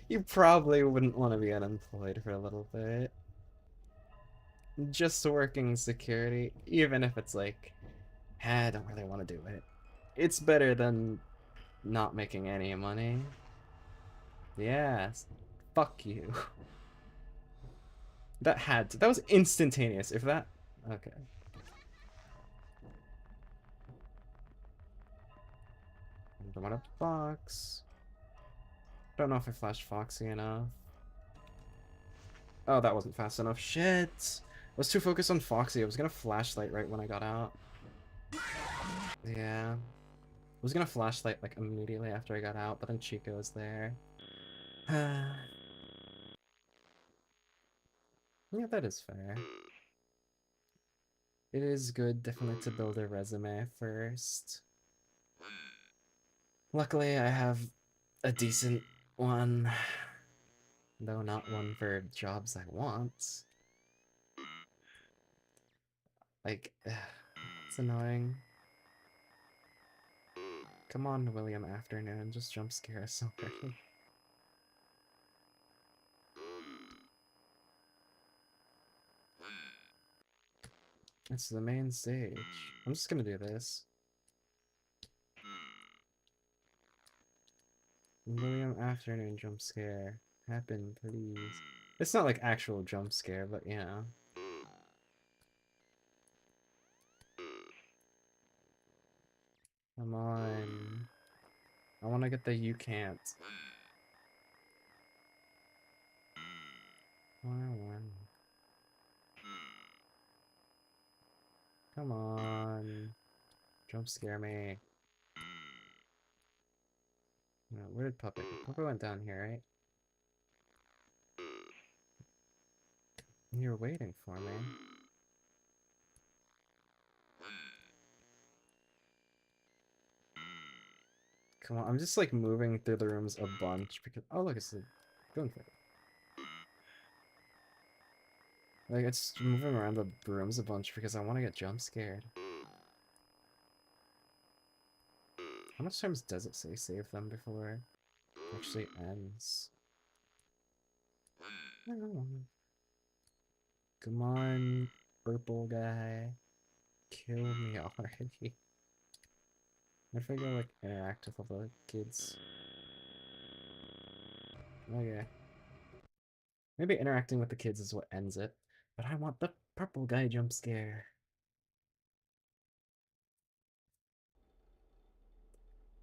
you probably wouldn't want to be unemployed for a little bit. Just working security, even if it's like, I don't really want to do it. It's better than not making any money. Yes. Fuck you. That was instantaneous. If that, okay. Don't want a box. Don't know if I flashed Foxy enough. Oh, that wasn't fast enough. Shit. I was too focused on Foxy. I was gonna flashlight right when I got out. Yeah. I was gonna flashlight like immediately after I got out, but then Chico was there. Yeah, that is fair. It is good, definitely, to build a resume first. Luckily, I have a decent one, though not one for jobs I want. Like, it's annoying. Come on, William Afternoon, just jump scare us already. It's the main stage. I'm just gonna do this. William Afternoon jump scare. Happen, please. It's not like actual jump scare, but you know. Come on. I wanna get the you can't. Come on. Jump scare me. No, where did Puppet go? Puppet went down here, right? You're waiting for me. Come on, I'm just like moving through the rooms a bunch because oh look, it's going for it. Like it's moving around the rooms a bunch because I want to get jump scared. How much times does it say save them before it actually ends? Come on, purple guy. Kill me already. What if I go like interact with all the kids? Okay. Maybe interacting with the kids is what ends it. But I want the purple guy jump scare.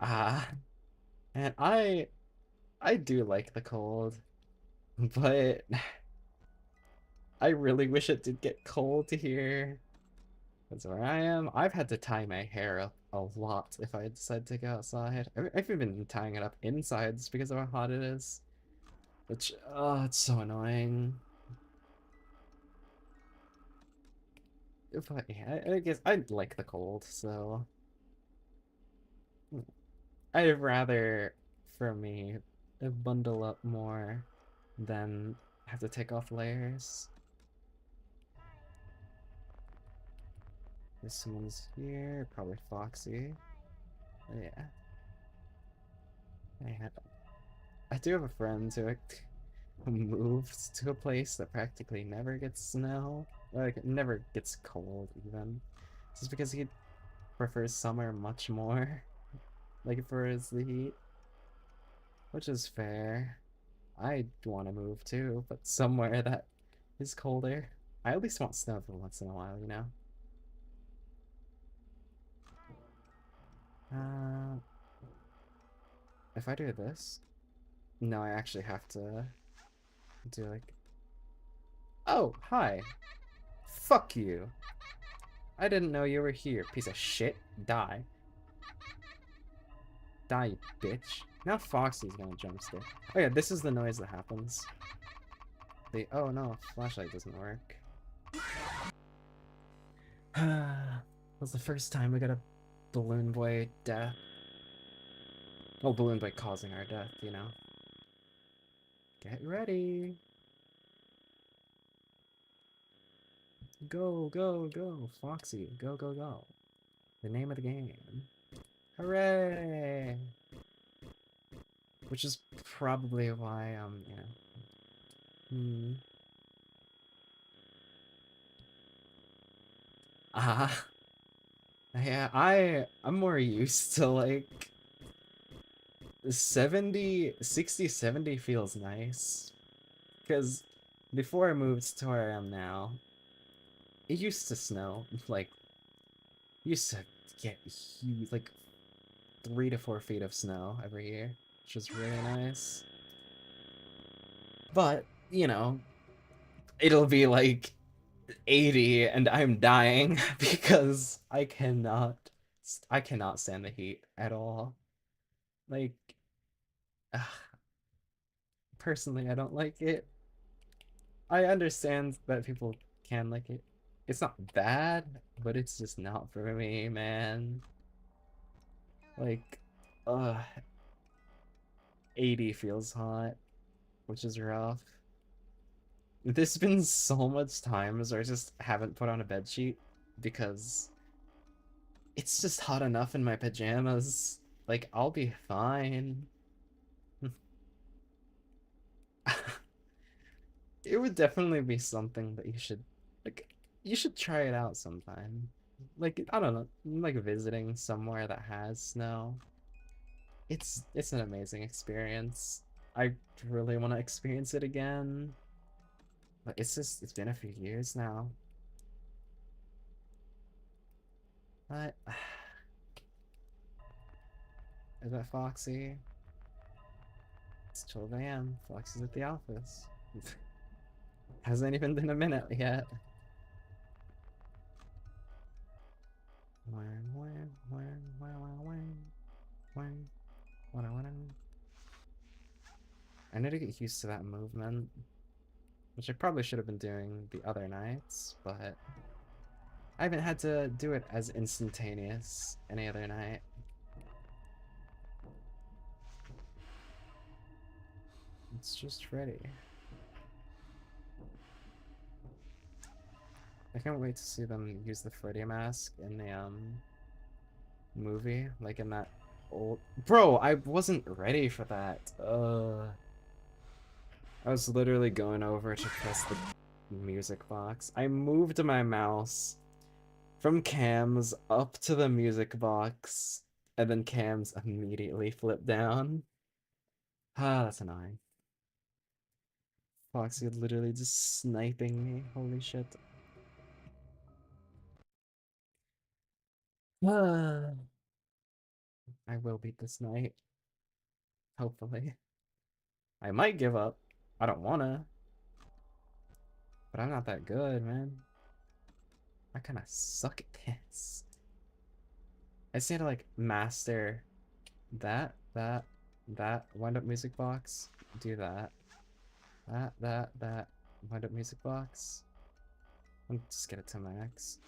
Ah. And I do like the cold. But I really wish it did get cold here. That's where I am. I've had to tie my hair up a lot if I decide to go outside. I've even been tying it up inside just because of how hot it is. Which, oh, it's so annoying. But yeah, I guess I like the cold, so I'd rather, for me, bundle up more than have to take off layers. There's someone's here, probably Foxy. Oh, yeah. I do have a friend who moved to a place that practically never gets snow. Like, it never gets cold, even. Just because he prefers summer much more. Like, he prefers the heat. Which is fair. I want to move too, but somewhere that is colder. I at least want snow for once in a while, you know? Uh, if I do this... No, I actually have to do like... Oh, hi. Fuck you. I didn't know you were here, piece of shit. Die. Die, you bitch. Now Foxy's gonna jump scare. Oh yeah, this is the noise that happens. Oh no, flashlight doesn't work. Was the first time we got a Balloon Boy death. Well, Balloon Boy causing our death, you know. Get ready. Go, go, go, Foxy. Go, go, go. The name of the game. Hooray! Which is probably why, you know. Ah. Yeah, I'm more used to, like, 60, 70 feels nice. Because before I moved to where I am now, it used to snow. Like, used to get huge, like 3 to 4 feet of snow every year, which was really nice. But, you know, it'll be like 80 and I'm dying because I cannot stand the heat at all. Like, ugh, personally, I don't like it. I understand that people can like it. It's not bad, but it's just not for me, man. Like, uh, 80 feels hot, which is rough. There's been so much times where I just haven't put on a bed sheet because it's just hot enough in my pajamas. Like, I'll be fine. It would definitely be something that like you should try it out sometime. Like, I don't know, like visiting somewhere that has snow. It's an amazing experience. I really want to experience it again. But it's been a few years now. But is that Foxy? It's 12 a.m. Foxy's at the office. Hasn't even been a minute yet. I need to get used to that movement, which I probably should have been doing the other nights, but I haven't had to do it as instantaneous any other night. It's just Freddy. I can't wait to see them use the Freddy mask in the movie, like in that old. Bro, I wasn't ready for that. I was literally going over to press the music box. I moved my mouse from cams up to the music box, and then cams immediately flipped down. Ah, that's annoying. Foxy literally just sniping me. Holy shit. Ah, I will beat this night. Hopefully. I might give up. I don't wanna, but I'm not that good, man. I kinda suck at this. I just need to like master that wind up music box. Do that. That wind up music box. I'll just get it to max.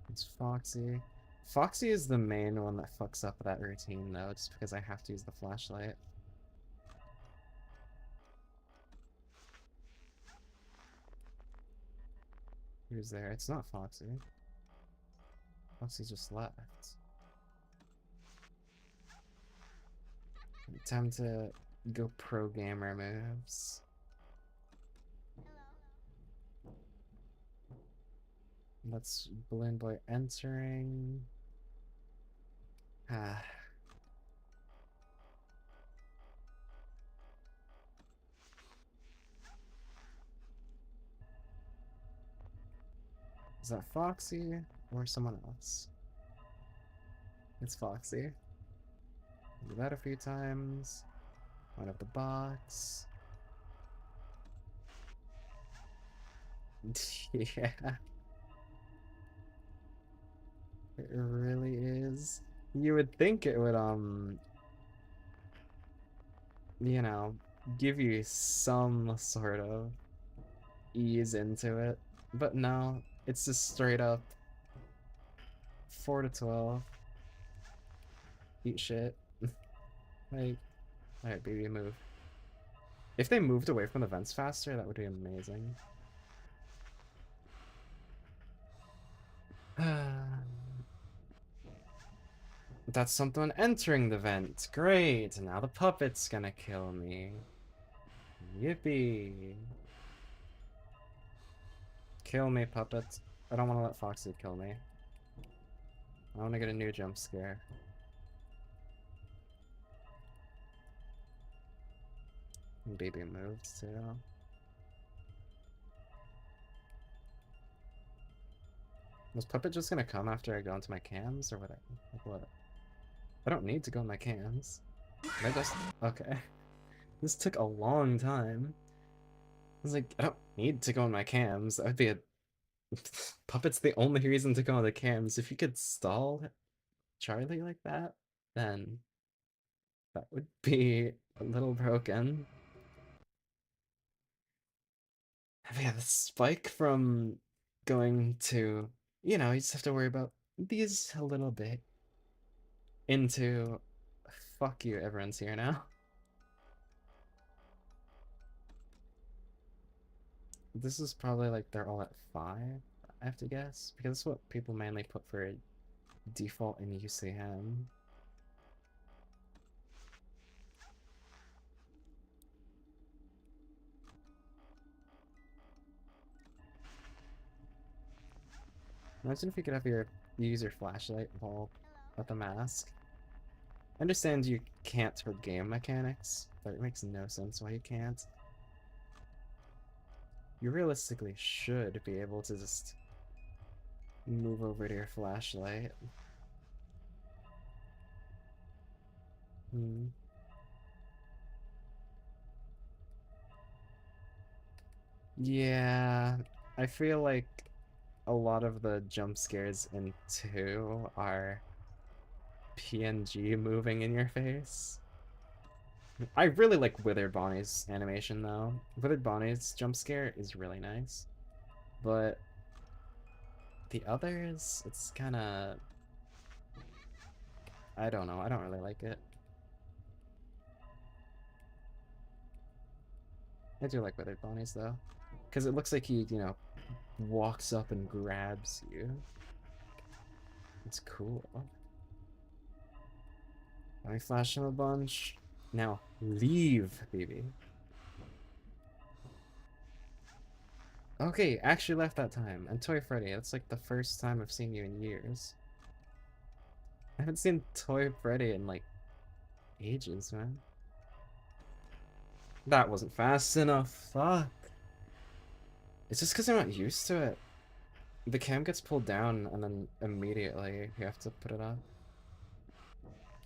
It's Foxy. Foxy is the main one that fucks up that routine though, just because I have to use the flashlight. Who's there? It's not Foxy. Foxy just left. Time to go pro gamer moves. That's Balloon Boy entering. Ah. Is that Foxy or someone else? It's Foxy. Do that a few times. Line up the box. Yeah. It really is. You would think it would, you know, give you some sort of ease into it. But no, it's just straight up 4 to 12. Eat shit. Like, alright, baby, move. If they moved away from the vents faster, that would be amazing. That's someone entering the vent. Great, now the puppet's gonna kill me. Yippee. Kill me, puppet. I don't want to let Foxy kill me. I want to get a new jump scare. Baby moved too. Was Puppet just gonna come after I go into my cams, or what? Like what? I don't need to go in my cams. I just okay. This took a long time. I was like, I don't need to go in my cams. That would be a Puppet's the only reason to go in the cams. If you could stall Charlie like that, then that would be a little broken. But yeah, the spike from going to, you just have to worry about these a little bit. Into, fuck you, everyone's here now. This is probably like they're all at 5, I have to guess, because that's what people mainly put for default in UCM. Imagine if you could have you use your flashlight while at the mask. I understand you can't for game mechanics, but it makes no sense why you can't. You realistically should be able to just move over to your flashlight. Hmm. Yeah, I feel like a lot of the jump scares in 2 are PNG moving in your face. I really like Withered Bonnie's animation though. Withered Bonnie's jump scare is really nice. But the others, it's kind of... I don't know. I don't really like it. I do like Withered Bonnie's though. Because it looks like he, walks up and grabs you. It's cool. Let me flash him a bunch. Now, leave, baby. Okay, actually left that time. And Toy Freddy, that's like the first time I've seen you in years. I haven't seen Toy Freddy in like ages, man. That wasn't fast enough. Fuck. It's just because I'm not used to it. The cam gets pulled down and then immediately you have to put it up.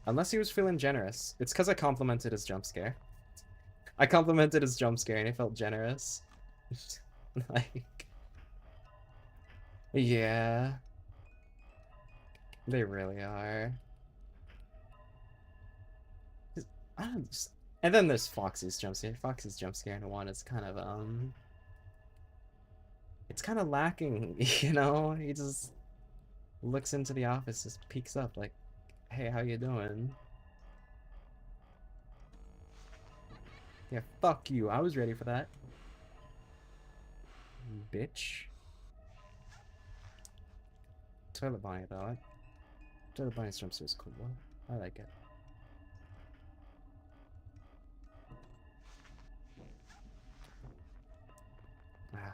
Unless he was feeling generous. It's because I complimented his jump scare. I complimented his jump scare and he felt generous. Like, yeah. They really are. I don't just... And then there's Foxy's jump scare. Foxy's jump scare in 1 is kind of, it's kind of lacking, He just looks into the office, just peeks up like, hey, how you doing? Yeah, fuck you. I was ready for that. Bitch. Toilet Bonnie, though. Toilet Bonnie's jump scare is cool, though. I like it.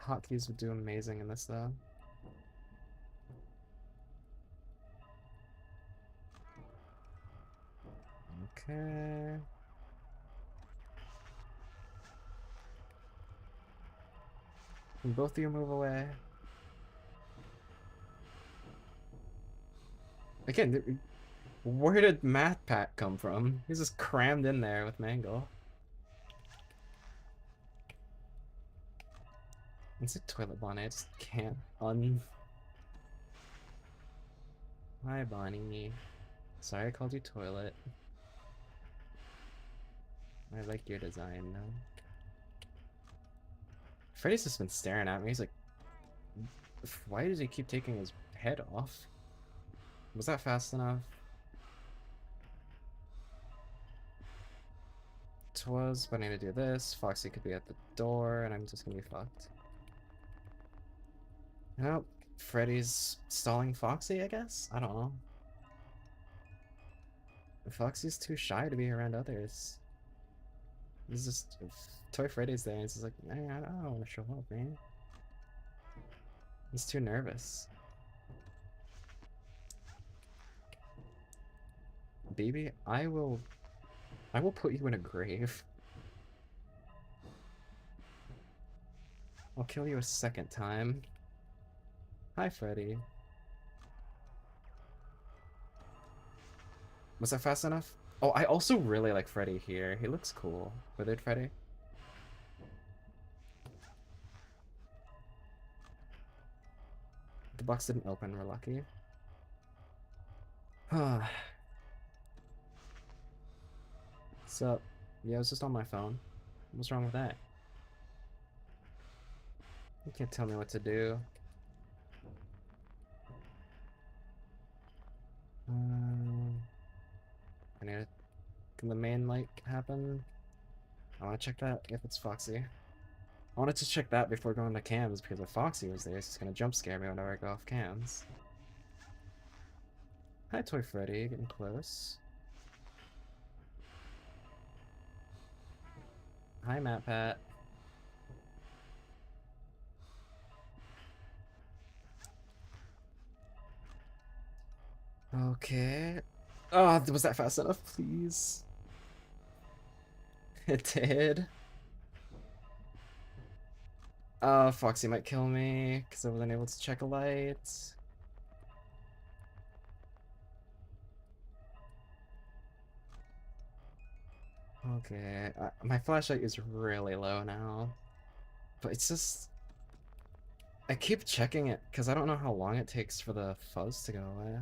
Hotkeys would do amazing in this, though. Okay. Can both of you move away? Again, where did Math Pack come from? He's just crammed in there with Mangle. It's a Toilet Bonnie. I just can't Hi, Bonnie. Sorry I called you Toilet. I like your design, though. Freddy's just been staring at me. He's like, why does he keep taking his head off? Was that fast enough? Twas, but I need to do this. Foxy could be at the door, and I'm just gonna be fucked. Nope. Freddy's stalling Foxy, I guess? I don't know. Foxy's too shy to be around others. He's just... Toy Freddy's there, and he's just like, I don't want to show up, man. He's too nervous. Baby, I will put you in a grave. I'll kill you a second time. Hi, Freddy. Was that fast enough? Oh, I also really like Freddy here. He looks cool. Withered Freddy. The box didn't open, we're lucky. So, yeah, I was just on my phone. What's wrong with that? You can't tell me what to do. I need to, can the main light happen? I want to check that if it's Foxy. I wanted to check that before going to cams because if Foxy was there, it's gonna jump scare me whenever I go off cams. Hi, Toy Freddy, getting close. Hi, Matt Pat. Okay. Oh, was that fast enough, please? It did. Foxy might kill me because I wasn't able to check a light. Okay, my flashlight is really low now, but it's just I keep checking it because I don't know how long it takes for the fuzz to go away.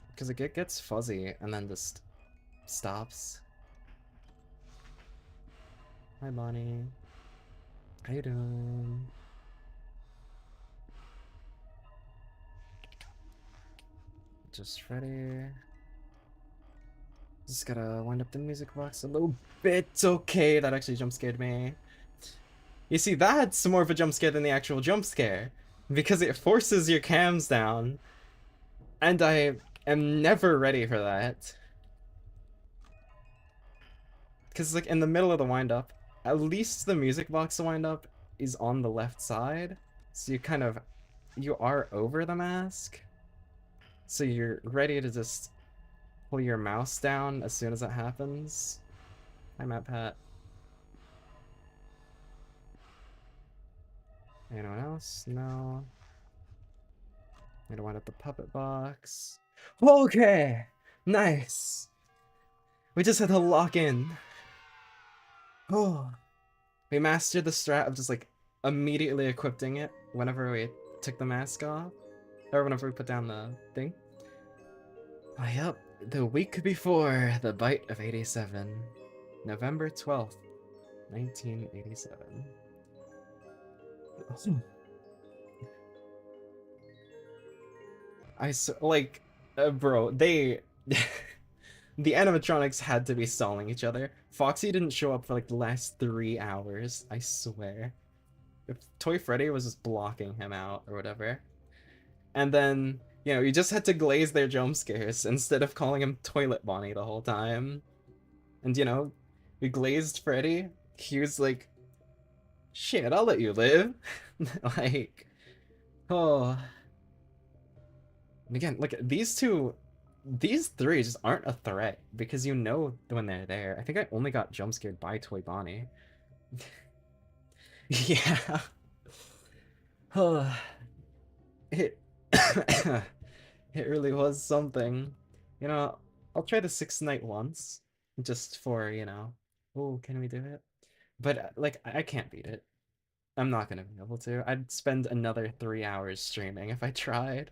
Because it gets fuzzy and then just stops. Hi, Bonnie. How you doing? Just Freddy. Just gotta wind up the music box a little bit. Okay, that actually jump scared me. You see, that's more of a jump scare than the actual jump scare. Because it forces your cams down. And I am never ready for that. Because, like, in the middle of the wind up, at least the music box wind up is on the left side. So you are over the mask. So you're ready to just pull your mouse down as soon as it happens. Hi, Matt Pat. Anyone else? No. I don't wind up the puppet box. Okay! Nice! We just had to lock in. Oh. We mastered the strat of just like immediately equipping it whenever we took the mask off. Or whenever we put down the thing. Oh, yep. The week before the bite of 87. November 12th, 1987. Bro, they... the animatronics had to be stalling each other. Foxy didn't show up for like the last 3 hours, I swear. If Toy Freddy was just blocking him out or whatever. And then, you know, you just had to glaze their jump scares instead of calling him Toilet Bonnie the whole time. And, you know, we glazed Freddy. He was like, shit, I'll let you live. Like, oh. And again, look, these three just aren't a threat because you know when they're there. I think I only got jump scared by Toy Bonnie. Yeah. It it really was something. You know, I'll try the 6th night once just for, you know. Oh, can we do it? But like I can't beat it. I'm not gonna be able to. I'd spend another 3 hours streaming if I tried.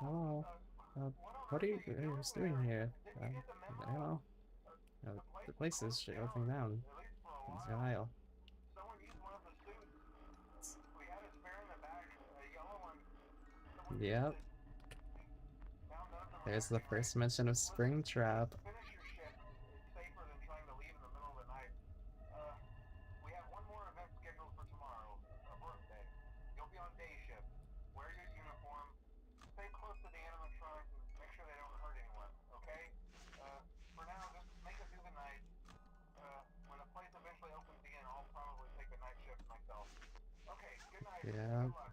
Hello. What are you doing here? Hello. The place is shutting down. It's an aisle. Someone used one of the suits. We had a spare in the back, a yellow one. Someone Yep. used it. Found none of them There's the reacting right. first mention of Springtrap. Finish your shit. It's safer than trying to leave in the middle of the night. We have one more event scheduled for tomorrow, a birthday. You'll be on day shift. Wear your uniform. Stay close to the animatronics and make sure they don't hurt anyone, okay? For now, just make it through the night. When the place eventually opens again, I'll probably take the night shift myself. Okay, good night. Yeah. Good luck.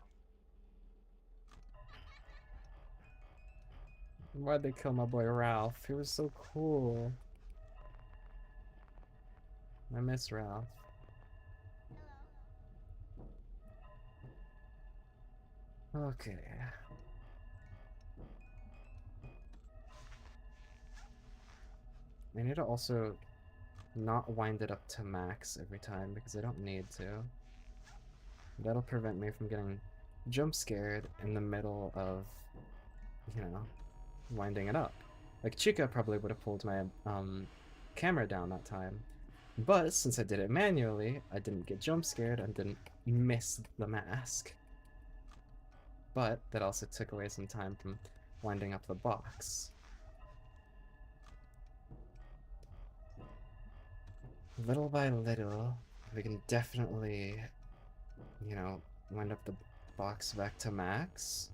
Why'd they kill my boy Ralph? He was so cool. I miss Ralph. Okay. I need to also not wind it up to max every time because I don't need to. That'll prevent me from getting jump scared in the middle of, you know, winding it up. Like Chica probably would have pulled my camera down that time. But since I did it manually, I didn't get jump scared and didn't miss the mask. But that also took away some time from winding up the box. Little by little, we can definitely, wind up the box back to max.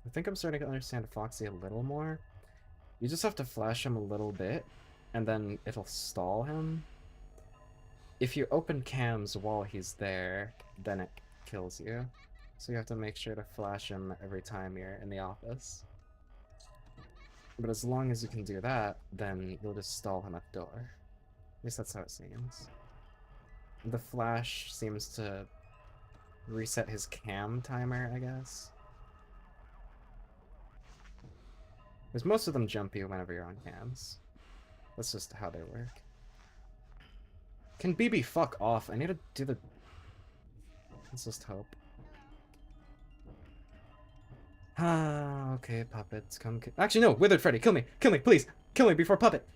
I think I'm starting to understand Foxy a little more. You just have to flash him a little bit, and then it'll stall him. If you open cams while he's there, then it kills you. So you have to make sure to flash him every time you're in the office. But as long as you can do that, then you'll just stall him at the door. At least that's how it seems. The flash seems to reset his cam timer, I guess. Because most of them jump you whenever you're on cams. That's just how they work. Can BB fuck off? I need to do the... Let's just hope. Ah, okay, puppets, come... Actually, no! Withered Freddy, kill me! Kill me, please! Kill me before puppet!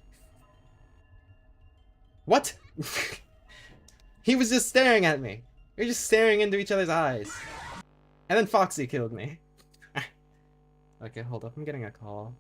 What? He was just staring at me! You're just staring into each other's eyes. And then Foxy killed me. Okay, hold up, I'm getting a call.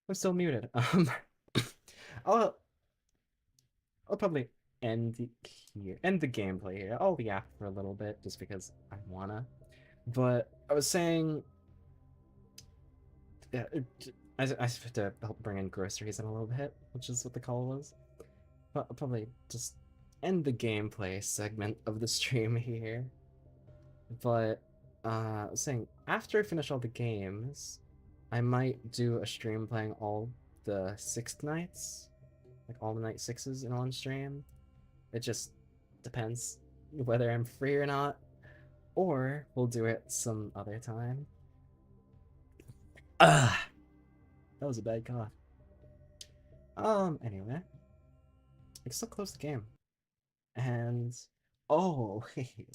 I'm still muted. I'll, I'll probably end the gameplay here. I'll yap for a little bit, just because I wanna. But I was saying... Yeah, I have to help bring in groceries in a little bit, which is what the call was. But I'll probably just end the gameplay segment of the stream here. But I was saying, after I finish all the games, I might do a stream playing all the sixth nights, like all the night sixes in one stream. It just depends whether I'm free or not, or we'll do it some other time. Ah, that was a bad cough. Anyway, I can still close the game. And oh, wait.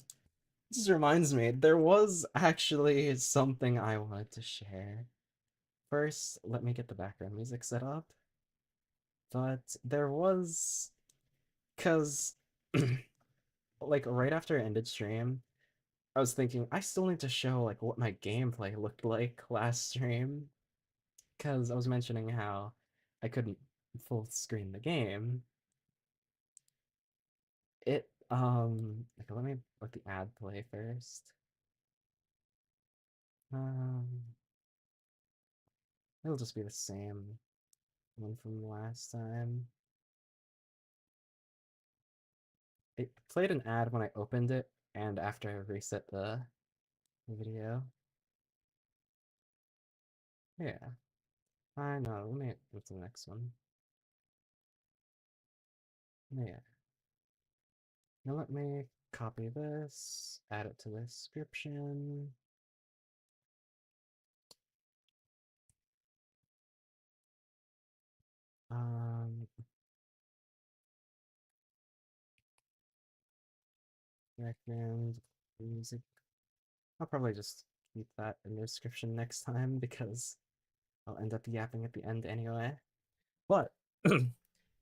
This reminds me, there was actually something I wanted to share. First, let me get the background music set up. But there was, cause like right after I ended stream, I was thinking I still need to show like what my gameplay looked like last stream, cause I was mentioning how I couldn't full screen the game. Okay, let me let the ad play first. Um, it'll just be the same one from last time. It played an ad when I opened it and after I reset the video. Yeah, I know. Let me go to the next one. Yeah. Now let me copy this, add it to the description. Um, background music. I'll probably just keep that in the description next time because I'll end up yapping at the end anyway. But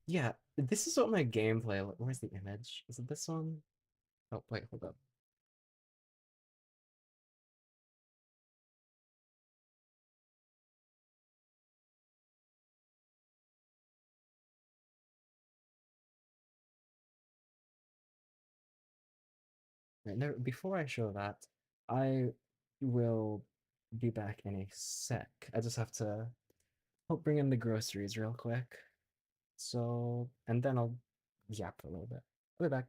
yeah, this is what my gameplay. Where's the image? Is it this one? Oh wait, hold up. Right, no, before I show that, I will be back in a sec. I just have to bring in the groceries real quick. So, and then I'll yap for a little bit. I'll be back.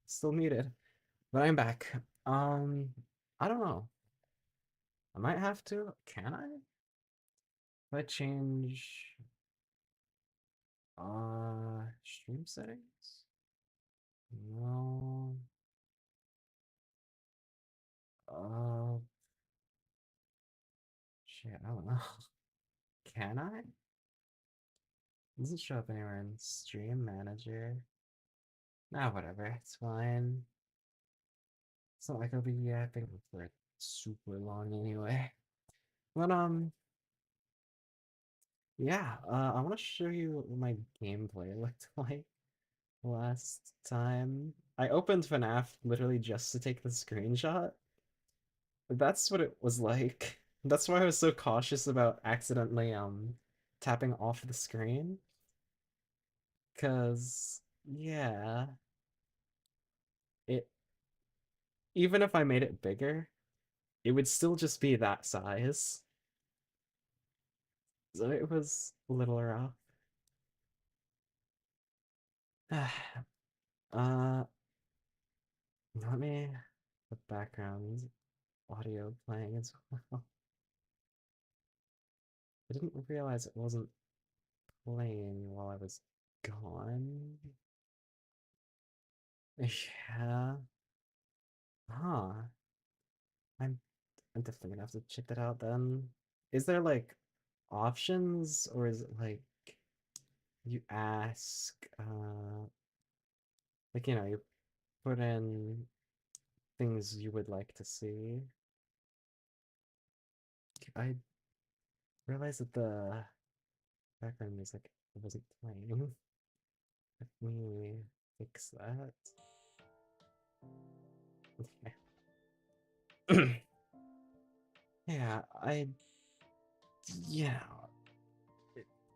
Still muted. But I'm back. Um, I don't know. I might have to. Can I? If I change stream settings? No. Uh shit, I don't know. Can I? Doesn't show up anywhere in stream manager. Nah, whatever. It's fine. It's not like I'll be yapping for it super long anyway. But yeah, I want to show you what my gameplay looked like last time. I opened FNAF literally just to take the screenshot. That's what it was like. That's why I was so cautious about accidentally tapping off the screen. 'Cause yeah, it even if I made it bigger, it would still just be that size. So it was a little rough. uh let me the background audio playing as well. I didn't realize it wasn't playing while I was gone. Yeah. Huh. I'm I'm definitely gonna have to check that out then. Is there like options or is it like you ask like you put in things you would like to see? I realized that the background music wasn't playing. Let me fix that. Yeah, yeah,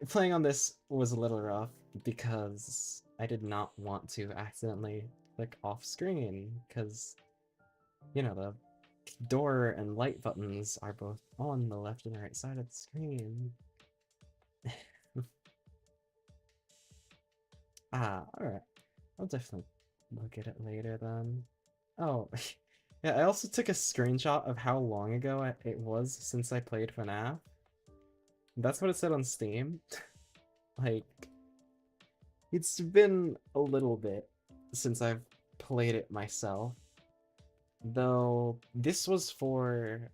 playing on this was a little rough because I did not want to accidentally click off screen because the door and light buttons are both on the left and right side of the screen. Alright. I'll definitely look at it later then. Oh, yeah, I also took a screenshot of how long ago it was since I played FNAF. That's what it said on Steam. Like, it's been a little bit since I've played it myself. Though, this was for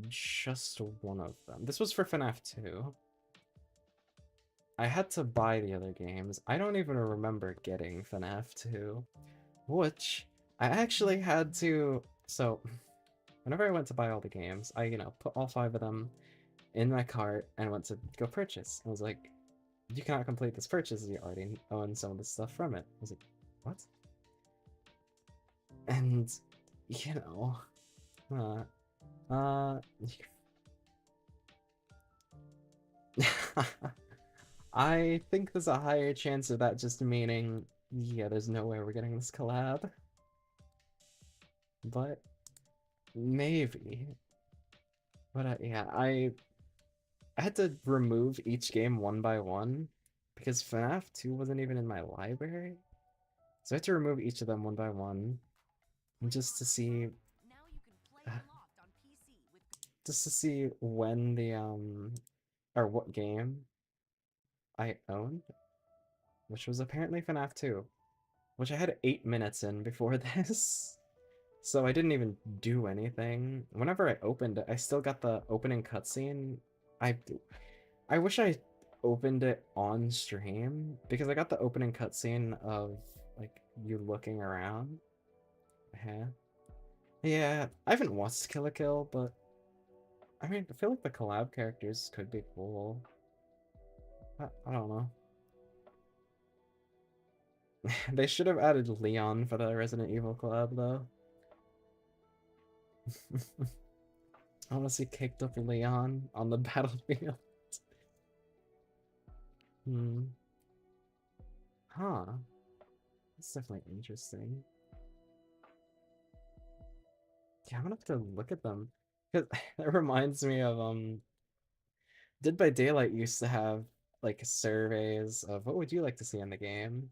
just one of them. This was for FNAF 2. I had to buy the other games. I don't even remember getting FNAF 2, which I actually had to. So, whenever I went to buy all the games, I, put all 5 of them in my cart and went to go purchase. I was like, you cannot complete this purchase, you already own some of the stuff from it. I was like, what? And, you know, I think there's a higher chance of that just meaning, yeah, there's no way we're getting this collab. But maybe. But yeah, I had to remove each game one by one because FNAF 2 wasn't even in my library. So I had to remove each of them one by one just to see when the or what game I owned, which was apparently FNAF 2, which I had 8 minutes in before this. So I didn't even do anything. Whenever I opened it, I still got the opening cutscene. I I wish I opened it on stream because I got the opening cutscene of like you looking around. Yeah. Yeah, I haven't watched Kill la Kill, but I mean, I feel like the collab characters could be cool. I don't know. They should have added Leon for the Resident Evil collab though. I want to see kicked up Leon on the battlefield. Hmm. Huh. That's definitely interesting. Yeah, I'm gonna have to look at them. Cause it reminds me of Dead by Daylight used to have like surveys of what would you like to see in the game?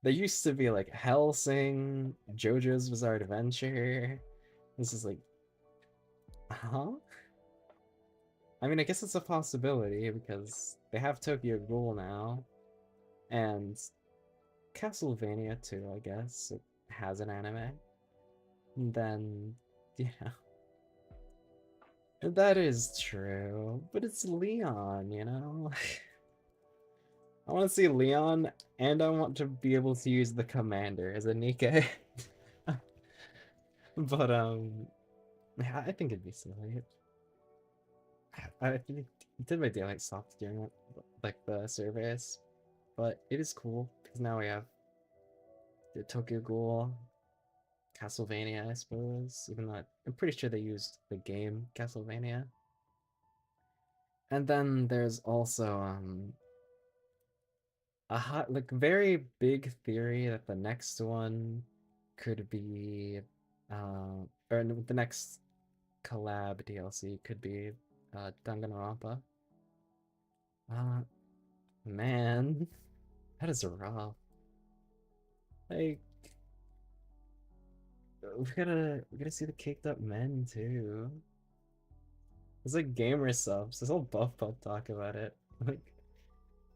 There used to be like Hellsing, JoJo's Bizarre Adventure. This is like, huh? I mean, I guess it's a possibility because they have Tokyo Ghoul now, and Castlevania too, I guess. It has an anime. And then, yeah, that is true. But it's Leon, you know? I want to see Leon, and I want to be able to use the commander as a Nikke. But, yeah, I think it'd be silly. I think did my daylight stopped during it, like the surveys, but it is cool because now we have the Tokyo Ghoul, Castlevania, I suppose. Even though I'm pretty sure they used the game Castlevania, and then there's also a hot like very big theory that the next one could be or the next collab DLC could be Danganronpa. Uh man, that is rough. Like we gotta see the caked up men too. It's like gamer subs. This whole buff pup talk about it. Like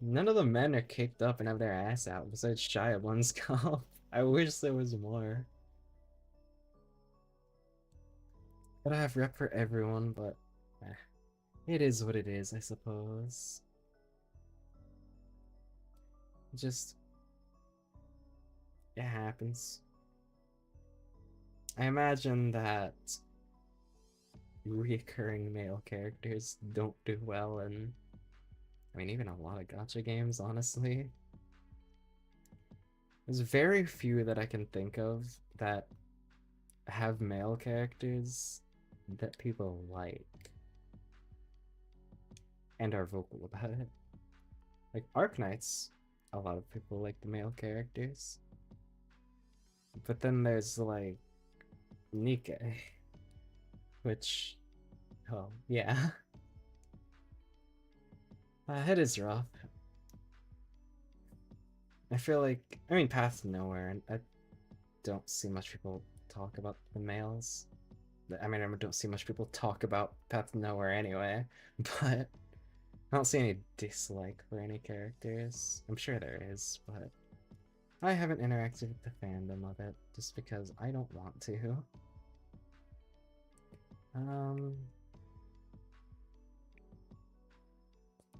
none of the men are caked up and have their ass out besides Shia Blunskull. I wish there was more. Gotta have rep for everyone, but it is what it is, I suppose. Just it happens. I imagine that recurring male characters don't do well in, I mean, even a lot of gacha games, honestly. There's very few that I can think of that have male characters that people like and are vocal about it. Like Arknights, a lot of people like the male characters. But then there's like Nikke, which, oh, yeah. It is rough. I feel like, I mean, Path to Nowhere, and I don't see much people talk about the males. I mean, I don't see much people talk about Path to Nowhere anyway, but I don't see any dislike for any characters. I'm sure there is, but I haven't interacted with the fandom of it just because I don't want to. Um,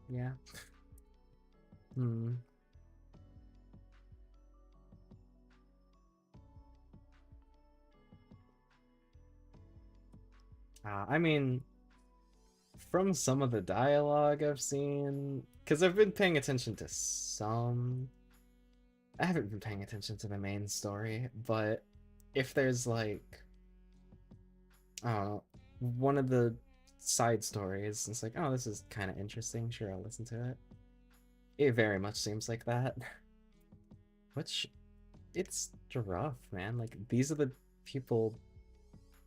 yeah. Hmm. I mean, from some of the dialogue I've seen, because I've been paying attention to some. I haven't been paying attention to the main story, but if there's like, I don't know, one of the side stories, it's like, oh, this is kind of interesting. Sure, I'll listen to it. It very much seems like that. Which, it's rough, man. Like, these are the people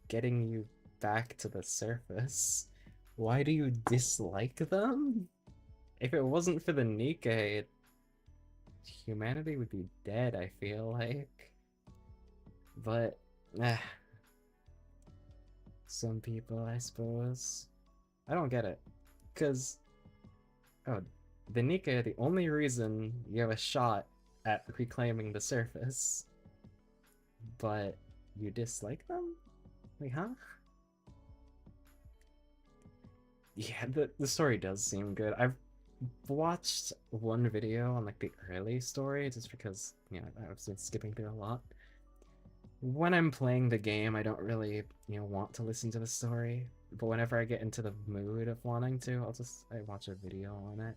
getting you back to the surface. Why do you dislike them? If it wasn't for the Nikke, humanity would be dead, I feel like. But, eh, some people, I suppose. I don't get it. Because, oh, the Nikke are the only reason you have a shot at reclaiming the surface. But you dislike them? Like, huh? Yeah, the story does seem good. I've watched one video on like the early story just because, you know, I've been skipping through a lot. When I'm playing the game, I don't really, want to listen to the story. But whenever I get into the mood of wanting to, I watch a video on it.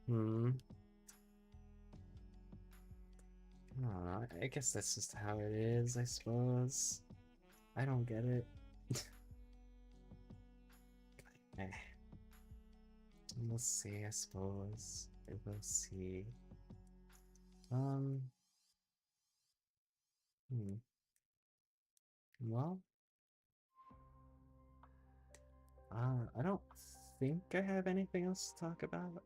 Hmm. I don't know. I guess that's just how it is, I suppose. I don't get it. Eh, we'll see, I suppose. We'll see. Um, hmm. Well, I don't think I have anything else to talk about.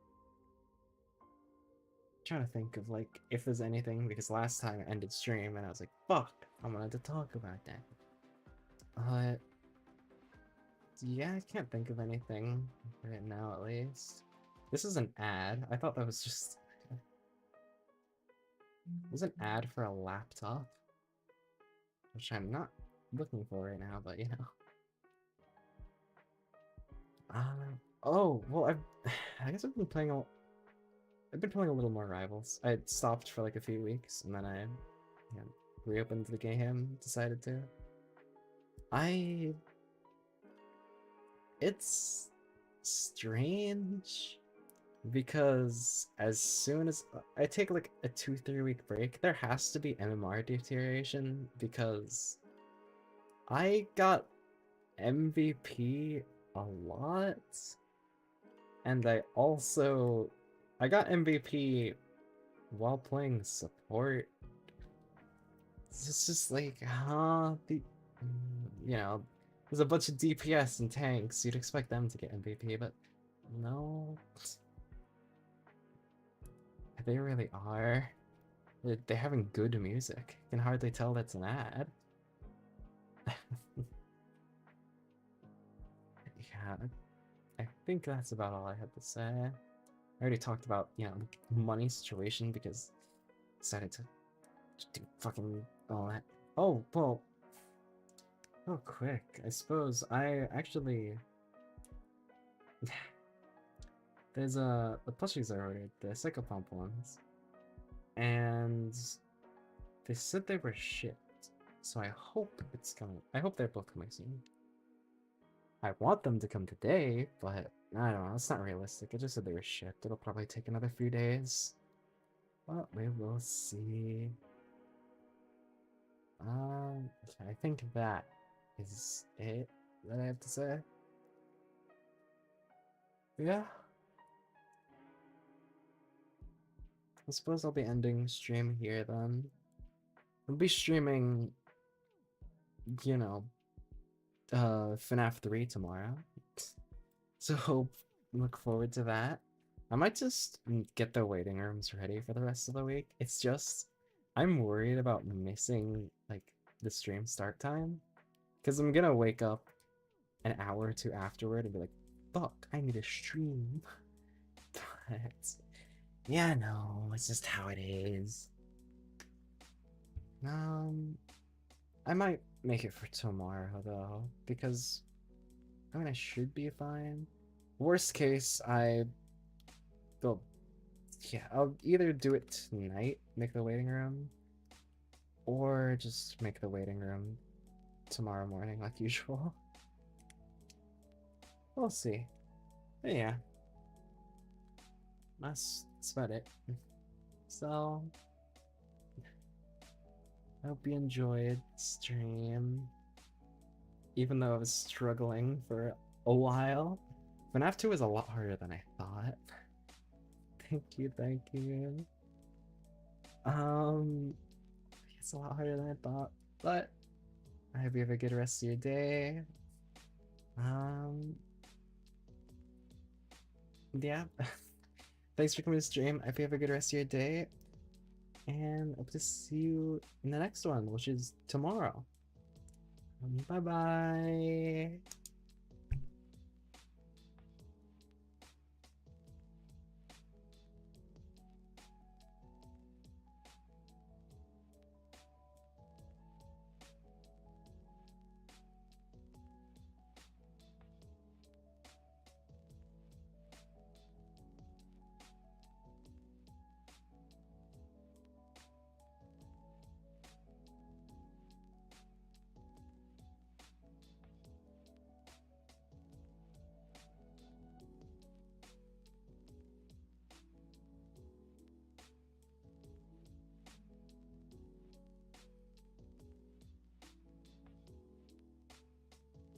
Trying to think of like if there's anything, because last time I ended stream and I was like, fuck, I wanted to talk about that. Yeah, I can't think of anything right now at least. This is an ad. I thought that was just it was an ad for a laptop, which I'm not looking for right now, but you know. Oh well, I guess I've been playing a little more Rivals. I had stopped for like a few weeks, and then I reopened the game. Decided to. I. It's strange because as soon as I take like a 2-3 week break, there has to be MMR deterioration because I got MVP a lot, and I got MVP while playing support. It's just like, you know, there's a bunch of DPS and tanks. You'd expect them to get MVP, but no, they really are. They're having good music. You can hardly tell that's an ad. Yeah, I think that's about all I had to say. I already talked about, you know, the money situation because I decided to do fucking all that. Oh, well, real quick, I suppose I actually there's the plushies I ordered, the Psychopomp ones, and they said they were shipped, so I hope it's coming. I hope they're both coming soon. I want them to come today, but I don't know, it's not realistic. It just said they were shipped. It'll probably take another few days, but we will see. I think that is it that I have to say. Yeah. I suppose I'll be ending stream here then. I'll be streaming, you know, FNAF 3 tomorrow. So look forward to that. I might just get the waiting rooms ready for the rest of the week. It's just I'm worried about missing like the stream start time because I'm gonna wake up an hour or two afterward and be like, fuck, I need a stream. But yeah, no, it's just how it is. I might make it for tomorrow though, because I mean I should be fine. Worst case, will yeah, I'll either do it tonight, make the waiting room, or just make the waiting room tomorrow morning like usual. We'll see. But yeah. That's about it. So I hope you enjoyed stream. Even though I was struggling for a while. FNAF 2 is a lot harder than I thought. Thank you, thank you. It's a lot harder than I thought, but I hope you have a good rest of your day. Yeah. Thanks for coming to stream. I hope you have a good rest of your day. And I hope to see you in the next one, which is tomorrow. Bye bye.